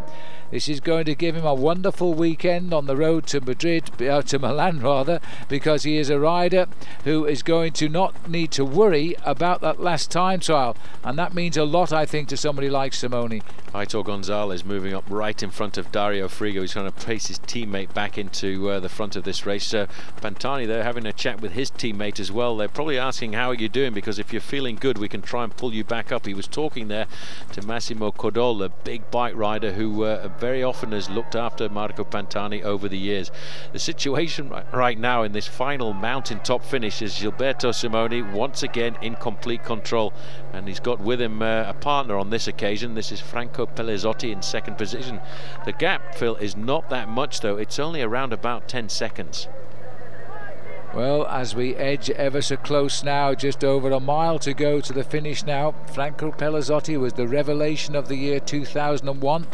This is going to give him a wonderful weekend on the road to to Milan rather, because he is a rider who is going to not need to worry about that last time trial, and that means a lot, I think, to somebody like Simone. Aitor Gonzalez moving up right in front of Dario Frigo. He's trying to pace his teammate back into the front of this race. Pantani, they're having a chat with his teammate as well. They're probably asking, how are you doing? Because if you're feeling good, we can try and pull you back up. He was talking there to Massimo Codol, a big bike rider who very often has looked after Marco Pantani over the years. The situation right now in this final mountaintop finish is Gilberto Simoni once again in complete control, and he's got with him a partner on this occasion. This is Franco Pellizotti in second position. The gap, Phil, is not that much though. It's only around about 10 seconds. Well, as we edge ever so close now, just over a mile to go to the finish now. Franco Pellizotti was the revelation of the year 2001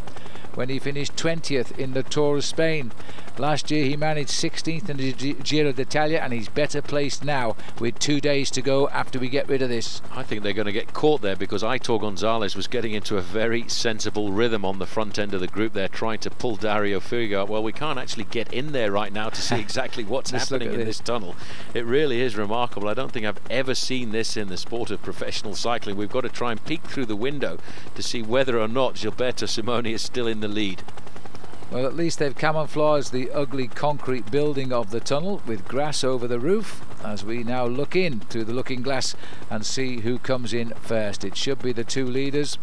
when he finished 20th in the Tour of Spain. Last year he managed 16th in the Giro d'Italia, and he's better placed now with 2 days to go after we get rid of this. I think they're going to get caught there, because Aitor Gonzalez was getting into a very sensible rhythm on the front end of the group there, trying to pull Dario Frigo. Well, we can't actually get in there right now to see exactly what's happening in this tunnel. It really is remarkable. I don't think I've ever seen this in the sport of professional cycling. We've got to try and peek through the window to see whether or not Gilberto Simoni is still in the lead. Well, at least they've camouflaged the ugly concrete building of the tunnel with grass over the roof, as we now look in through the looking glass and see who comes in first. It should be the two leaders.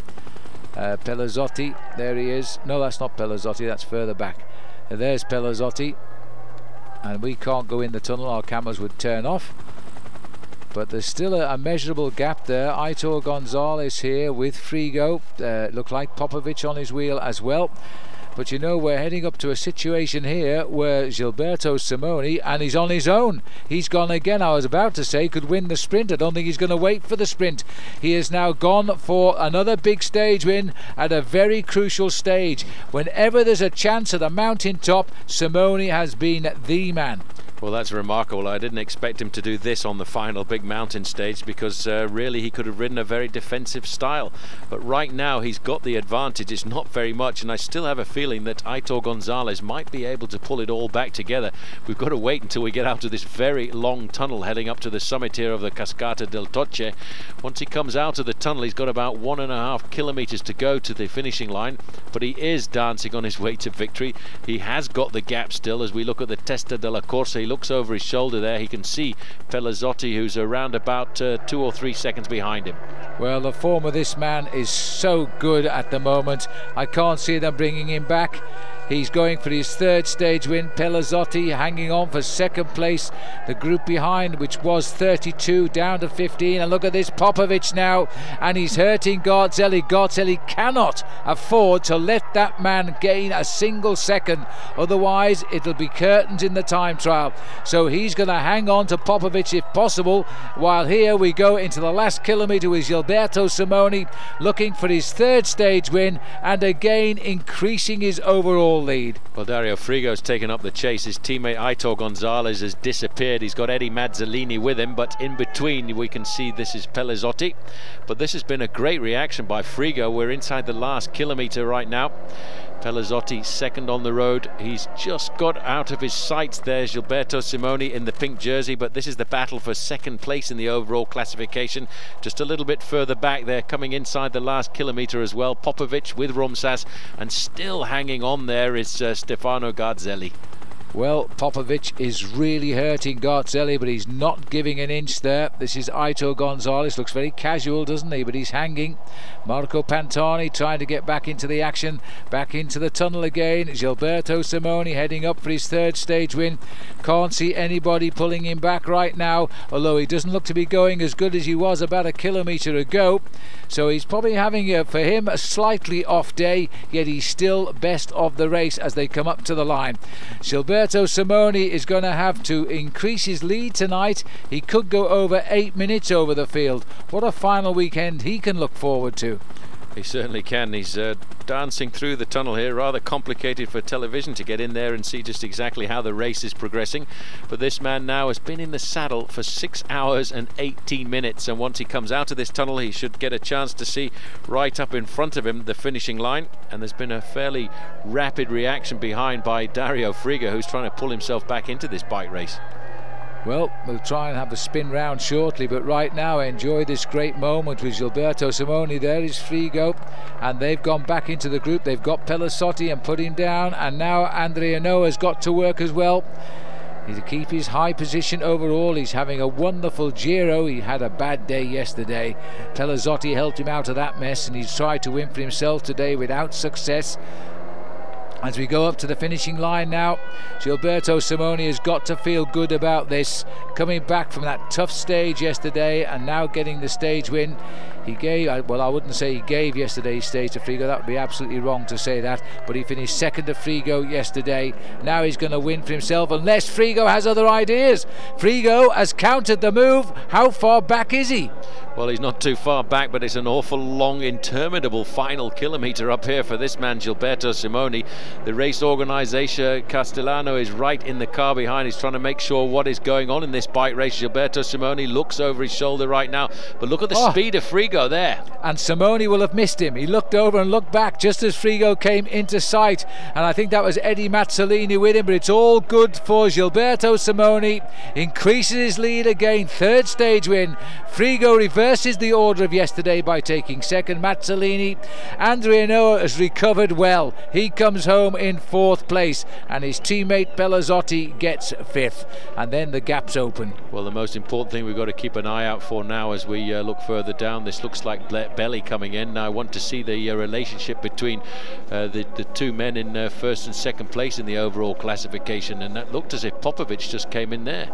Pellizotti, there he is. No, that's not Pellizotti, that's further back. There's Pellizotti, and we can't go in the tunnel, our cameras would turn off. But there's still a measurable gap there. Aitor Gonzalez here with Frigo. Look like Popovich on his wheel as well. But you know, we're heading up to a situation here where Gilberto Simoni, and he's on his own. He's gone again. I was about to say could win the sprint. I don't think he's going to wait for the sprint. He has now gone for another big stage win at a very crucial stage. Whenever there's a chance at a mountaintop, Simoni has been the man. Well, that's remarkable. I didn't expect him to do this on the final big mountain stage, because really he could have ridden a very defensive style. But right now he's got the advantage. It's not very much, and I still have a feeling that Aitor Gonzalez might be able to pull it all back together. We've got to wait until we get out of this very long tunnel heading up to the summit here of the Cascata del Tocce. Once he comes out of the tunnel, he's got about 1.5 kilometers to go to the finishing line, but he is dancing on his way to victory. He has got the gap still. As we look at the Testa della Corsa, he looks over his shoulder there. He can see Pellizotti, who's around about 2 or 3 seconds behind him. Well, the form of this man is so good at the moment. I can't see them bringing him back. He's going for his third stage win. Pellizotti hanging on for second place. The group behind, which was 32, down to 15. And look at this, Popovich now, and he's hurting Garzelli. Garzelli cannot afford to let that man gain a single second. Otherwise, it'll be curtains in the time trial. So he's going to hang on to Popovich if possible, while here we go into the last kilometre with Gilberto Simoni looking for his third stage win and again increasing his overall lead. Well, Dario Frigo's taken up the chase. His teammate Aitor Gonzalez has disappeared. He's got Eddie Mazzolini with him, but in between we can see this is Pellizotti. But this has been a great reaction by Frigo. We're inside the last kilometre right now. Pellizotti second on the road. He's just got out of his sights there, Gilberto Simoni in the pink jersey, but this is the battle for second place in the overall classification. Just a little bit further back there, coming inside the last kilometre as well, Popovich with Rumsas, and still hanging on there is Stefano Garzelli. Well, Popovich is really hurting Garzelli, but he's not giving an inch there. This is Aitor Gonzalez. Looks very casual, doesn't he? But he's hanging. Marco Pantani trying to get back into the action, back into the tunnel again. Gilberto Simoni heading up for his third stage win. Can't see anybody pulling him back right now, although he doesn't look to be going as good as he was about a kilometre ago. So he's probably having, for him, a slightly off day, yet he's still best of the race as they come up to the line. Gilberto Simoni is going to have to increase his lead tonight. He could go over 8 minutes over the field. What a final weekend he can look forward to. He certainly can. He's dancing through the tunnel here. Rather complicated for television to get in there and see just exactly how the race is progressing. But this man now has been in the saddle for 6 hours and 18 minutes. And once he comes out of this tunnel, he should get a chance to see right up in front of him the finishing line. And there's been a fairly rapid reaction behind by Dario Frigo, who's trying to pull himself back into this bike race. Well, we'll try and have a spin round shortly, but right now enjoy this great moment with Gilberto Simoni. There is Frigo, and they've gone back into the group. They've got Pellisotti and put him down, and now Andrea Noah's got to work as well. To keep his high position overall. He's having a wonderful Giro. He had a bad day yesterday. Pellisotti helped him out of that mess, and he's tried to win for himself today without success. As we go up to the finishing line now, Gilberto Simoni has got to feel good about this, coming back from that tough stage yesterday and now getting the stage win. He gave, well, I wouldn't say he gave yesterday's stage to Frigo, that would be absolutely wrong to say that, but he finished second to Frigo yesterday. Now he's going to win for himself unless Frigo has other ideas. Frigo has countered the move. How far back is he? Well, he's not too far back, but it's an awful long, interminable final kilometre up here for this man, Gilberto Simoni. The race organisation, Castellano, is right in the car behind. He's trying to make sure what is going on in this bike race. Gilberto Simoni looks over his shoulder right now, but look at the speed of Frigo there. And Simoni will have missed him. He looked over and looked back just as Frigo came into sight, and I think that was Eddie Mazzolini with him, but it's all good for Gilberto Simoni. Increases his lead again, third stage win. Frigo reverses the order of yesterday by taking second. Mazzolini, Andrea Noah has recovered well. He comes home in fourth place, and his teammate Pellisotti gets fifth, and then the gap's open. Well, the most important thing we've got to keep an eye out for now as we look further down. This looks like Belly coming in. I want to see the relationship between the two men in first and second place in the overall classification, and that looked as if Popovich just came in there.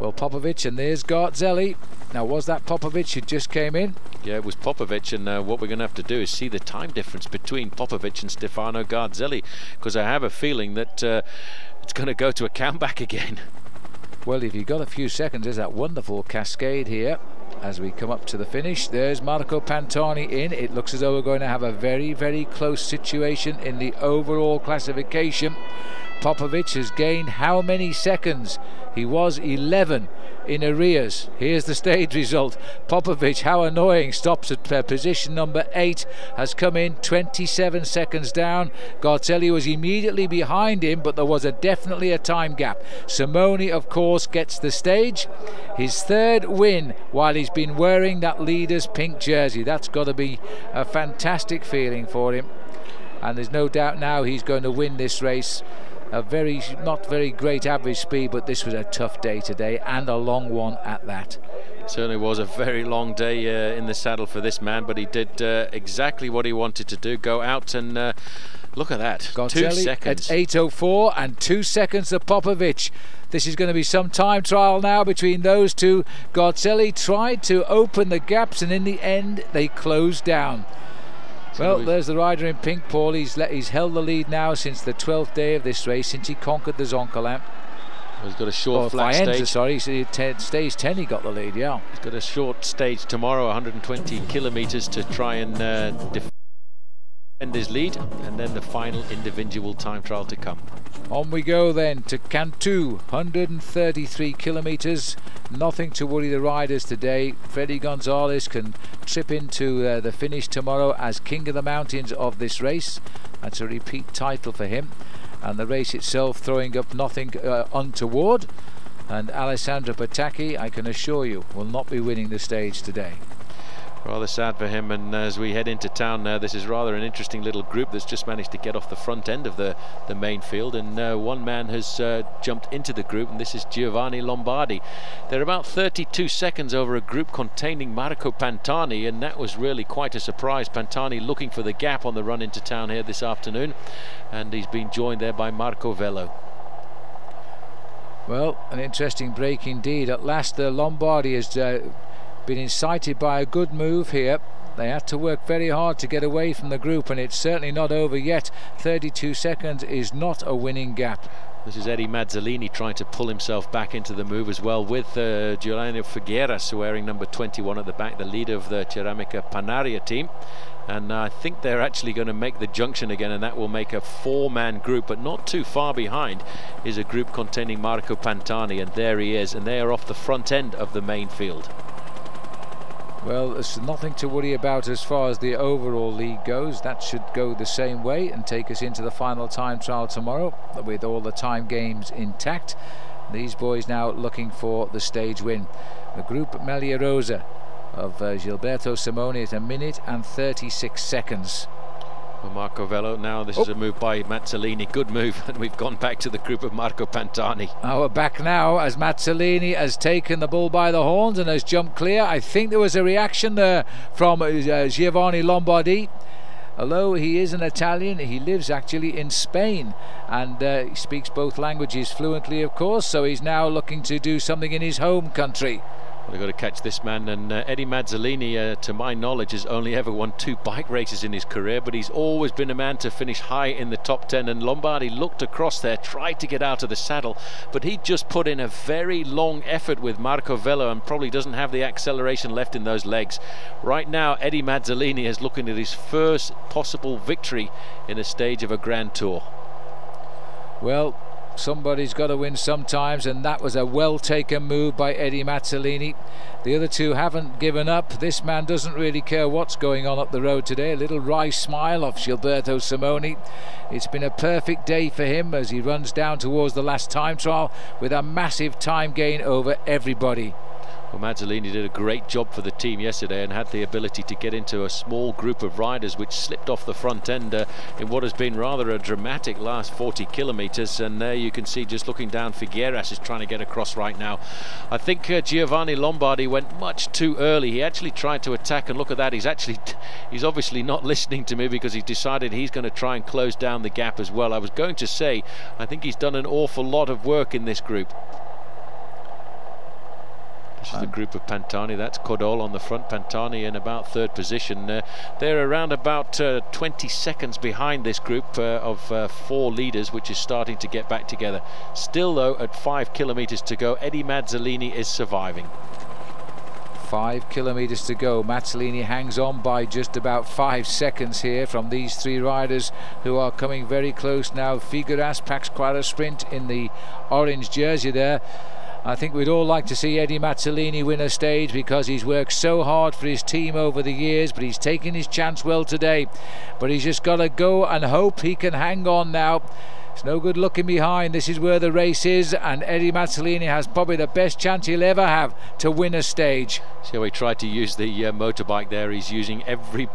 Well, Popovich, and there's Garzelli. Now, was that Popovich who just came in? Yeah, it was Popovich, and what we're going to have to do is see the time difference between Popovich and Stefano Garzelli, because I have a feeling that it's going to go to a comeback again. Well, if you've got a few seconds, there's that wonderful cascade here as we come up to the finish. There's Marco Pantani in. It looks as though we're going to have a very, very close situation in the overall classification. Popovich has gained how many seconds? He was 11 in arrears. Here's the stage result. Popovich, how annoying, stops at position number 8, has come in 27 seconds down. Garzelli was immediately behind him, but there was definitely a time gap. Simoni, of course, gets the stage. His third win while he's been wearing that leader's pink jersey. That's got to be a fantastic feeling for him. And there's no doubt now he's going to win this race. Not very great average speed, but this was a tough day today, and a long one at that. It certainly was a very long day in the saddle for this man, but he did exactly what he wanted to do, go out and look at that, Garzelli 2 seconds. At 8:04 and 2 seconds to Popovich. This is going to be some time trial now between those two. Garzelli tried to open the gaps, and in the end they closed down. Well, there's the rider in pink, Paul. He's held the lead now since the 12th day of this race, since he conquered the Zoncolan. Well, he's got a short flat stage. Sorry, stage 10 he got the lead, yeah. He's got a short stage tomorrow, 120 kilometres to try and defend his lead, and then the final individual time trial to come. On we go then to Cantu, 133 kilometres. Nothing to worry the riders today. Freddy Gonzalez can trip into the finish tomorrow as King of the Mountains of this race. That's a repeat title for him. And the race itself throwing up nothing untoward. And Alessandro Pataki, I can assure you, will not be winning the stage today. Rather sad for him, and as we head into town now, this is rather an interesting little group that's just managed to get off the front end of the main field, and one man has jumped into the group, and this is Giovanni Lombardi. They're about 32 seconds over a group containing Marco Pantani, and that was really quite a surprise. Pantani looking for the gap on the run into town here this afternoon, and he's been joined there by Marco Vello. Well, an interesting break indeed. At last Lombardi has been incited by a good move here. They had to work very hard to get away from the group, and it's certainly not over yet. 32 seconds is not a winning gap. This is Eddie Mazzolini trying to pull himself back into the move as well, with Giuliano Figueras wearing number 21 at the back, the leader of the Ceramica Panaria team. And I think they're actually going to make the junction again, and that will make a 4-man group. But not too far behind is a group containing Marco Pantani, and there he is, and they are off the front end of the main field. Well, there's nothing to worry about as far as the overall league goes. That should go the same way and take us into the final time trial tomorrow with all the time games intact. These boys now looking for the stage win. The group Maglia Rosa of Gilberto Simoni at 1 minute and 36 seconds. Well, Marco Velo, now this is a move by Mazzolini, good move, and we've gone back to the group of Marco Pantani. We're back now as Mazzolini has taken the bull by the horns and has jumped clear. I think there was a reaction there from Giovanni Lombardi. Although he is an Italian, he lives actually in Spain, and he speaks both languages fluently, of course, so he's now looking to do something in his home country. They've got to catch this man, and Eddie Mazzolini, to my knowledge, has only ever won 2 bike races in his career, but he's always been a man to finish high in the top 10, and Lombardi looked across there, tried to get out of the saddle, but he just put in a very long effort with Marco Velo and probably doesn't have the acceleration left in those legs. Right now, Eddie Mazzolini is looking at his first possible victory in a stage of a Grand Tour. Well, somebody's got to win sometimes, and that was a well taken move by Eddie Mazzolini. The other two haven't given up. This man doesn't really care what's going on up the road today. A little wry smile of Gilberto Simoni. It's been a perfect day for him as he runs down towards the last time trial with a massive time gain over everybody. Well, Mazzolini did a great job for the team yesterday and had the ability to get into a small group of riders which slipped off the front end in what has been rather a dramatic last 40 kilometres. And there you can see, just looking down, Figueras is trying to get across right now. I think Giovanni Lombardi went much too early. He actually tried to attack, and look at that, he's obviously not listening to me, because he's decided he's going to try and close down the gap as well. I was going to say, I think he's done an awful lot of work in this group. This is the group of Pantani. That's Codol on the front, Pantani in about 3rd position. They're around about 20 seconds behind this group of 4 leaders, which is starting to get back together. Still though, at 5 kilometres to go, Eddie Mazzolini is surviving. 5 kilometres to go. Mazzolini hangs on by just about 5 seconds here from these 3 riders who are coming very close now. Figueras packs quite a sprint in the orange jersey there. I think we'd all like to see Eddie Mazzolini win a stage, because he's worked so hard for his team over the years, but he's taken his chance well today. But he's just got to go and hope he can hang on now. It's no good looking behind. This is where the race is, and Eddie Mazzolini has probably the best chance he'll ever have to win a stage. See how he tried to use the motorbike there. He's using every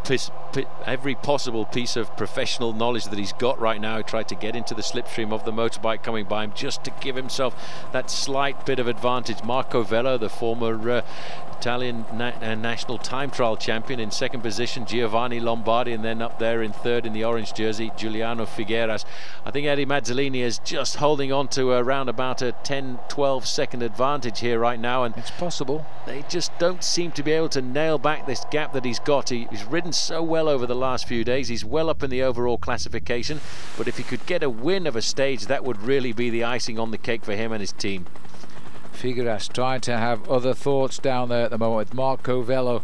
possible piece of professional knowledge that he's got right now. He tried to get into the slipstream of the motorbike coming by him just to give himself that slight bit of advantage. Marco Velo, the former Italian national time trial champion, in 2nd position. Giovanni Lombardi, and then up there in 3rd in the orange jersey, Giuliano Figueras. I think Eddie Mazzolini is just holding on to around about a 10-12 second advantage here right now, and it's possible. They just don't seem to be able to nail back this gap that he's got. He's ridden so well over the last few days. He's well up in the overall classification, but if he could get a win of a stage, that would really be the icing on the cake for him and his team. Figueras trying to have other thoughts down there at the moment with Marco Velo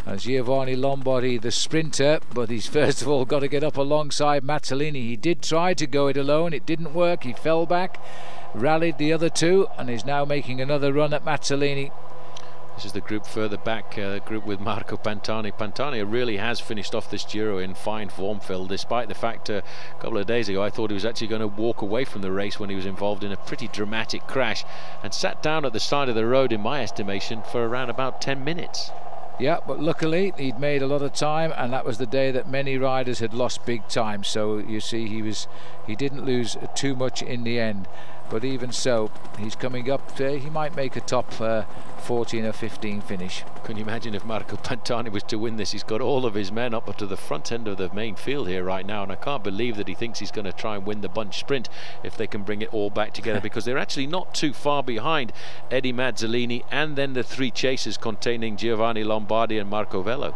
and Giovanni Lombardi, the sprinter, but he's first of all got to get up alongside Mazzolini. He did try to go it alone, it didn't work, he fell back, rallied the other 2, and is now making another run at Mazzolini. This is the group further back, group with Marco Pantani. Pantani really has finished off this Giro in fine form, Phil, despite the fact a couple of days ago I thought he was actually going to walk away from the race when he was involved in a pretty dramatic crash, and sat down at the side of the road, in my estimation, for around about 10 minutes. Yeah, but luckily he'd made a lot of time, and that was the day that many riders had lost big time, so you see he didn't lose too much in the end. but even so, he's coming up. He might make a top 14 or 15 finish. Can you imagine if Marco Pantani was to win this? He's got all of his men up to the front end of the main field here right now, and I can't believe that he thinks he's going to try and win the bunch sprint if they can bring it all back together, because they're actually not too far behind Eddie Mazzolini and then the three chasers containing Giovanni Lombardi and Marco Velo.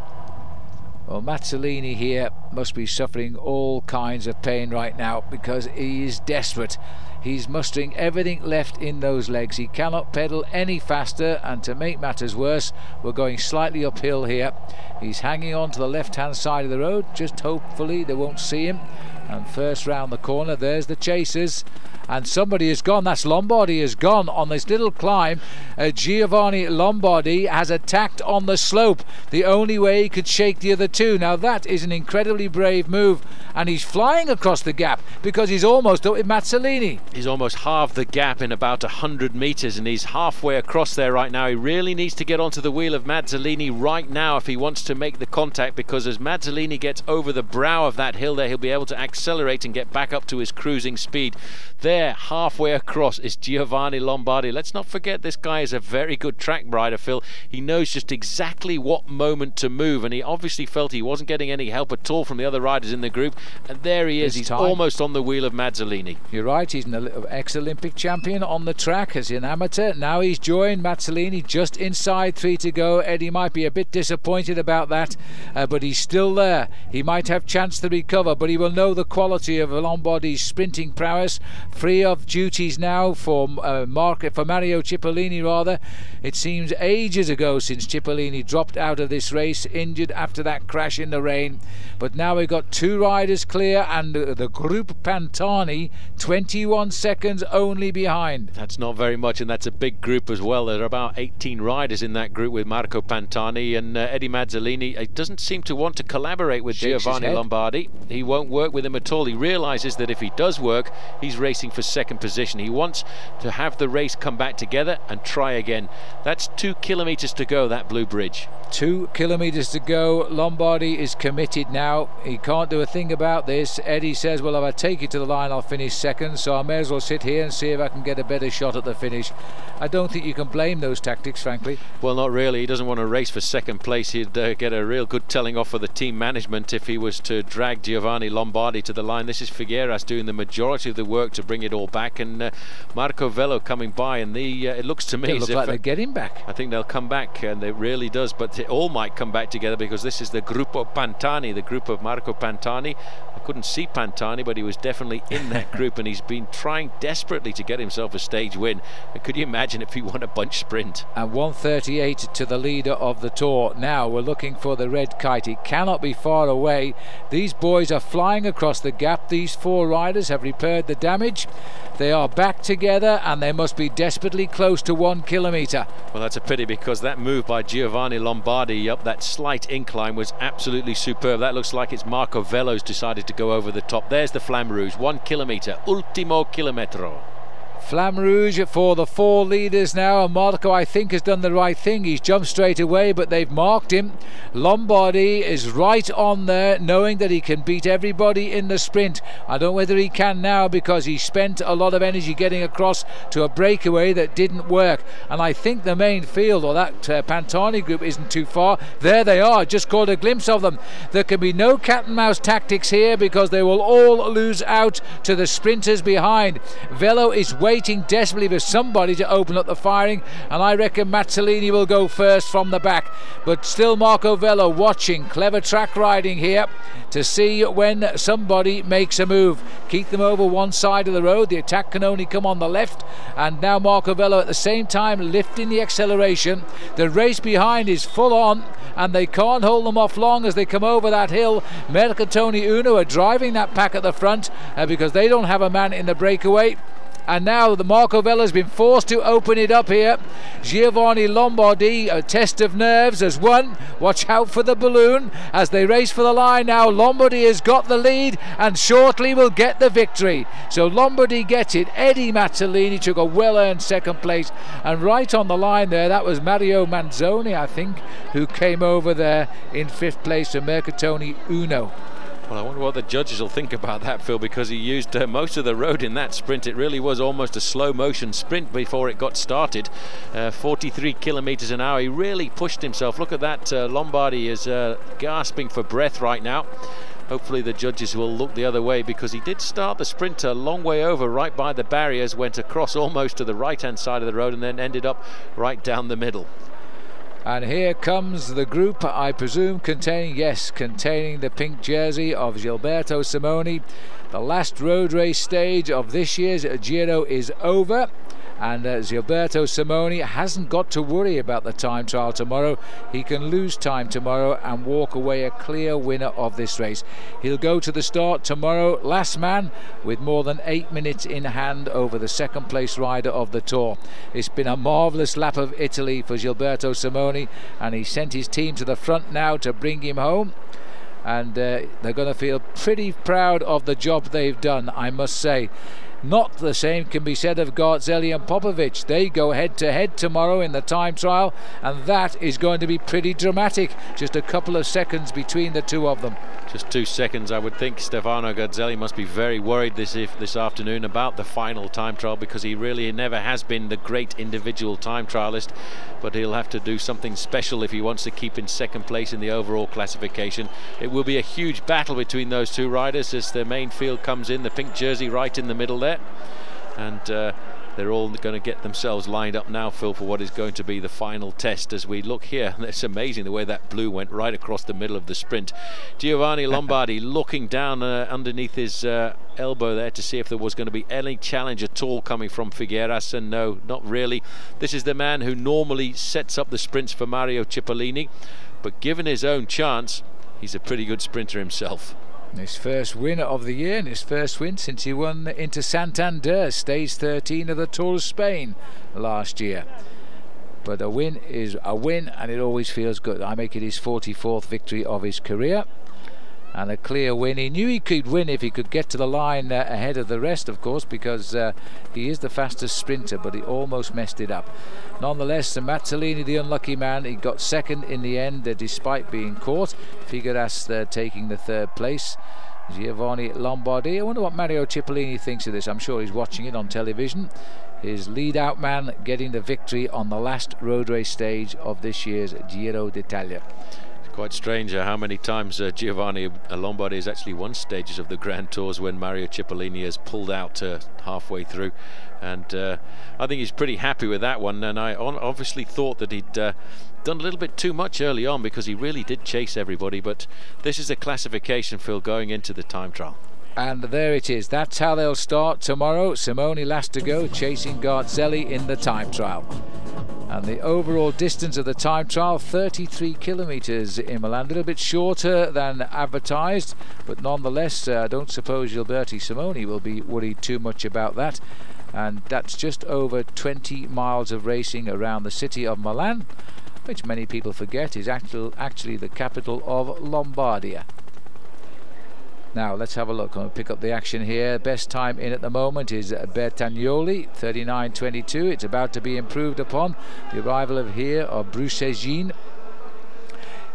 Well, Mazzolini here must be suffering all kinds of pain right now because he is desperate. He's mustering everything left in those legs. He cannot pedal any faster, and to make matters worse, we're going slightly uphill here. He's hanging on to the left-hand side of the road, just hopefully they won't see him. And first round the corner, there's the chasers. And somebody has gone. That's Lombardi has gone on this little climb. Giovanni Lombardi has attacked on the slope, the only way he could shake the other two. Now that is an incredibly brave move, and he's flying across the gap because he's almost up with Mazzolini. He's almost halved the gap in about 100 metres, and he's halfway across there right now. He really needs to get onto the wheel of Mazzolini right now if he wants to make the contact, because as Mazzolini gets over the brow of that hill there, he'll be able to accelerate and get back up to his cruising speed. There, halfway across, is Giovanni Lombardi. Let's not forget, this guy is a very good track rider, Phil. He knows just exactly what moment to move, and he obviously felt he wasn't getting any help at all from the other riders in the group, and there he is. He's almost on the wheel of Mazzolini. You're right, he's an ex-Olympic champion on the track as an amateur. Now he's joined Mazzolini just inside 3 to go. Eddie might be a bit disappointed about that, but he's still there. He might have chance to recover, but he will know the quality of Lombardi's sprinting prowess. Free of duties now for Mario Cipollini rather. It seems ages ago since Cipollini dropped out of this race, injured after that crash in the rain. But now we've got 2 riders clear, and the group Pantani 21 seconds only behind. That's not very much, and that's a big group as well. There are about 18 riders in that group with Marco Pantani, and Eddie Mazzolini doesn't seem to want to collaborate with Giovanni Lombardi. He won't work with him at all. He realises that if he does work, he's racing for second position. He wants to have the race come back together and try again. That's 2 kilometres to go, that blue bridge. 2 kilometres to go. Lombardi is committed now. He can't do a thing about this. Eddie says, well, if I take you to the line, I'll finish second, so I may as well sit here and see if I can get a better shot at the finish. I don't think you can blame those tactics, frankly. Well, not really. He doesn't want to race for second place. He'd get a real good telling off for the team management if he was to drag Giovanni Lombardi to the line. This is Figueras doing the majority of the work to bring it all back, and Marco Velo coming by, and it looks to me as if like they're getting back. I think they'll come back, and it really does, but it all might come back together, because this is the Gruppo Pantani, the group of Marco Pantani. I couldn't see Pantani, but he was definitely in that group, and he's been trying desperately to get himself a stage win. Could you imagine if he won a bunch sprint? And 1:38 to the leader of the Tour. Now we're looking for the red kite. It cannot be far away. These boys are flying across the gap. These 4 riders have repaired the damage. They are back together, and they must be desperately close to 1 kilometre. Well, that's a pity, because that move by Giovanni Lombardi up that slight incline was absolutely superb. That looks like it's Marco Velo's decided to go over the top. There's the Flamme Rouge, 1 kilometre, ultimo chilometro. Flamme Rouge for the 4 leaders now, and Marco, I think, has done the right thing. He's jumped straight away, but they've marked him. Lombardi is right on there, knowing that he can beat everybody in the sprint. I don't know whether he can now, because he spent a lot of energy getting across to a breakaway that didn't work. And I think the main field, or that Pantani group, isn't too far. There they are, just caught a glimpse of them. There can be no cat and mouse tactics here, because they will all lose out to the sprinters behind. Velo is waiting desperately for somebody to open up the firing, and I reckon Mazzolini will go first from the back. But still Marco Velo watching. Clever track riding here to see when somebody makes a move. Keep them over one side of the road. The attack can only come on the left, and now Marco Velo at the same time lifting the acceleration. The race behind is full on, and they can't hold them off long as they come over that hill. Mercatoni Uno are driving that pack at the front because they don't have a man in the breakaway. And now the Marco Velo has been forced to open it up here. Giovanni Lombardi, a test of nerves, has won. Watch out for the balloon as they race for the line now. Lombardi has got the lead and shortly will get the victory. So Lombardi gets it. Eddie Mazzolini took a well-earned second place. And right on the line there, that was Mario Manzoni, I think, who came over there in 5th place for Mercatoni Uno. Well, I wonder what the judges will think about that, Phil, because he used most of the road in that sprint. It really was almost a slow motion sprint before it got started. 43 kilometers an hour. He really pushed himself. Look at that. Lombardi is gasping for breath right now. Hopefully the judges will look the other way, because he did start the sprint a long way over, right by the barriers, went across almost to the right-hand side of the road and then ended up right down the middle. And here comes the group, I presume, containing the pink jersey of Gilberto Simoni. The last road race stage of this year's Giro is over, and Gilberto Simoni hasn't got to worry about the time trial tomorrow. He can lose time tomorrow and walk away a clear winner of this race. He'll go to the start tomorrow, last man, with more than 8 minutes in hand over the second place rider of the Tour. It's been a marvellous lap of Italy for Gilberto Simoni, and he sent his team to the front now to bring him home. And they're going to feel pretty proud of the job they've done, I must say. Not the same can be said of Garzelli and Popovich. They go head to head tomorrow in the time trial, and that is going to be pretty dramatic. Just a couple of seconds between the two of them. Just 2 seconds. I would think Stefano Garzelli must be very worried this afternoon about the final time trial, because he really never has been the great individual time trialist, but he'll have to do something special if he wants to keep in second place in the overall classification. It will be a huge battle between those two riders as the main field comes in. The pink jersey right in the middle there, and they're all going to get themselves lined up now, Phil, for what is going to be the final test. As we look here, it's amazing the way that blue went right across the middle of the sprint. Giovanni Lombardi looking down underneath his elbow there to see if there was going to be any challenge at all coming from Figueras, and no, not really. This is the man who normally sets up the sprints for Mario Cipollini, but given his own chance, he's a pretty good sprinter himself. His first winner of the year, and his first win since he won into Santander, stage 13 of the Tour of Spain last year. But a win is a win, and it always feels good. I make it his 44th victory of his career, and a clear win. He knew he could win if he could get to the line ahead of the rest, of course, because he is the fastest sprinter, but he almost messed it up. Nonetheless, Mazzolini, the unlucky man, he got second in the end despite being caught. Figueras taking the third place. Giovanni Lombardi. I wonder what Mario Cipollini thinks of this. I'm sure he's watching it on television. His lead-out man getting the victory on the last road race stage of this year's Giro d'Italia. Quite strange how many times Giovanni Lombardi has actually won stages of the Grand Tours when Mario Cipollini has pulled out halfway through, and I think he's pretty happy with that one. And I obviously thought that he'd done a little bit too much early on, because he really did chase everybody, but this is a classification, Phil, going into the time trial. And there it is. That's how they'll start tomorrow. Simoni last to go, chasing Garzelli in the time trial. And the overall distance of the time trial, 33 kilometers in Milan, a little bit shorter than advertised, but nonetheless I don't suppose Gilberto Simoni will be worried too much about that. And that's just over 20 miles of racing around the city of Milan, which many people forget is actually the capital of Lombardia. Now let's have a look. I'm going to pick up the action here. Best time in at the moment is Bertagnoli, 39.22. It's about to be improved upon. The arrival of Brucegin.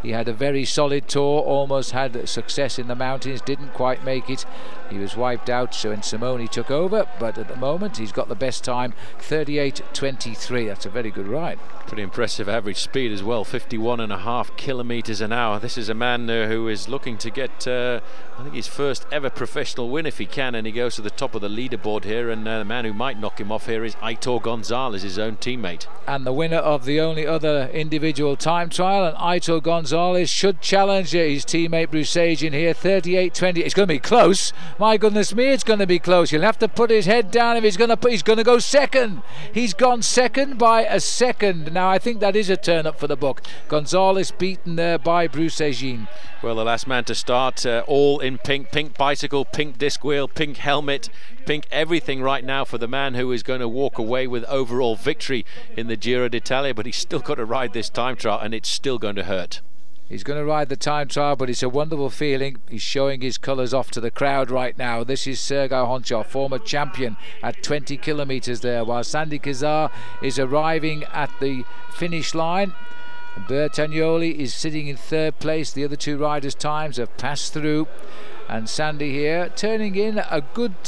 He had a very solid tour, almost had success in the mountains, didn't quite make it. He was wiped out when Simoni took over, but at the moment he's got the best time, 38.23. That's a very good ride. Pretty impressive average speed as well, 51.5 kilometers an hour. This is a man who is looking to get I think his first ever professional win if he can, and he goes to the top of the leaderboard here, and the man who might knock him off here is Aitor Gonzalez, his own teammate. And the winner of the only other individual time trial, and Aitor Gonzalez should challenge his teammate Brucegin here, 38.20. It's going to be close. My goodness me, it's going to be close. He'll have to put his head down if he's going to go second. He's gone second by a second. Now I think that is a turn up for the book. Gonzalez beaten there by Brucegin. Well, the last man to start, all in pink bicycle, pink disc wheel, pink helmet, pink everything right now for the man who is going to walk away with overall victory in the Giro d'Italia, but he's still got to ride this time trial, and it's still going to hurt. He's going to ride the time trial, but it's a wonderful feeling. He's showing his colours off to the crowd right now. This is Sergei Honchar, former champion, at 20 kilometres there, while Sandy Cazar is arriving at the finish line. Bertagnoli is sitting in third place. The other two riders' times have passed through. And Sandy here turning in a good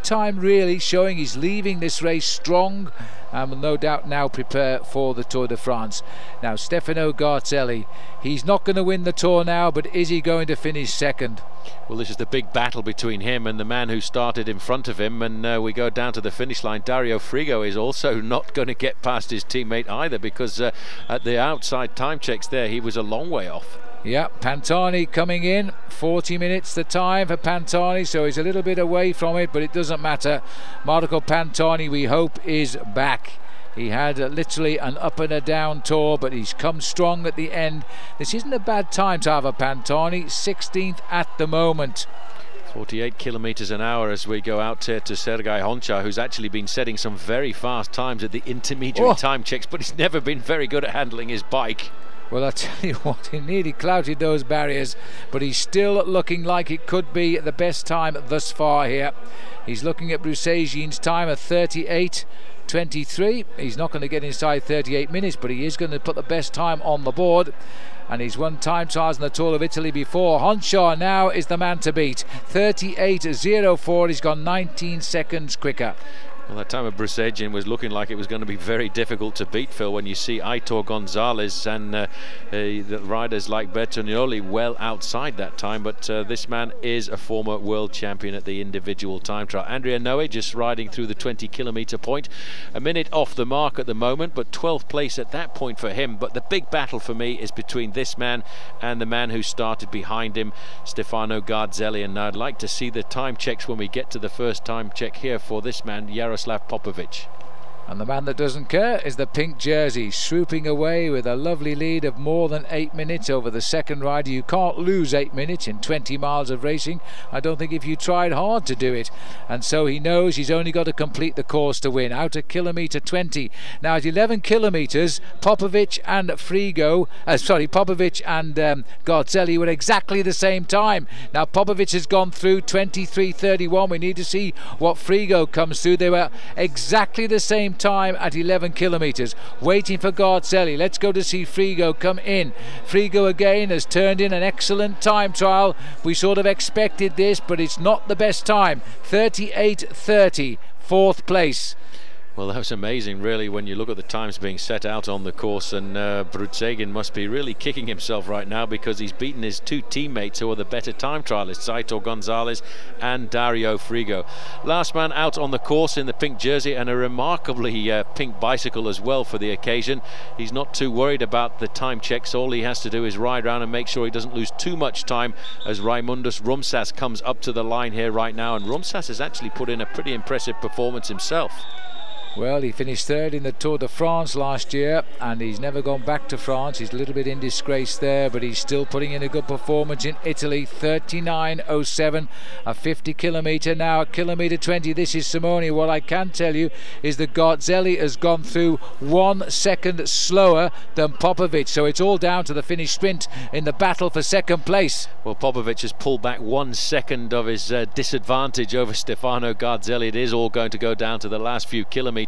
time, really, showing he's leaving this race strong and will no doubt now prepare for the Tour de France. Now Stefano Garzelli, he's not going to win the Tour now, but is he going to finish second? Well, this is the big battle between him and the man who started in front of him, and we go down to the finish line. Dario Frigo is also not going to get past his teammate either, because at the outside time checks there, he was a long way off. Yeah, Pantani coming in, 40 minutes the time for Pantani, so he's a little bit away from it, but it doesn't matter. Marco Pantani, we hope, is back. He had literally an up and a down tour, but he's come strong at the end. This isn't a bad time to have a Pantani, 16th at the moment. 48 kilometers an hour as we go out here to Sergei Honcha, who's actually been setting some very fast times at the intermediate time checks, but he's never been very good at handling his bike. Well, I tell you what, he nearly clouted those barriers, but he's still looking like it could be the best time thus far here. He's looking at Brusagin's time of 38:23. He's not going to get inside 38 minutes, but he is going to put the best time on the board. And he's won time trials in the Tour of Italy before. Honshaw now is the man to beat. 38:04. He's gone 19 seconds quicker. Well, that time of Brusegin was looking like it was going to be very difficult to beat, Phil, when you see Aitor Gonzalez and the riders like Bertagnoli well outside that time. But this man is a former world champion at the individual time trial. Andrea Noe just riding through the 20-kilometer point, a minute off the mark at the moment, but 12th place at that point for him. But the big battle for me is between this man and the man who started behind him, Stefano Garzelli. And I'd like to see the time checks when we get to the first time check here for this man, Yaroslav Popovich. And the man that doesn't care is the pink jersey, swooping away with a lovely lead of more than 8 minutes over the second rider. You can't lose 8 minutes in 20 miles of racing, I don't think, if you tried hard to do it. And so he knows he's only got to complete the course to win, out at kilometre 20. Now at 11 kilometres, Popovich and Popovich and Garzelli were exactly the same time. Now Popovich has gone through 23:31. We need to see what Frigo comes through. They were exactly the same time at 11 kilometres, waiting for Garzelli. Let's go to see Frigo come in. Frigo again has turned in an excellent time trial. We sort of expected this, but it's not the best time. 38:30, 4th place. Well, that was amazing, really, when you look at the times being set out on the course, and Brusegin must be really kicking himself right now, because he's beaten his two teammates who are the better time trialists, Aitor Gonzalez and Dario Frigo. Last man out on the course in the pink jersey, and a remarkably pink bicycle as well for the occasion. He's not too worried about the time checks. All he has to do is ride around and make sure he doesn't lose too much time as Raimundus Rumsas comes up to the line here right now, and Rumsas has actually put in a pretty impressive performance himself. Well, he finished third in the Tour de France last year, and he's never gone back to France. He's a little bit in disgrace there, but he's still putting in a good performance in Italy. 39:07, a 50 kilometre now at kilometre 20. This is Simone. What I can tell you is that Garzelli has gone through 1 second slower than Popovich, so it's all down to the finish sprint in the battle for second place. Well, Popovich has pulled back 1 second of his disadvantage over Stefano Garzelli. It is all going to go down to the last few kilometres.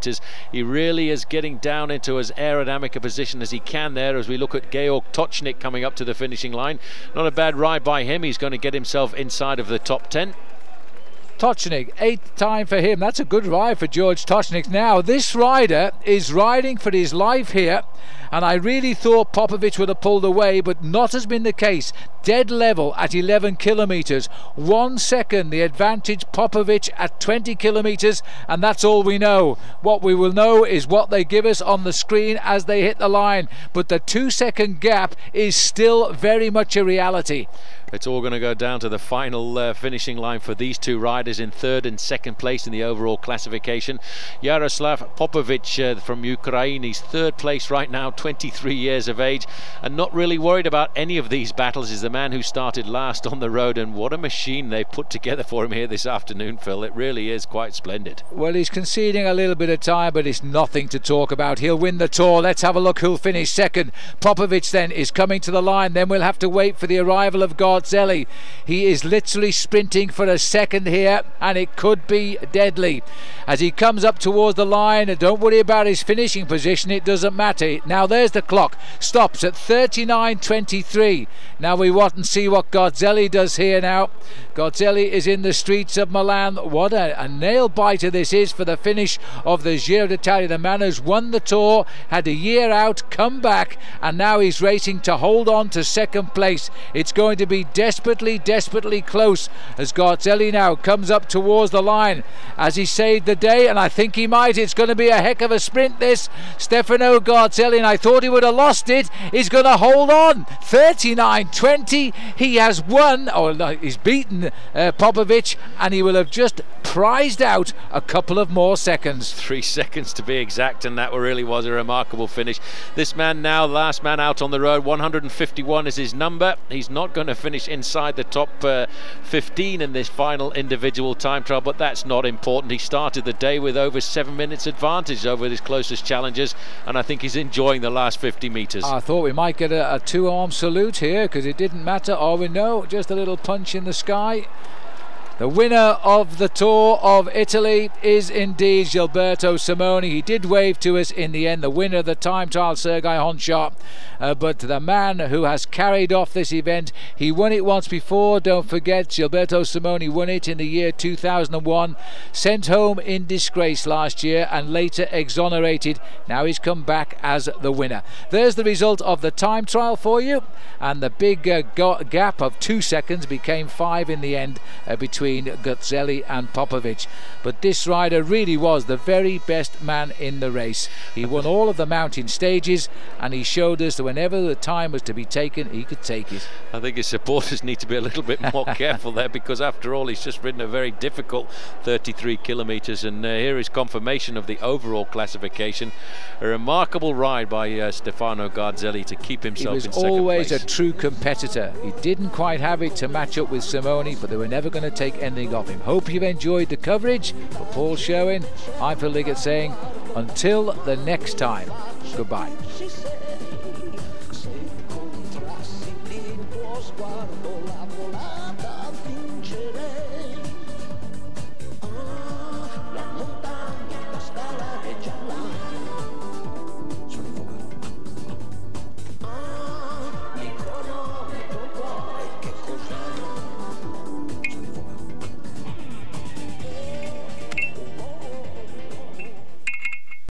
He really is getting down into as aerodynamic a position as he can there, as we look at Georg Tocznik coming up to the finishing line. Not a bad ride by him. He's going to get himself inside of the top 10. Tocznik, 8th time for him. That's a good ride for George Tocznik. Now this rider is riding for his life here, and I really thought Popovich would have pulled away, but not has been the case. Dead level at 11 kilometres, 1 second the advantage Popovich at 20 kilometres, and that's all we know. What we will know is what they give us on the screen as they hit the line, but the 2 second gap is still very much a reality. It's all going to go down to the final finishing line for these two riders in third and second place in the overall classification. Yaroslav Popovich from Ukraine, he's third place right now, 23 years of age, and not really worried about any of these battles. Is the man who started last on the road, and what a machine they put together for him here this afternoon, Phil. It really is quite splendid. Well, he's conceding a little bit of time, but it's nothing to talk about. He'll win the Tour. Let's have a look who'll finish second. Popovich then is coming to the line. Then we'll have to wait for the arrival of Garzelli Garzelli. He is literally sprinting for a second here, and it could be deadly. As he comes up towards the line, don't worry about his finishing position, it doesn't matter. Now there's the clock, stops at 39.23. Now we want and see what Garzelli does here now. Garzelli is in the streets of Milan. What a nail biter this is for the finish of the Giro d'Italia. The man who's won the Tour, had a year out, come back, and now he's racing to hold on to second place. It's going to be desperately close as Garzelli now comes up towards the line. As he saved the day, and I think he might, it's going to be a heck of a sprint this. Stefano Garzelli, and I thought he would have lost it, he's going to hold on. 39.20, he has won, or he's beaten Popovich, and he will have just prized out a couple of more seconds. 3 seconds to be exact, and that really was a remarkable finish. This man now, last man out on the road, 151 is his number. He's not going to finish inside the top 15 in this final individual time trial, but that's not important. He started the day with over 7 minutes advantage over his closest challengers, and I think he's enjoying the last 50 metres. I thought we might get a two-arm salute here, because it didn't matter. Oh, we know, just a little punch in the sky. The winner of the Tour of Italy is indeed Gilberto Simoni. He did wave to us in the end, the winner of the time trial, Sergei Honchar. But the man who has carried off this event, he won it once before, don't forget. Gilberto Simoni won it in the year 2001, sent home in disgrace last year and later exonerated. Now he's come back as the winner. There's the result of the time trial for you, and the big gap of 2 seconds became 5 in the end between Garzelli and Popovich. But this rider really was the very best man in the race. He won all of the mountain stages, and he showed us that whenever the time was to be taken, he could take it. I think his supporters need to be a little bit more careful there, because after all he's just ridden a very difficult 33 kilometres, and here is confirmation of the overall classification. A remarkable ride by Stefano Garzelli to keep himself in second place. He was always a true competitor. He didn't quite have it to match up with Simoni, but they were never going to take anything off him. Hope you've enjoyed the coverage. For Paul Sherwin, I'm Phil Liggett saying until the next time, goodbye.